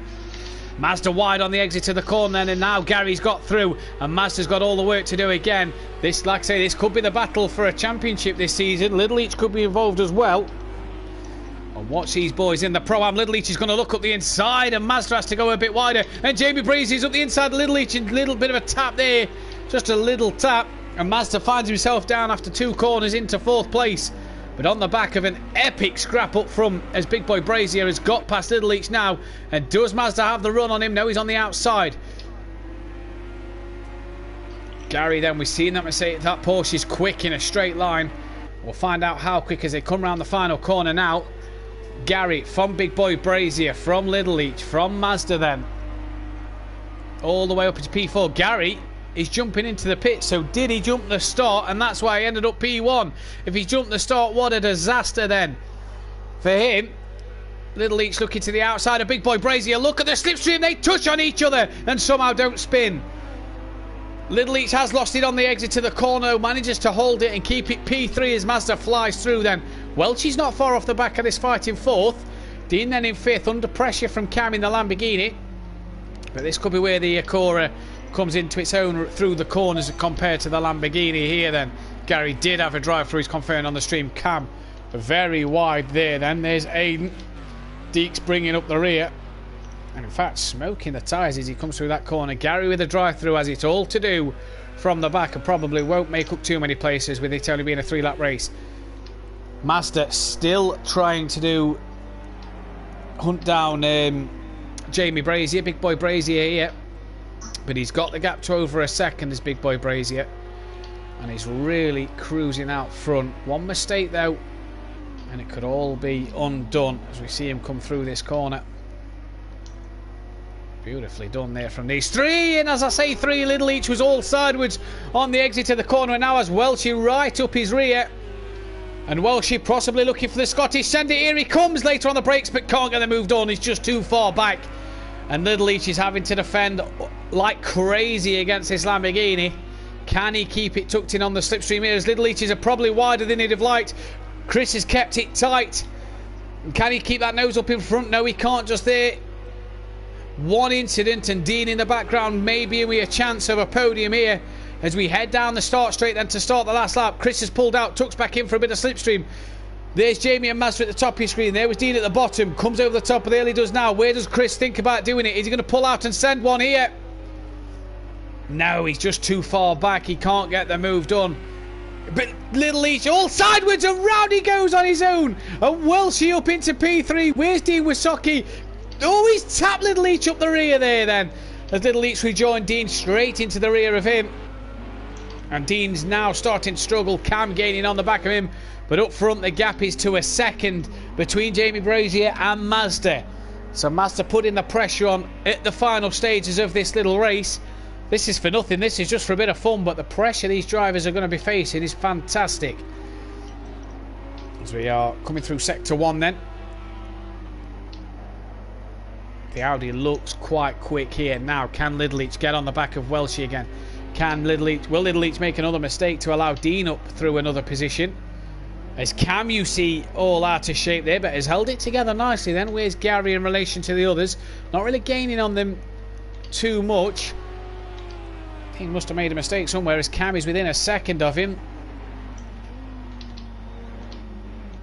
Mazda wide on the exit of the corner then, and now Gary's got through and Mazda's got all the work to do again. This, like I say, this could be the battle for a championship this season. Little Each could be involved as well. And watch these boys in the Pro-Am. Little Each is going to look up the inside and Mazda has to go a bit wider. And Jamie Breezy's up the inside. Little Each, a little bit of a tap there. Just a little tap. And Mazda finds himself down after 2 corners into 4th place. But on the back of an epic scrap up front as Big Boy Brazier has got past Little Each now. And does Mazda have the run on him? No, he's on the outside. Gary then, we've seen that Mercedes, that Porsche is quick in a straight line. We'll find out how quick as they come around the final corner now. Gary from Big Boy Brazier, from Little Each, from Mazda then. All the way up into P4. Gary is jumping into the pit, so did he jump the start? And that's why he ended up P1. If he jumped the start, what a disaster then for him. Little Leach looking to the outside of Big Boy Brazier. Look at the slipstream. They touch on each other and somehow don't spin. Little Leach has lost it on the exit to the corner. Manages to hold it and keep it P3 as Mazda flies through then. Welch's not far off the back of this fight in fourth. Dean then in fifth, under pressure from Cam in the Lamborghini. But this could be where the Acura comes into its own through the corners compared to the Lamborghini here then. Gary did have a drive through, he's confirmed on the stream. Cam very wide there then. There's Aiden. Deeks bringing up the rear. And in fact, smoking the tyres as he comes through that corner. Gary with a drive-through has it all to do from the back and probably won't make up too many places with it only being a 3-lap race. Mazda still trying to hunt down Jamie Brazier, Big Boy Brazier here. But he's got the gap to over a second as Big Boy Brazier. And he's really cruising out front. One mistake though, and it could all be undone as we see him come through this corner. Beautifully done there from these three, and as I say three, Little Leach was all sideways on the exit of the corner, and now has Welchie right up his rear. And Welchie possibly looking for the Scottish send it. Here he comes later on the brakes, but can't get the move done. He's just too far back. And Little Leach is having to defend like crazy against this Lamborghini. Can he keep it tucked in on the slipstream here? As Little Leach's are probably wider than he'd have liked. Chris has kept it tight. Can he keep that nose up in front? No, he can't just there. One incident and Dean in the background, maybe we a chance of a podium here as we head down the start straight then to start the last lap. Chris has pulled out, tucks back in for a bit of slipstream. There's Jamie and Mazda at the top of your screen. There was Dean at the bottom, comes over the top of the hill he does now. Where does Chris think about doing it? Is he going to pull out and send one here? No, he's just too far back. He can't get the move done. But Little Leach all sideways and round he goes on his own. And Welchie up into P3. Where's Dean Wysocki? Oh, he's tapped Little Leach up the rear there then. As Little Leach rejoined Dean straight into the rear of him. And Dean's now starting to struggle. Cam gaining on the back of him. But up front the gap is to a second between Jamie Brazier and Mazda. So Mazda putting the pressure on at the final stages of this little race. This is for nothing. This is just for a bit of fun. But the pressure these drivers are going to be facing is fantastic. As we are coming through sector 1 then. The Audi looks quite quick here now. Can Little Leach get on the back of Welchie again? Can Little Leach, will Little Leach make another mistake to allow Dean up through another position? As Cam, you see, all out of shape there, but has held it together nicely then. Where's Gary in relation to the others? Not really gaining on them too much. He must have made a mistake somewhere as Cam is within a second of him.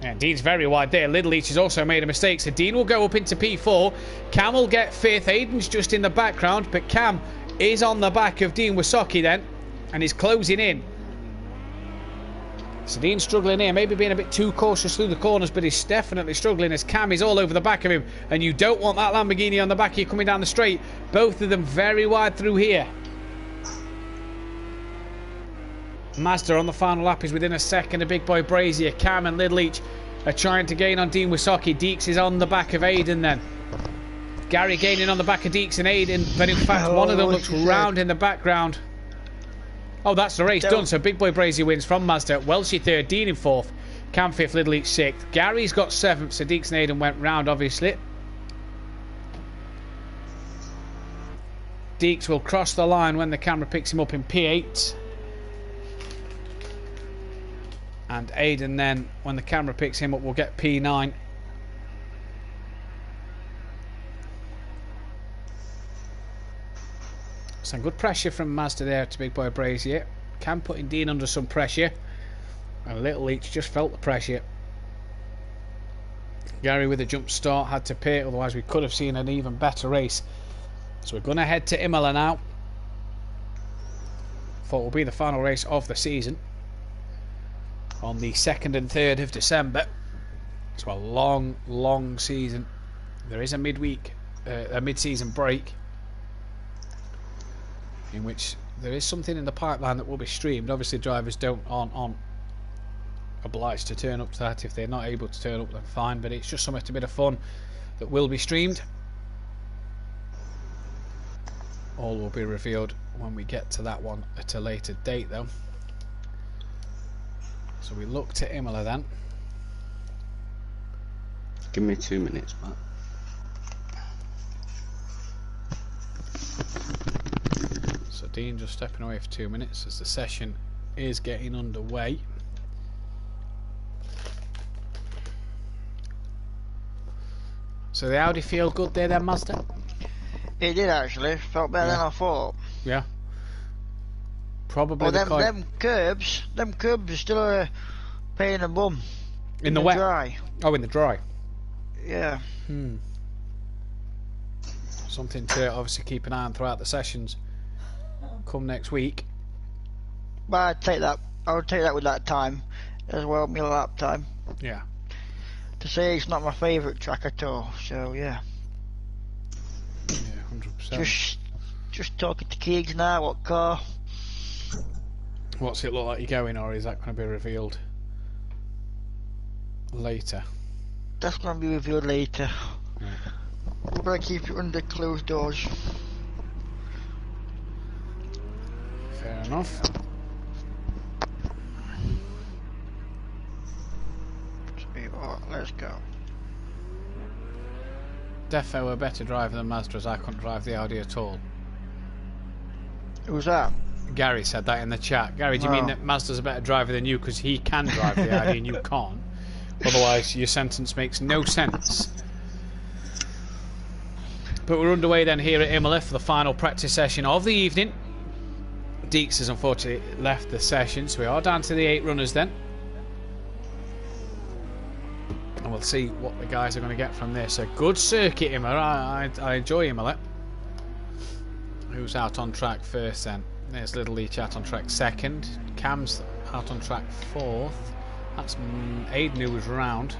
And Dean's very wide there. Little Leach has also made a mistake, so Dean will go up into P4. Cam will get fifth. Aiden's just in the background, but Cam is on the back of Dean Wysocki then, and is closing in. So Dean's struggling here, maybe being a bit too cautious through the corners, but he's definitely struggling as Cam is all over the back of him, and you don't want that Lamborghini on the back of you coming down the straight. Both of them very wide through here. Mazda on the final lap is within a second of Big Boy Brazier. Cam and Little Leach are trying to gain on Dean Wysocki. Deeks is on the back of Aiden then. Gary gaining on the back of Deeks and Aiden, but in fact one of them looks round in the background. Oh, that's the race done. So Big Boy Brazier wins from Mazda. Welchie third, Dean in fourth, Cam fifth, Little Leach sixth. Gary's got seventh, so Deeks and Aiden went round obviously. Deeks will cross the line when the camera picks him up in P8. And Aiden then, when the camera picks him up, will get P9. Some good pressure from Mazda there to Big Boy Brazier. Cam putting Dean under some pressure. And Little Leach just felt the pressure. Gary with a jump start had to pay, otherwise we could have seen an even better race. So we're going to head to Imola now. For what will be the final race of the season. On the 2nd and 3rd of December. So a long season. There is a mid-season break in which there is something in the pipeline that will be streamed. Obviously drivers aren't obliged to turn up to that. If they're not able to turn up, then fine, but it's just something, a bit of fun that will be streamed. All will be revealed when we get to that one at a later date though. So we look to Imola then. Give me 2 minutes, Matt. 2:15, just stepping away for 2 minutes as the session is getting underway. So the Audi feel good there then, Mazda? It did actually. Felt better than I thought. Yeah. Probably Well, them curbs are still a pain in the bum. In the wet? Dry. Oh, in the dry. Yeah. Something to obviously keep an eye on throughout the sessions. Come next week. But I'd take that. I would take that with that time as well, my lap time. Yeah. To say it's not my favourite track at all. So yeah. Yeah, 100%. Just talking to Keegs now. What car? What's it look like you're going, or is that going to be revealed later? That's going to be revealed later. Yeah. We better keep it under closed doors. Fair enough. Let's go. Defo a better driver than Mazda, as I couldn't drive the Audi at all. Who's that? Gary said that in the chat. Gary, do you mean that Mazda's a better driver than you because he can drive the Audi and you can't? Otherwise your sentence makes no sense. But we're underway then here at Imola for the final practice session of the evening. Deeks has unfortunately left the session, so we are down to the 8 runners then. And we'll see what the guys are going to get from this. A good circuit, Imola. I enjoy Imola. Who's out on track first then? There's Little Leach out on track second. Cam's out on track fourth. That's Aiden who was round.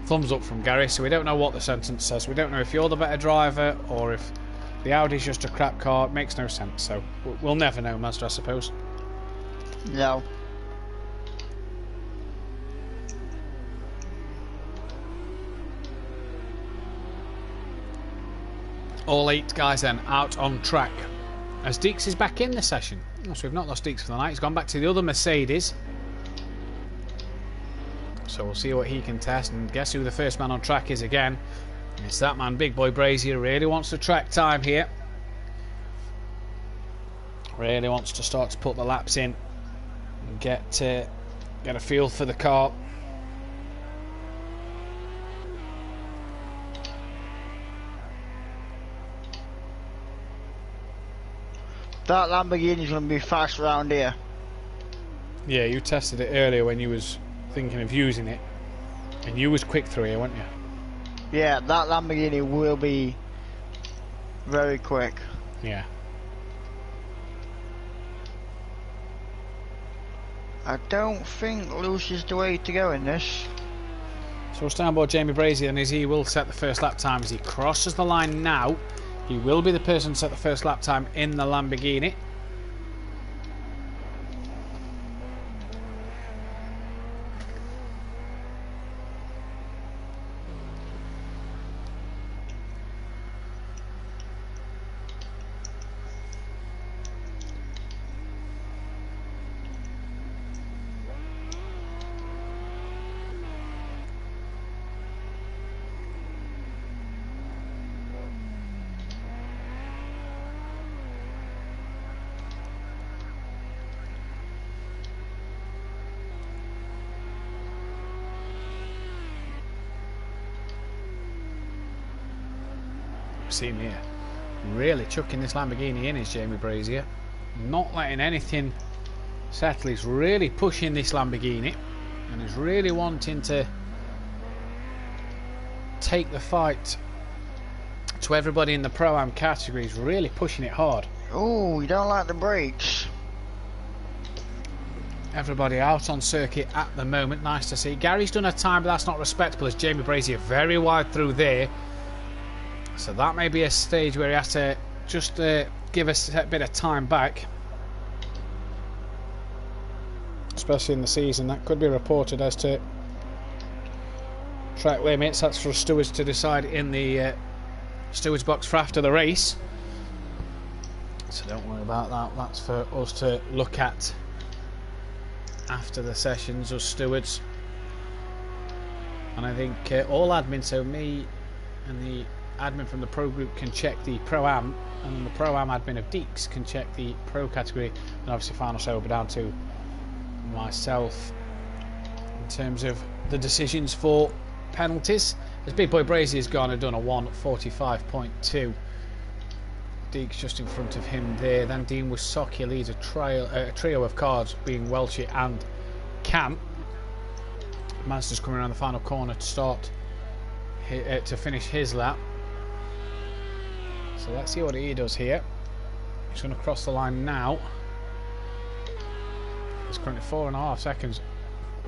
Thumbs up from Gary. So we don't know what the sentence says. We don't know if you're the better driver or if the Audi's just a crap car. It makes no sense. So we'll never know, Mazda, I suppose. No. All 8 guys then out on track as Deeks is back in the session. Oh, so we've not lost Deeks for the night. He's gone back to the other Mercedes. So we'll see what he can test, and guess who the first man on track is again. It's that man, Big Boy Brazier. Really wants to track time here. Really wants to start to put the laps in and get a feel for the car. That Lamborghini's going to be fast around here. Yeah, you tested it earlier when you was thinking of using it, and you was quick through here, weren't you? Yeah, that Lamborghini will be very quick. Yeah. I don't think loose is the way to go in this. So we'll stand by Jamie Brazier, and as he will set the first lap time as he crosses the line now. He will be the person to set the first lap time in the Lamborghini. See him here really chucking this Lamborghini in is Jamie Brazier, not letting anything settle. He's really pushing this Lamborghini and he's really wanting to take the fight to everybody in the Pro-Am category. He's really pushing it hard. Oh, you don't like the brakes. Everybody out on circuit at the moment. Nice to see. Gary's done a time, but that's not respectable as Jamie Brazier very wide through there. So that may be a stage where he has to just give us a bit of time back. Especially in the season. That could be reported as to track limits. That's for stewards to decide in the stewards box for after the race. So don't worry about that. That's for us to look at after the sessions, us stewards. And I think all admin, so me and the admin from the pro group can check the pro-am, and the pro-am admin of Deeks can check the pro category, and obviously final show will be down to myself in terms of the decisions for penalties. As Big Boy Brazier's gone and done a 1:45.2. Deeks just in front of him there. Then Dean Wisocki leads a trio of cars, being Welshie and Cam. Mazda's coming around the final corner to start to finish his lap. So let's see what he does here. He's going to cross the line now. He's currently 4.5 seconds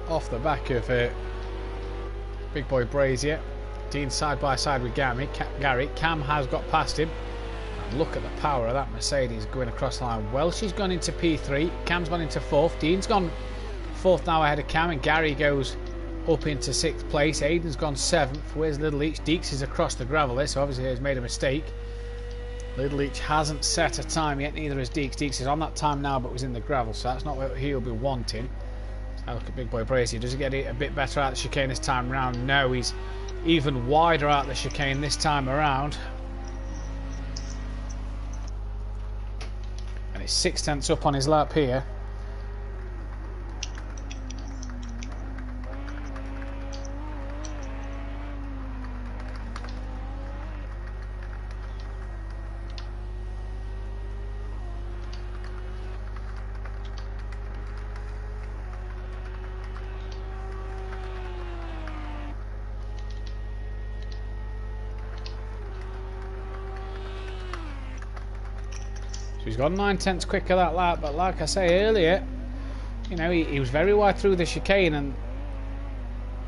off the back of Big Boy Brazier. Dean side by side with Gary. Cam has got past him. And look at the power of that Mercedes going across the line. Welshie's gone into P3. Cam's gone into 4th. Dean's gone 4th now ahead of Cam, and Gary goes up into 6th place. Aiden's gone 7th. Where's Little Leach? Deeks is across the gravel there, so obviously he's made a mistake. Little Leach hasn't set a time yet, neither has Deeks. Deeks is on that time now, but was in the gravel, so that's not what he'll be wanting. I look at Big Boy Brazier. Does he get it a bit better out of the chicane this time around? No, he's even wider out the chicane this time around. And it's 6/10 up on his lap here. So he's gone 9/10 quicker that lap, but like I say earlier, you know, he was very wide through the chicane, and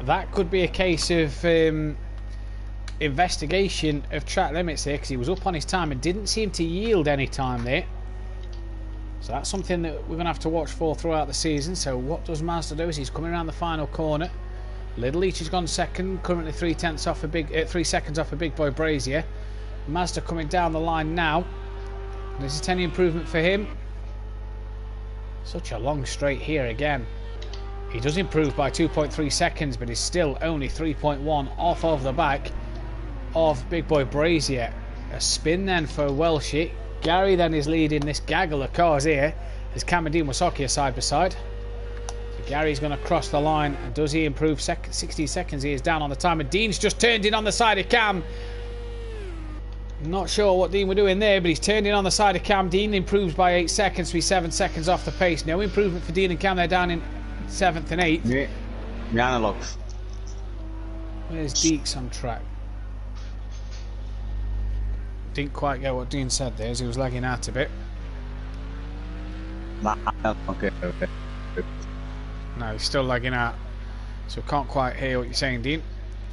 that could be a case of investigation of track limits there, because he was up on his time and didn't seem to yield any time there. So that's something that we're going to have to watch for throughout the season. So what does Mazda do? Is he's coming around the final corner. Little Leach has gone second, currently 3 seconds off a Big Boy Brazier. Mazda coming down the line now. This is any improvement for him. Such a long straight here again. He does improve by 2.3 seconds, but is still only 3.1 off of the back of Big Boy Brazier. A spin then for Welshie. Gary then is leading this gaggle of cars here as Cam and Dean Wisocki are side by side. So Gary's going to cross the line, and does he improve 60 seconds? He is down on the time, and Dean's just turned in on the side of Cam. Not sure what Dean were doing there, but he's turned in on the side of Cam. Dean improves by 8 seconds, so he's 7 seconds off the pace. No improvement for Dean and Cam. They're down in 7th and 8th. Yeah, the analogues. Where's Deeks on track? Didn't quite get what Dean said there, as he was lagging out a bit. Okay. No, he's still lagging out, so can't quite hear what you're saying, Dean.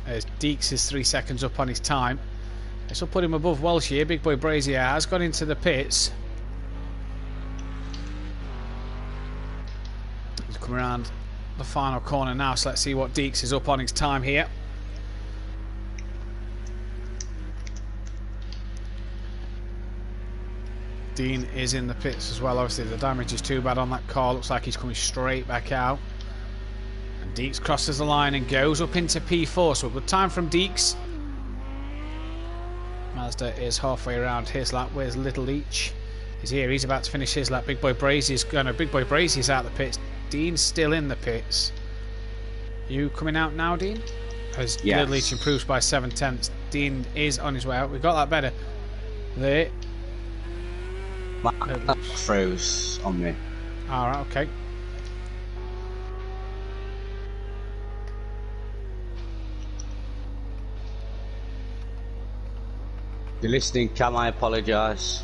As Deeks is 3 seconds up on his time. This will put him above Welsh here. Big Boy Brazier has got into the pits. He's coming around the final corner now, so let's see what Deeks is up on his time here. Dean is in the pits as well. Obviously the damage is too bad on that car. Looks like he's coming straight back out. And Deeks crosses the line and goes up into P4. So a good time from Deeks. Mazda is halfway around his lap. Where's Little Leach? He's here. He's about to finish his lap. Big Boy Brazier's out the pits. Dean's still in the pits. You coming out now, Dean? As yes. Little Leach improves by 7/10. Dean is on his way out. We got that better. There. That froze on me. Alright, okay. If you're listening, Cam, I apologise.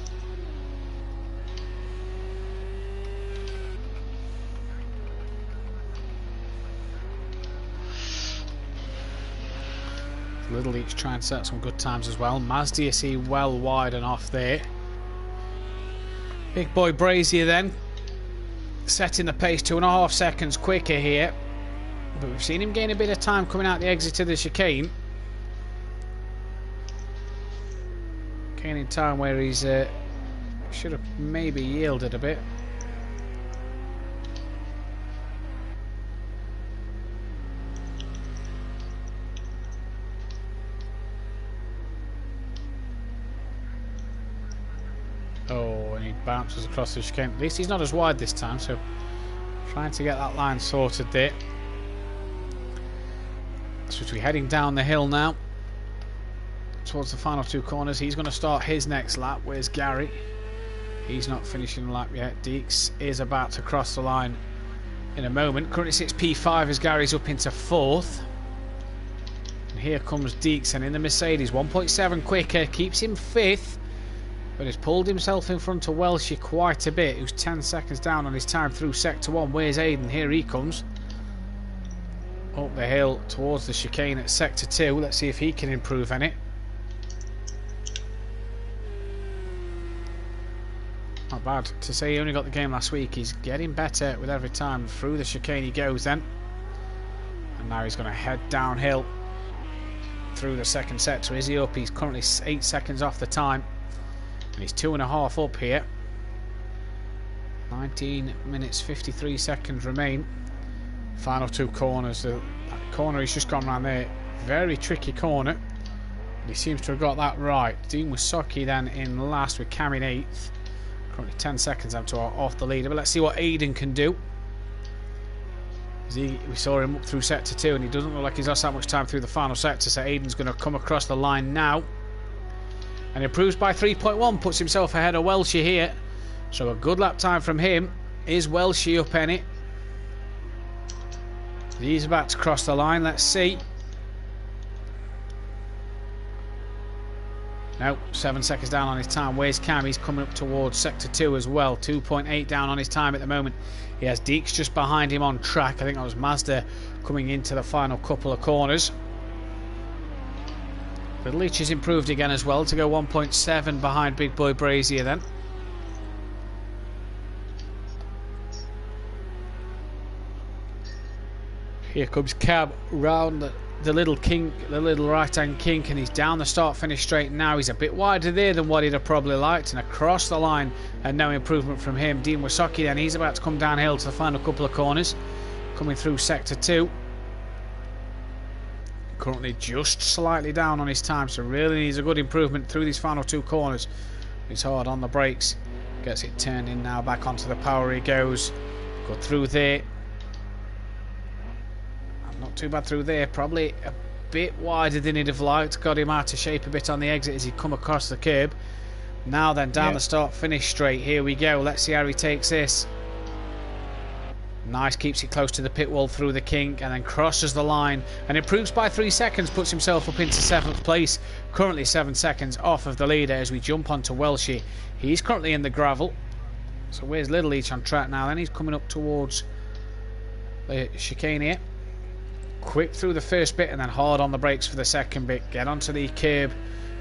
Little Leach trying to set some good times as well. Mazda you see well wide and off there. Big Boy Brazier then setting the pace 2.5 seconds quicker here, but we've seen him gain a bit of time coming out the exit of the chicane, gaining time where he's should have maybe yielded a bit. Oh, and he bounces across the chicane. At least he's not as wide this time, so trying to get that line sorted there. So we're heading down the hill now towards the final two corners. He's going to start his next lap. Where's Gary? He's not finishing the lap yet. Deeks is about to cross the line in a moment. Currently sits P5 as Gary's up into 4th. And here comes Deeks, and in the Mercedes, 1.7 quicker, keeps him 5th, but has pulled himself in front of Welshie quite a bit, who's 10 seconds down on his time through Sector 1. Where's Aiden? Here he comes. Up the hill towards the chicane at Sector 2. Let's see if he can improve any. Not bad to say he only got the game last week. He's getting better with every time. Through the chicane he goes then. And now he's going to head downhill through the second sector. Is he up? He's currently 8 seconds off the time. And he's 2.5 up here. 19 minutes 53 seconds remain. Final two corners. The corner he's just gone around there, very tricky corner. He seems to have got that right. Dean Wasocki then in last with Cam in 8th. Currently 10 seconds off the leader. But let's see what Aiden can do. We saw him up through sector 2, and he doesn't look like he's lost that much time through the final sector. So Aiden's going to come across the line now and improves by 3.1. Puts himself ahead of Welshie here. So a good lap time from him. Is Welshie up any? He's about to cross the line. Let's see. No, 7 seconds down on his time. Where's Cam? He's coming up towards sector 2 as well. 2.8 down on his time at the moment. He has Deeks just behind him on track. I think that was Mazda coming into the final couple of corners. But Leach has improved again as well to go 1.7 behind Big Boy Brazier then. Here comes Cab round the little kink, the little right-hand kink, and he's down the start-finish straight now. He's a bit wider there than what he'd have probably liked, and across the line, and no improvement from him. Dean Wasocki then, he's about to come downhill to the final couple of corners, coming through sector 2. Currently just slightly down on his time, so really needs a good improvement through these final two corners. He's hard on the brakes, gets it turned in now, back onto the power he goes. Good through there. Not too bad through there, probably a bit wider than he'd have liked. Got him out of shape a bit on the exit as he come across the curb. Now then, down the start finish straight. Here we go. Let's see how he takes this. Nice, keeps it close to the pit wall through the kink and then crosses the line and improves by 3 seconds. Puts himself up into 7th place. Currently 7 seconds off of the leader as we jump onto Welshie. He's currently in the gravel. So where's Little Leach on track now? Then he's coming up towards the chicane here. Quick through the first bit and then hard on the brakes for the second bit. Get onto the curb.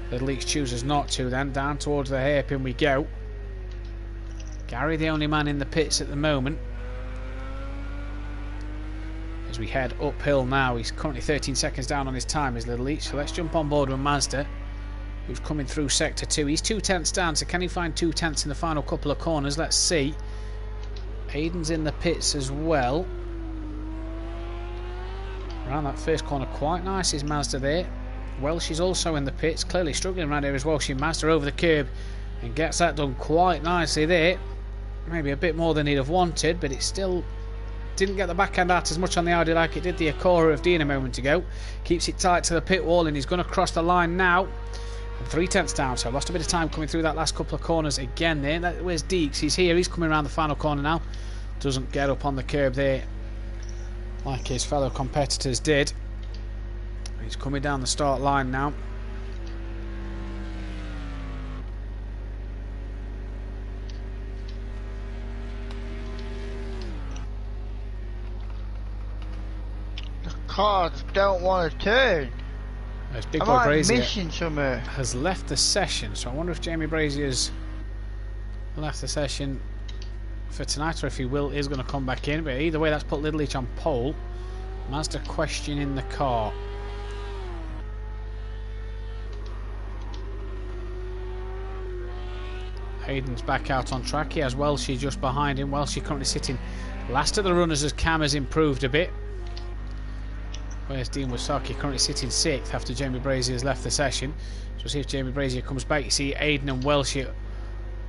Little Leach chooses not to. Then down towards the hairpin we go. Gary the only man in the pits at the moment. As we head uphill now. He's currently 13 seconds down on his time as Little Leach. So let's jump on board with Mazda, who's coming through sector 2. He's 2/10 down, so can he find 2/10 in the final couple of corners? Let's see. Aiden's in the pits as well. Around that first corner, quite nice is Mazda there. Welshie's also in the pits, clearly struggling around here as Welshie. Mazda over the curb and gets that done quite nicely there. Maybe a bit more than he'd have wanted, but it still didn't get the backhand out as much on the Audi like it did the Acura of Dean a moment ago. Keeps it tight to the pit wall and he's going to cross the line now. And 3/10 down, so lost a bit of time coming through that last couple of corners again there. Where's Deeks? He's here, he's coming around the final corner now. Doesn't get up on the curb there like his fellow competitors did. He's coming down the start line now. The cars don't want to turn. As Big Boy Brazier missing somewhere. has left the session, so I wonder if Jamie Brazier's left the session for tonight, or if he is going to come back in. But either way, that's put Little Leach on pole. Mazda questioning the car. Hayden's back out on track. He has Welshie just behind him. Welshie currently sitting last of the runners as Cam has improved a bit. Where's Dean Wasocki? Currently sitting 6th after Jamie Brazier has left the session. So we'll see if Jamie Brazier comes back. You see Aiden and Welshie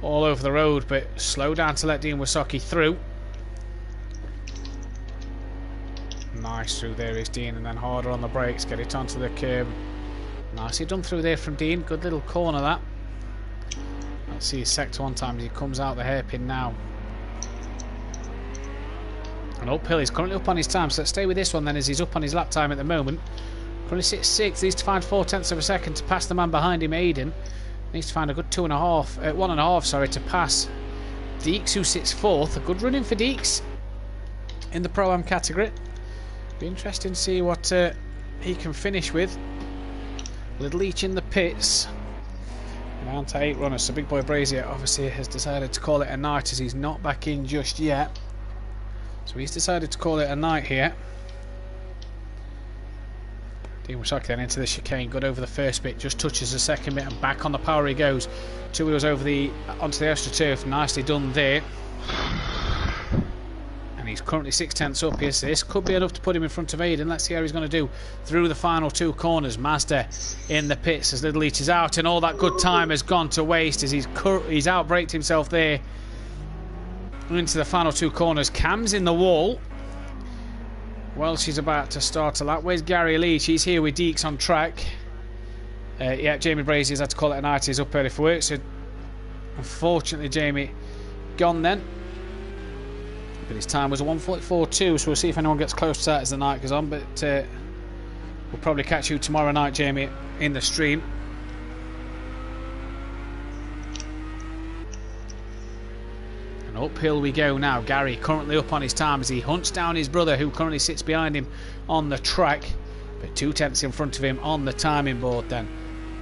all over the road, but slow down to let Dean Wysocki through. Nice through there is Dean, and then harder on the brakes, get it onto the curb. Nicely done through there from Dean, good little corner that. Let's see his sector one time as he comes out the hairpin now. And uphill, he's currently up on his time, so let's stay with this one then as he's up on his lap time at the moment. Currently sits 6th, needs to find 4/10 of a second to pass the man behind him, Aiden. Needs to find a good 1.5, sorry, to pass Deeks, who sits 4th. A good running for Deeks in the Pro-Am category. Be interesting to see what he can finish with. Little each in the pits. Down to 8 runners, so Big Boy Brazier obviously has decided to call it a night as he's not back in just yet. So he's decided to call it a night here. Dean Wysocki then into the chicane, good over the first bit, just touches the second bit and back on the power he goes. 2 wheels over onto the AstroTurf, nicely done there. And he's currently 6/10 up here, so this could be enough to put him in front of Aiden. Let's see how he's going to do through the final 2 corners. Mazda in the pits as Little Each is out, and all that good time has gone to waste as he's outbraked himself there. Into the final 2 corners. Cam's in the wall. Welsh is about to start a lap. Where's Gary Leach? He's here with Deeks on track. Yeah, Jamie Brazier's had to call it a night. He's up early for work, so unfortunately Jamie gone then. But his time was a 1:44.2, so we'll see if anyone gets close to that as the night goes on. But we'll probably catch you tomorrow night, Jamie, in the stream. And uphill we go now. Gary currently up on his time as he hunts down his brother, who currently sits behind him on the track, but 2/10 in front of him on the timing board then.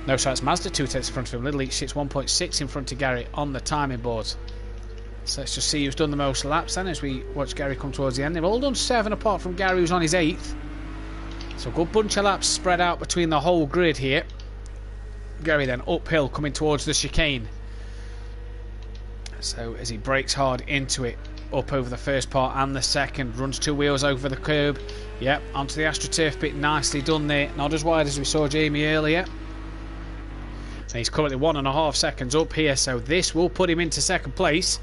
No, so it's Mazda 2/10 in front of him. Little Each sits 1.6 in front of Gary on the timing board. So let's just see who's done the most laps then as we watch Gary come towards the end. They've all done 7 apart from Gary, who's on his 8th. So a good bunch of laps spread out between the whole grid here. Gary then uphill coming towards the chicane. So as he brakes hard into it, up over the first part and the second, runs 2 wheels over the curb. Yep, onto the AstroTurf bit, nicely done there. Not as wide as we saw Jamie earlier. And he's currently 1.5 seconds up here, so this will put him into 2nd place.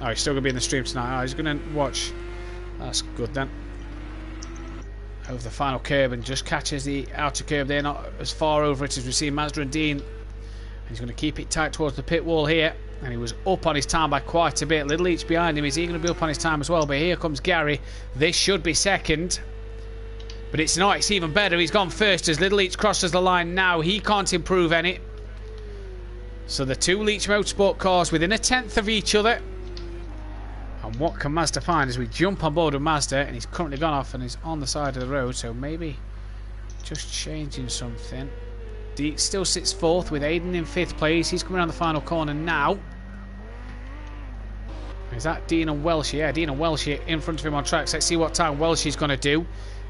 Oh, he's still going to be in the stream tonight. Oh, he's going to watch. That's good then. Over the final curb and just catches the outer curb there, not as far over it as we see Mazda and Dean. He's going to keep it tight towards the pit wall here. And he was up on his time by quite a bit. Little Each behind him. Is he going to be up on his time as well? But here comes Gary. This should be 2nd. But it's not. It's even better. He's gone 1st as Little Each crosses the line now. He can't improve any. So the 2 Leach Motorsport cars within 1/10 of each other. And what can Mazda find as we jump on board with Mazda? And he's currently gone off and he's on the side of the road. So maybe just changing something. Deeks still sits 4th with Aiden in 5th place. He's coming around the final corner now. Is that Dean and Welsh? Yeah, Dean and Welsh in front of him on tracks. Let's see what time Welsh is going to do.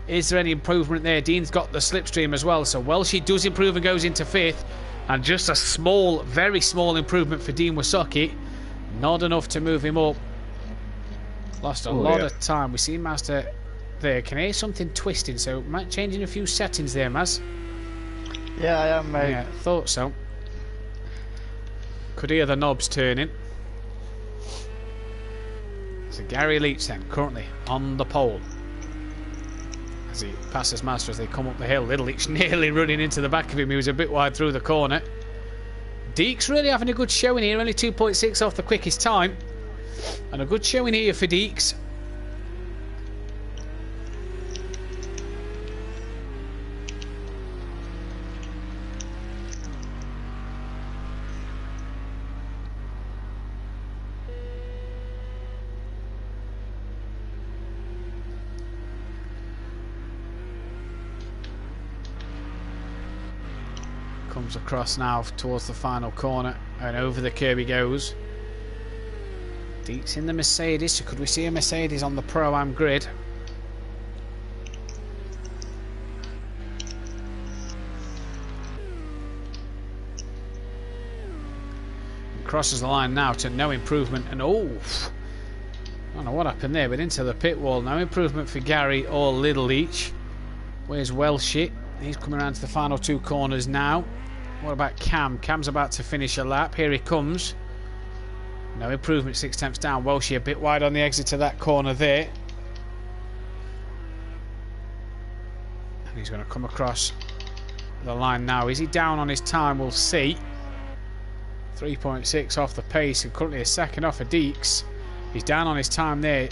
Is there any improvement there? Dean's got the slipstream as well. So Welsh does improve and goes into 5th. And just a small, very small improvement for Dean Wysocki. Not enough to move him up. Lost a lot of time. We see Mazda there. Can hear something twisting, so might changing a few settings there, Maz. Yeah, I am, mate. Yeah, thought so. Could hear the knobs turning. So Gary Leach then, currently on the pole. As he passes Mazda as they come up the hill. Little Leach nearly running into the back of him. He was a bit wide through the corner. Deeks really having a good showing here. Only 2.6 off the quickest time. And a good showing here for Deeks. Comes across now towards the final corner and over the curb he goes. Deeks in the Mercedes, so could we see a Mercedes on the Pro-Am grid? And crosses the line now to no improvement, and oh, I don't know what happened there, but into the pit wall. No improvement for Gary or Little Each. Where's Welsh? He's coming around to the final 2 corners now. What about Cam? Cam's about to finish a lap. Here he comes. No improvement, 6 tenths down. Welshie a bit wide on the exit of that corner there. And he's going to come across the line now. Is he down on his time? We'll see. 3.6 off the pace and currently a second off of Deeks. He's down on his time there.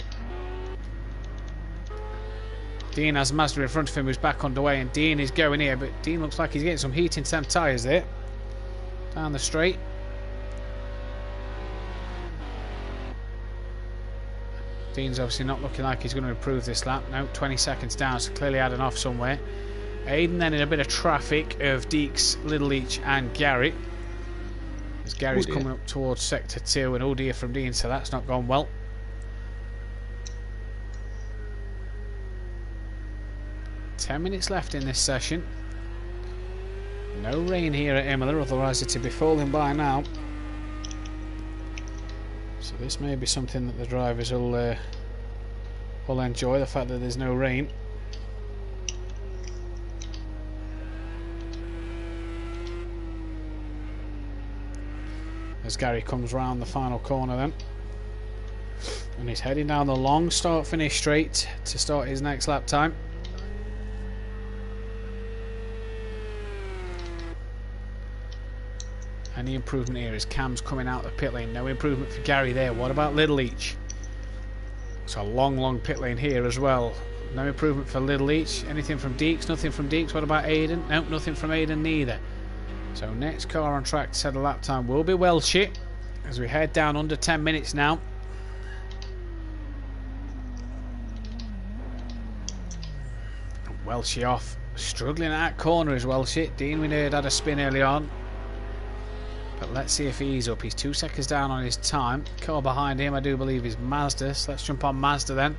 Dean has Mazda in front of him who's back underway, and Dean is going here, but Dean looks like he's getting some heat into them tyres there. Down the straight. Dean's obviously not looking like he's going to improve this lap. No, 20 seconds down, so clearly had an off somewhere. Aiden then in a bit of traffic of Deeks, Little Leach and Gary. As Gary's coming up towards sector 2, and oh dear from Dean, so that's not gone well. Ten minutes left in this session. No rain here at Imola, otherwise it'd be falling by now. So this may be something that the drivers will enjoy, the fact that there's no rain. As Gary comes round the final corner then. And he's heading down the long start-finish straight to start his next lap time. Any improvement here as Cam's coming out of the pit lane. No improvement for Gary there. What about Little Leach? It's a long pit lane here as well. No improvement for Little Leach. Anything from Deeks? Nothing from Deeks. What about Aiden? Nope, nothing from Aiden neither. So next car on track to set a lap time will be Welshie as we head down under 10 minutes now. Welshie off. Struggling at that corner as Welshie. Dean Winard had a spin early on. But let's see if he's up. He's 2 seconds down on his time. Car behind him I do believe is Mazda. So let's jump on Mazda then.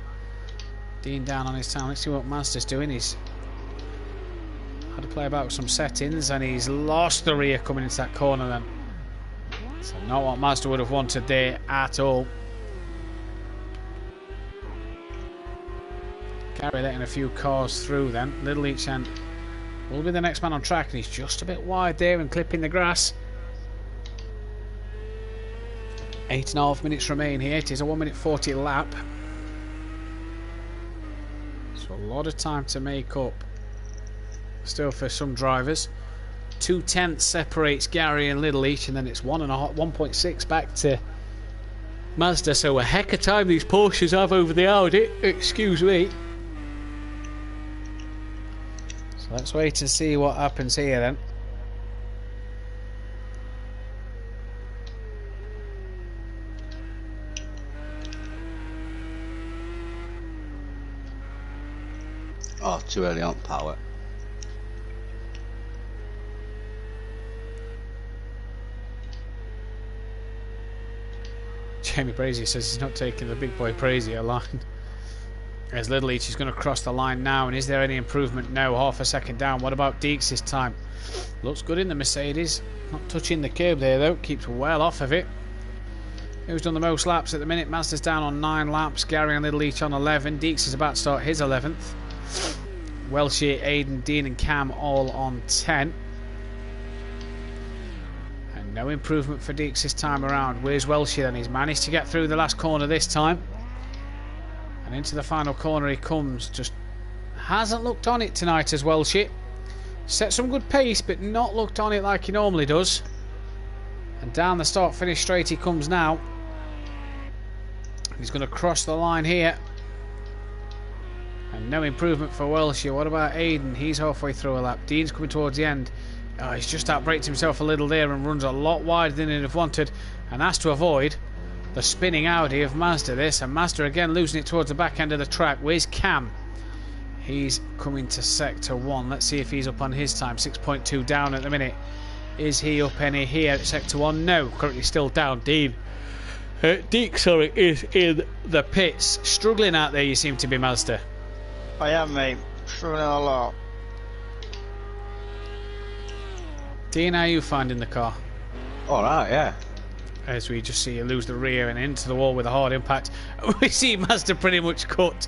Dean down on his time. Let's see what Mazda's doing. He's had to play about with some settings and he's lost the rear coming into that corner then. So not what Mazda would have wanted there at all. Gary letting a few cars through then. Little Leach then will be the next man on track, and he's just a bit wide there and clipping the grass. 8.5 minutes remain here. It is a 1 minute 40 lap. So a lot of time to make up still for some drivers. 2 tenths separates Gary and Little Leach, and then it's 1.6 back to Mazda. So a heck of time these Porsches have over the Audi. Excuse me. So let's wait and see what happens here then. Oh, too early on power. Jamie Brazier says he's not taking the big boy Brazier line. As Little Leach is going to cross the line now, and is there any improvement? No, half a second down. What about Deeks this time? Looks good in the Mercedes. Not touching the curb there though, keeps well off of it. Who's done the most laps at the minute? Mazda's down on 9 laps, Gary and Little Leach on 11. Deeks is about to start his 11th. Welshie, Aiden, Dean and Cam all on 10. And no improvement for Deeks this time around. Where's Welshie then? He's managed to get through the last corner this time. And into the final corner he comes. Just hasn't looked on it tonight as Welshie. Set some good pace but not looked on it like he normally does. And down the start finish straight he comes now. He's going to cross the line here. And no improvement for Welshie. What about Aiden? He's halfway through a lap. Dean's coming towards the end. Oh, he's just outbraked himself a little there and runs a lot wider than he'd have wanted, and has to avoid the spinning Audi of Mazda this. And Mazda again losing it towards the back end of the track. Where's Cam? He's coming to sector 1. Let's see if he's up on his time. 6.2 down at the minute. Is he up any here at sector 1? No, currently still down. Deek, sorry, is in the pits. Struggling out there you seem to be, Mazda. I am, mate. Struggling a lot. Dean, how are you finding the car? Alright, yeah. As we just see you lose the rear and into the wall with a hard impact. We see Mazda pretty much cut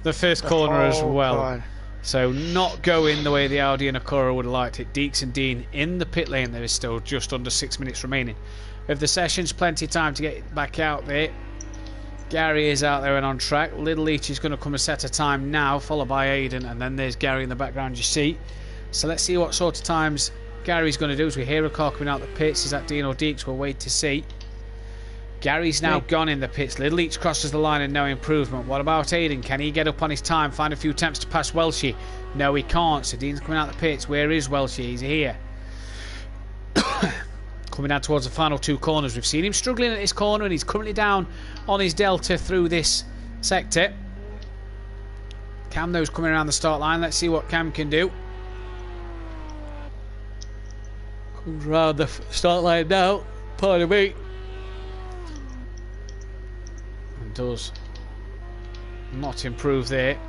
the first corner as well. God. So not going the way the Audi and Acura would have liked it. Deeks and Dean in the pit lane. There is still just under 6 minutes remaining of the sessions. Plenty of time to get back out there. Gary is out there and on track. Little Leach is going to come and set a time now, followed by Aiden, and then there's Gary in the background you see. So let's see what sort of times Gary's going to do. As we hear a car coming out the pits, is that Dean or Deeks? We'll wait to see. Gary's now gone in the pits. Little Leach crosses the line and no improvement. What about Aiden? Can he get up on his time, find a few attempts to pass Welshie? No, he can't. So Dean's coming out the pits. Where is Welshie? He's here. Coming down towards the final two corners. We've seen him struggling at this corner, and he's currently down on his delta through this sector. Cam though's coming around the start line. Let's see what Cam can do. Comes around the start line now. Pardon me. And does not improve there.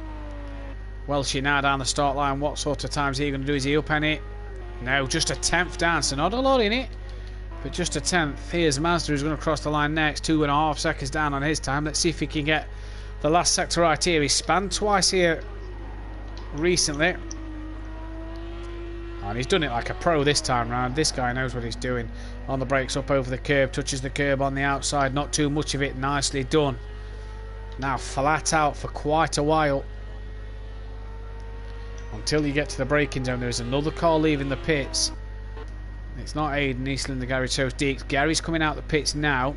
Welshie now down the start line. What sort of times are he going to do? Is he up in it? No, just a 10th down, so not a lot in it, but just a 10th. Here's Mazda, who's going to cross the line next. 2.5 seconds down on his time. Let's see if he can get the last sector right here. He's spanned twice here recently, and he's done it like a pro this time round. This guy knows what he's doing. On the brakes, up over the curb, touches the curb on the outside. Not too much of it. Nicely done. Now flat out for quite a while until you get to the braking zone. There's another car leaving the pits. It's not Aiden, Eastland, the Gary chose Deeks. Gary's coming out the pits now.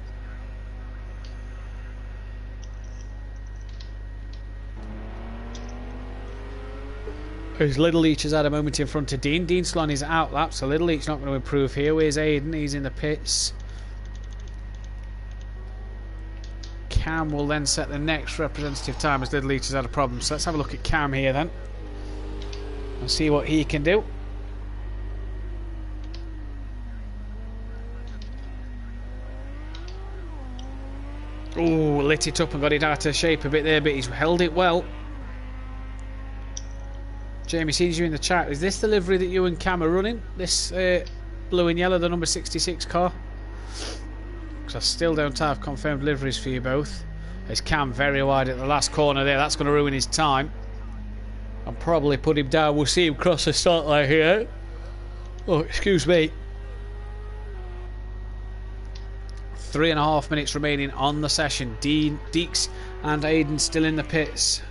As Little Leach has had a moment in front of Dean. Dean's still on his outlap, so Little Leach not going to improve here. Where's Aiden? He's in the pits. Cam will then set the next representative time as Little Leach has had a problem. So let's have a look at Cam here then and see what he can do. Oh, lit it up and got it out of shape a bit there, but he's held it well. Jamie sees you in the chat. Is this the livery that you and Cam are running? This blue and yellow, the number 66 car? Because I still don't have confirmed liveries for you both. There's Cam very wide at the last corner there. That's going to ruin his time and probably put him down. We'll see him cross the start line here. Oh, excuse me. 3.5 minutes remaining on the session. Dean, Deeks and Aiden still in the pits.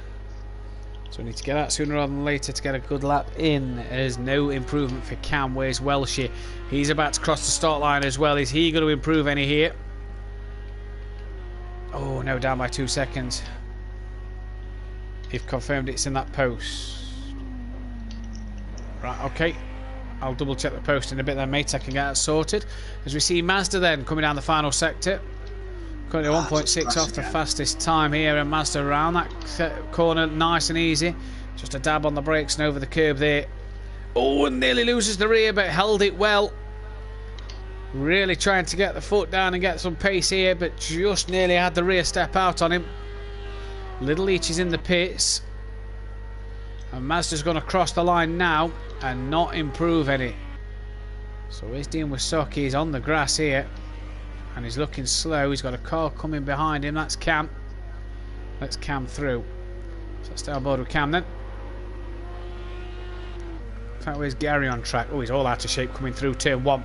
So we need to get out sooner rather than later to get a good lap in. There's no improvement for Cam. Where's Welshie? He's about to cross the start line as well. Is he going to improve any here? Oh no, down by 2 seconds. You've confirmed it's in that post. Right, okay. I'll double check the post in a bit then, mate. I can get that sorted. As we see Mazda then coming down the final sector. Currently 1.6 off the fastest time here, and Mazda around that corner nice and easy. Just a dab on the brakes and over the curb there. Oh, and nearly loses the rear, but held it well. Really trying to get the foot down and get some pace here, but just nearly had the rear step out on him. Little Leach is in the pits. And Mazda's going to cross the line now and not improve any. So he's dealing with Socky. He's on the grass here. And he's looking slow. He's got a car coming behind him. That's Cam. Let's Cam through. So let's stay on board with Cam then. In fact, where's Gary on track? Oh, he's all out of shape coming through turn 1.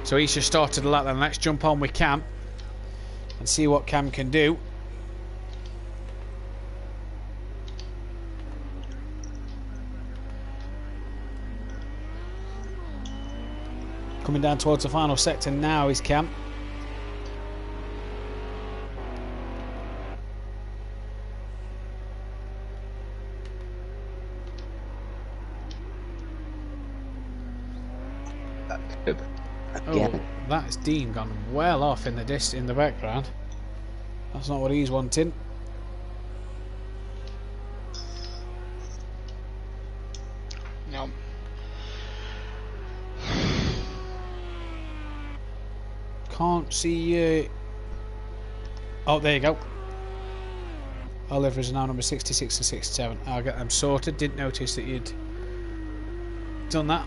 So he's just started the lap then. Let's jump on with Cam and see what Cam can do. Coming down towards the final sector now is Cam. Oh, that's Dean gone well off in the background. That's not what he's wanting. No. Can't see. Oh, there you go. Our liveries are now number 66 and 67. I'll get them sorted. Didn't notice that you'd done that.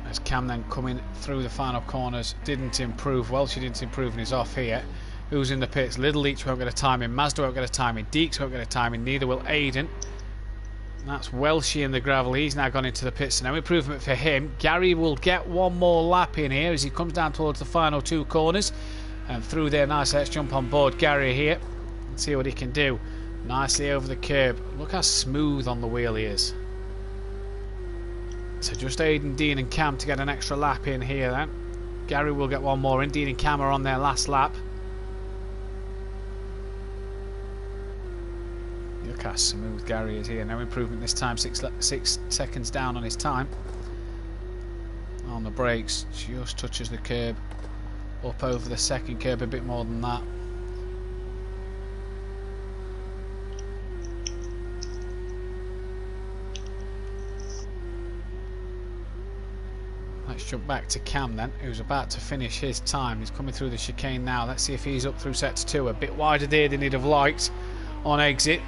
As Cam then coming through the final corners, didn't improve. Well, she didn't improve and he's off here. who's in the pits. Little Leach won't get a timing, Mazda won't get a timing, Deeks won't get a timing, neither will Aiden. That's Welshie in the gravel. He's now gone into the pits, so no improvement for him. Gary will get one more lap in here as he comes down towards the final 2 corners. And through there, nice. Let's jump on board Gary here and see what he can do. Nicely over the curb. Look how smooth on the wheel he is. So just Aiden, Dean and Cam to get an extra lap in here then. Gary will get one more in. Dean and Cam are on their last lap. Look how smooth Gary is here. No improvement this time. 6 seconds down on his time. On the brakes, just touches the curb. Up over the second curb a bit more than that. Let's jump back to Cam then, who's about to finish his time. He's coming through the chicane now. Let's see if he's up through sets 2. A bit wider there than he'd have liked on exit.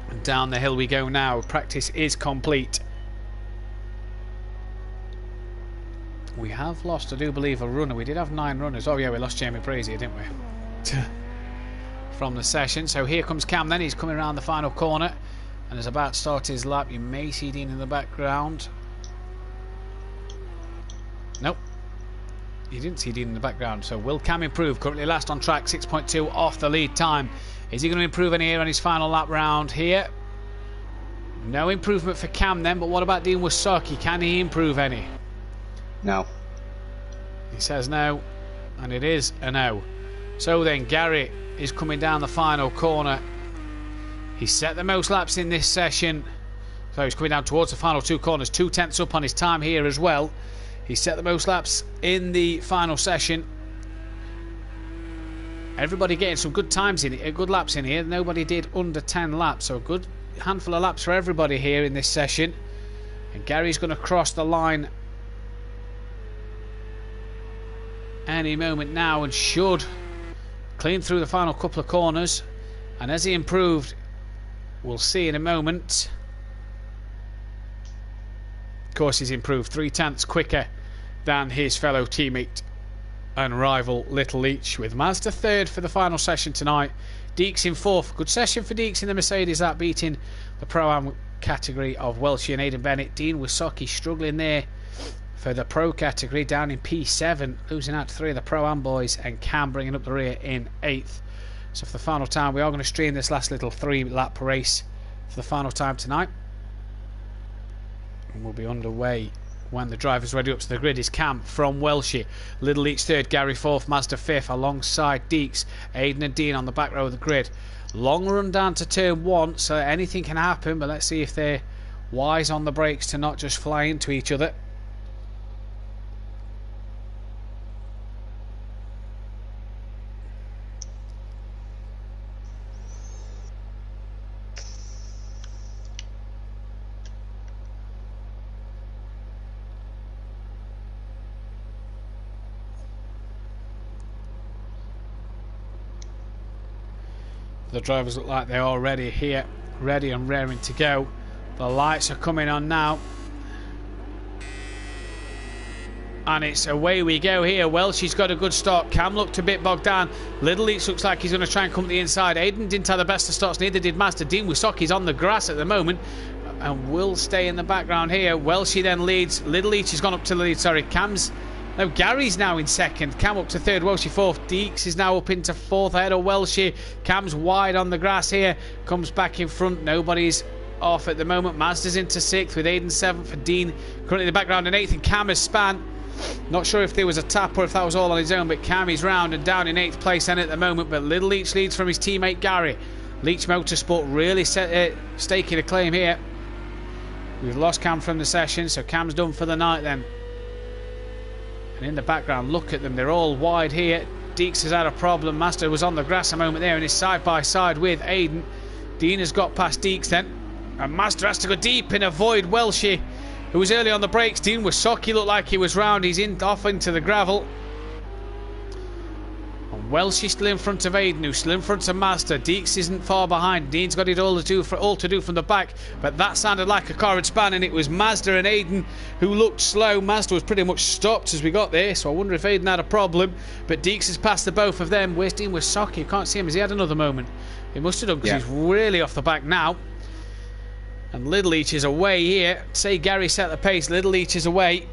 And down the hill we go now. Practice is complete. We have lost, I do believe, a runner. We did have 9 runners. Oh yeah, we lost Jamie Brazier, didn't we? From the session. So here comes Cam then. He's coming around the final corner and is about to start his lap. You may see Dean in the background. Nope. You didn't see Dean in the background. So will Cam improve? Currently last on track, 6.2 off the lead time. Is he going to improve any here on his final lap round here? No improvement for Cam then, but what about Dean Wasaki? Can he improve any? No. He says no, and it is a no. So then Gary is coming down the final corner. He's set the most laps in this session. So he's coming down towards the final 2 corners. 2/10 up on his time here as well. He's set the most laps in the final session. Everybody getting some good times in it, good laps in here. Nobody did under 10 laps, so a good handful of laps for everybody here in this session. And Gary's going to cross the line any moment now and should clean through the final couple of corners. And as he improved, we'll see in a moment. Of course, he's improved 3/10 quicker than his fellow teammate and rival Little Leach, with Mazda 3rd for the final session tonight. Deeks in 4th. Good session for Deeks in the Mercedes, that beating the Pro-Am category of Welshie and Aidan Bennett. Dean Wasaki struggling there for the Pro category, down in P7, losing out to 3 of the Pro-Am boys, and Cam bringing up the rear in 8th. So for the final time, we are going to stream this last little 3-lap race for the final time tonight. And we'll be underway when the driver's ready. Up to the grid is Cam from Welshie. Little Leach 3rd, Gary 4th, Mazda 5th, alongside Deeks, Aiden and Dean on the back row of the grid. Long run down to turn 1, so anything can happen, but let's see if they're wise on the brakes to not just fly into each other. The drivers look like they're already here, ready and raring to go. The lights are coming on now. And it's away we go here. Welshie's got a good start. Cam looked a bit bogged down. Little Leach looks like he's going to try and come to the inside. Aiden didn't have the best of starts, neither did Master. Dean Wasaki's on the grass at the moment and will stay in the background here. Welshie then leads. Little Leach has gone up to the lead. Sorry, No, Gary's now in 2nd. Cam up to 3rd, Welshie 4th. Deeks is now up into 4th ahead of Welshie. Cam's wide on the grass here. Comes back in front. Nobody's off at the moment. Mazda's into 6th with Aiden 7th for Dean. Currently in the background in 8th, and Cam has span. Not sure if there was a tap or if that was all on his own, but Cam is round and down in 8th place then at the moment. But Little Leach leads from his teammate Gary. Leach Motorsport really staking a claim here. We've lost Cam from the session, so Cam's done for the night then. And in the background, look at them, they're all wide here. Deeks has had a problem. Master was on the grass a moment there and is side by side with Aiden. Dean has got past Deeks then, and Master has to go deep and avoid Welshie, who was early on the brakes. Dean Wasaki looked like he was round. He's off into the gravel. And Welsh is still in front of Aiden, who's still in front of Mazda. Deeks isn't far behind. Dean's got it all to do from the back, but that sounded like a car had spun, and it was Mazda and Aiden who looked slow. Mazda was pretty much stopped as we got there, so I wonder if Aiden had a problem. But Deeks has passed the both of them. Where's Dean Wysocki? You can't see him. Has he had another moment? He must have done, because he's really off the back now. And Little Leach is away here. Say Gary set the pace. Little Leach is away.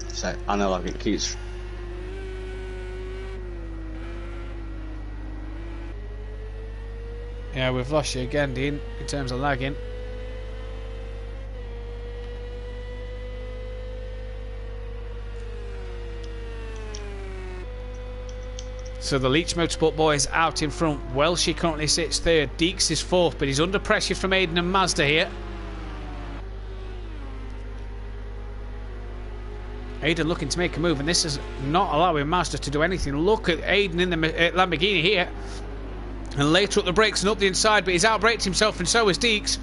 So analog it keeps. Yeah, we've lost you again, Dean, in terms of lagging. So the Leach Motorsport boys out in front. Welshie currently sits third. Deeks is fourth, but he's under pressure from Aiden and Mazda here. Aiden looking to make a move, and this is not allowing Mazda to do anything. Look at Aiden in the Lamborghini here. And later up the brakes and up the inside, but he's outbraked himself, and so is Deeks.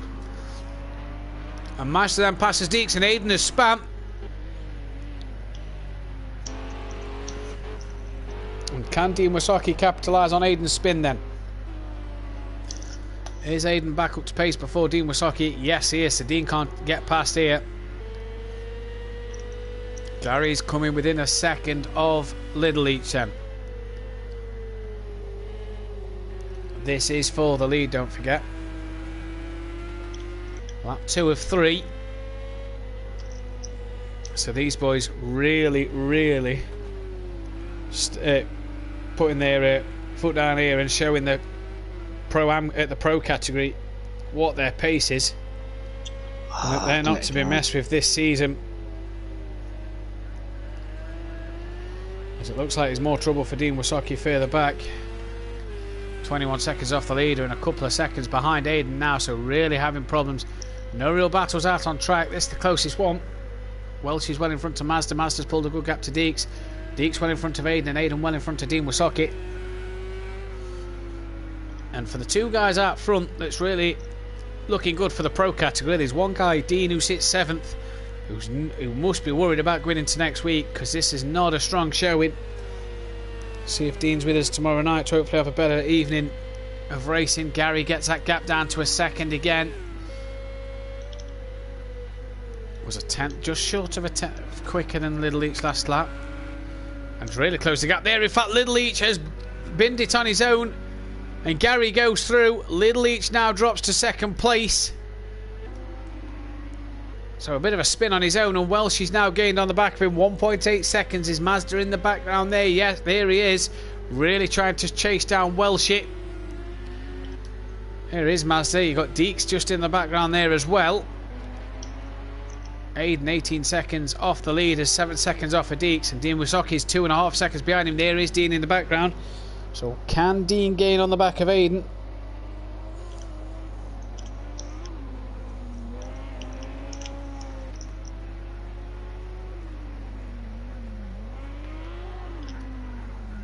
And Mazda then passes Deeks, and Aiden has spam. And can Dean Wysocki capitalise on Aiden's spin then? Is Aiden back up to pace before Dean Wysocki? Yes, he is. So Dean can't get past here. Gary's coming within a second of Little Leach then. This is for the lead, don't forget. Lap 2 of 3. So these boys really putting their foot down here and showing the pro category what their pace is. They're not to be messed with this season. As it looks like there's more trouble for Dean Wysocki further back. 21 seconds off the leader and a couple of seconds behind Aiden now, so really having problems. No real battles out on track. This is the closest one. Welsh is well in front of Mazda. Mazda's pulled a good gap to Deeks. Deeks well in front of Aiden, and Aiden well in front of Dean Wysocki. And for the two guys out front, that's really looking good for the pro category. There's one guy, Dean, who sits 7th, who must be worried about going into next week, because this is not a strong showing. See if Dean's with us tomorrow night to hopefully have a better evening of racing. Gary gets that gap down to a second again. Was a 10th, just short of a 10th, quicker than Little Leach last lap. And really closed the gap there. In fact, Little Leach has binned it on his own, and Gary goes through. Little Leach now drops to second place. So a bit of a spin on his own, and Welsh is now gained on the back of him. 1.8 seconds. Is Mazda in the background there? Yes, there he is. Really trying to chase down Welshie. Here is Mazda. You've got Deeks just in the background there as well. Aiden 18 seconds off the lead, is 7 seconds off of Deeks, and Dean Wysocki is 2.5 seconds behind him. There is Dean in the background. So can Dean gain on the back of Aiden?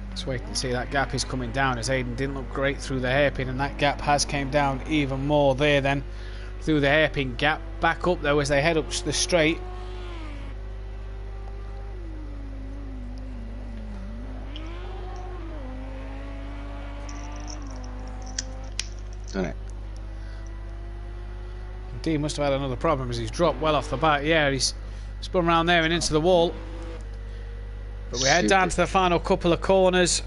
Let's wait and see. That gap is coming down, as Aiden didn't look great through the hairpin, and that gap has came down even more there then through the hairpin gap. Back up though as they head up the straight. Done it. Dean must have had another problem as he's dropped well off the bat. Yeah, he's spun around there and into the wall. But we head down to the final couple of corners,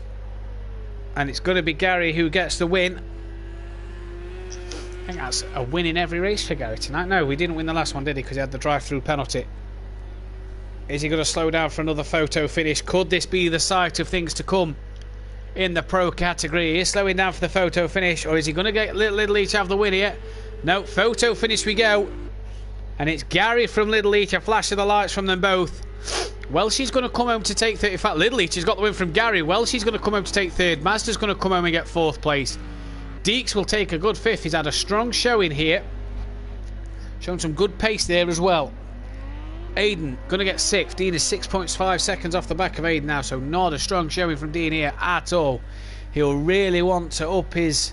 and it's going to be Gary who gets the win. I think that's a win in every race for Gary tonight. No, we didn't win the last one, did he? Because he had the drive-through penalty. Is he going to slow down for another photo finish? Could this be the sight of things to come in the pro category? He is slowing down for the photo finish, or is he going to get Little Leach have the win here? No, photo finish we go. And it's Gary from Little Leach. A flash of the lights from them both. Welshie's going to come home to take third. In fact, Little Leach has got the win from Gary. Welshie's going to come home to take third. Mazda's going to come home and get 4th place. Deeks will take a good 5th. He's had a strong showing here. Shown some good pace there as well. Aiden going to get 6th. Dean is 6.5 seconds off the back of Aiden now, so not a strong showing from Dean here at all. He'll really want to up his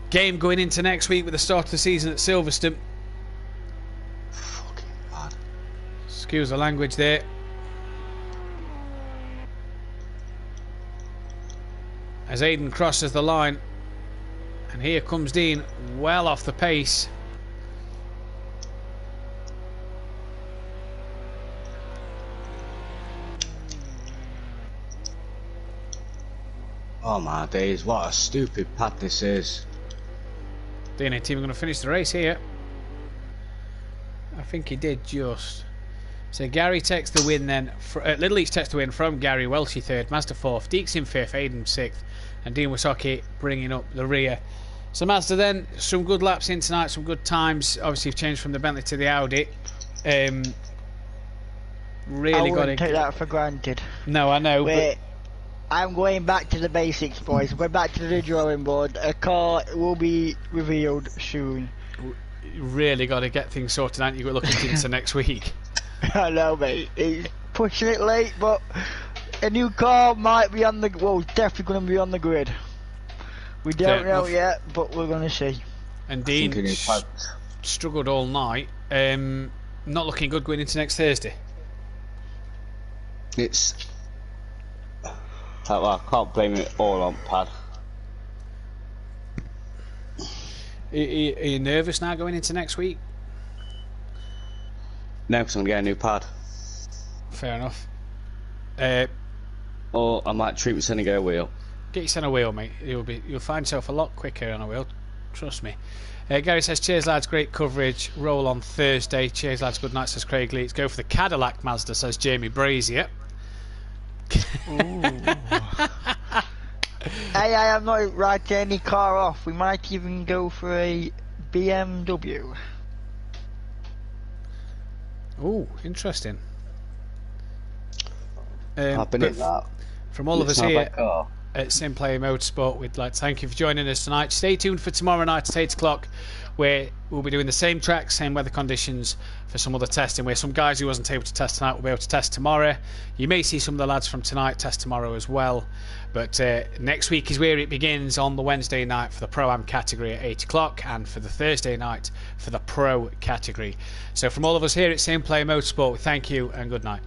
game going into next week with the start of the season at Silverstone. Fucking bad. Excuse the language there. as Aiden crosses the line. And here comes Dean, well off the pace. Oh my days, what a stupid pad this is. Dean and team are going to finish the race here. I think he did just. So Gary takes the win then. Little East takes the win from Gary. Welshie third, Mazda fourth, Deeks in fifth, Aiden sixth, and Dean Wasocki bringing up the rear. So Mazda then, some good laps in tonight, some good times. Obviously you've changed from the Bentley to the Audi. Really I got wouldn't take that for granted. No, I know. But I'm going back to the basics, boys. We're back to the drawing board. A car will be revealed soon. You really got to get things sorted out. You've got looking into next week. I know, mate. It's pushing it late, but a new car might be on the... Well, definitely going to be on the grid. We don't know yet, but we're going to see. And Dean struggled all night. Not looking good going into next Thursday. It's... Well, I can't blame it all on pad. Are you nervous now going into next week? No, because I'm getting a new pad. Fair enough. Or I might treat myself and get a wheel. Get yourself a wheel, mate. You'll find yourself a lot quicker on a wheel. Trust me. Gary says, cheers lads, great coverage. Roll on Thursday. Cheers lads, good night, says Craig Leeds. Go for the Cadillac Mazda, says Jamie Brazier. Hey, I am not writing any car off. We might even go for a BMW. Oh, interesting. I've been in that. From all of us here at SimPlay Motorsport, we'd like to thank you for joining us tonight. Stay tuned for tomorrow night at 8 o'clock, where we'll be doing the same track, same weather conditions for some other testing, where some guys who wasn't able to test tonight will be able to test tomorrow. You may see some of the lads from tonight test tomorrow as well. But next week is where it begins on the Wednesday night for the Pro-Am category at 8 o'clock and for the Thursday night for the Pro category. So from all of us here at SimPlay Motorsport, we thank you and good night.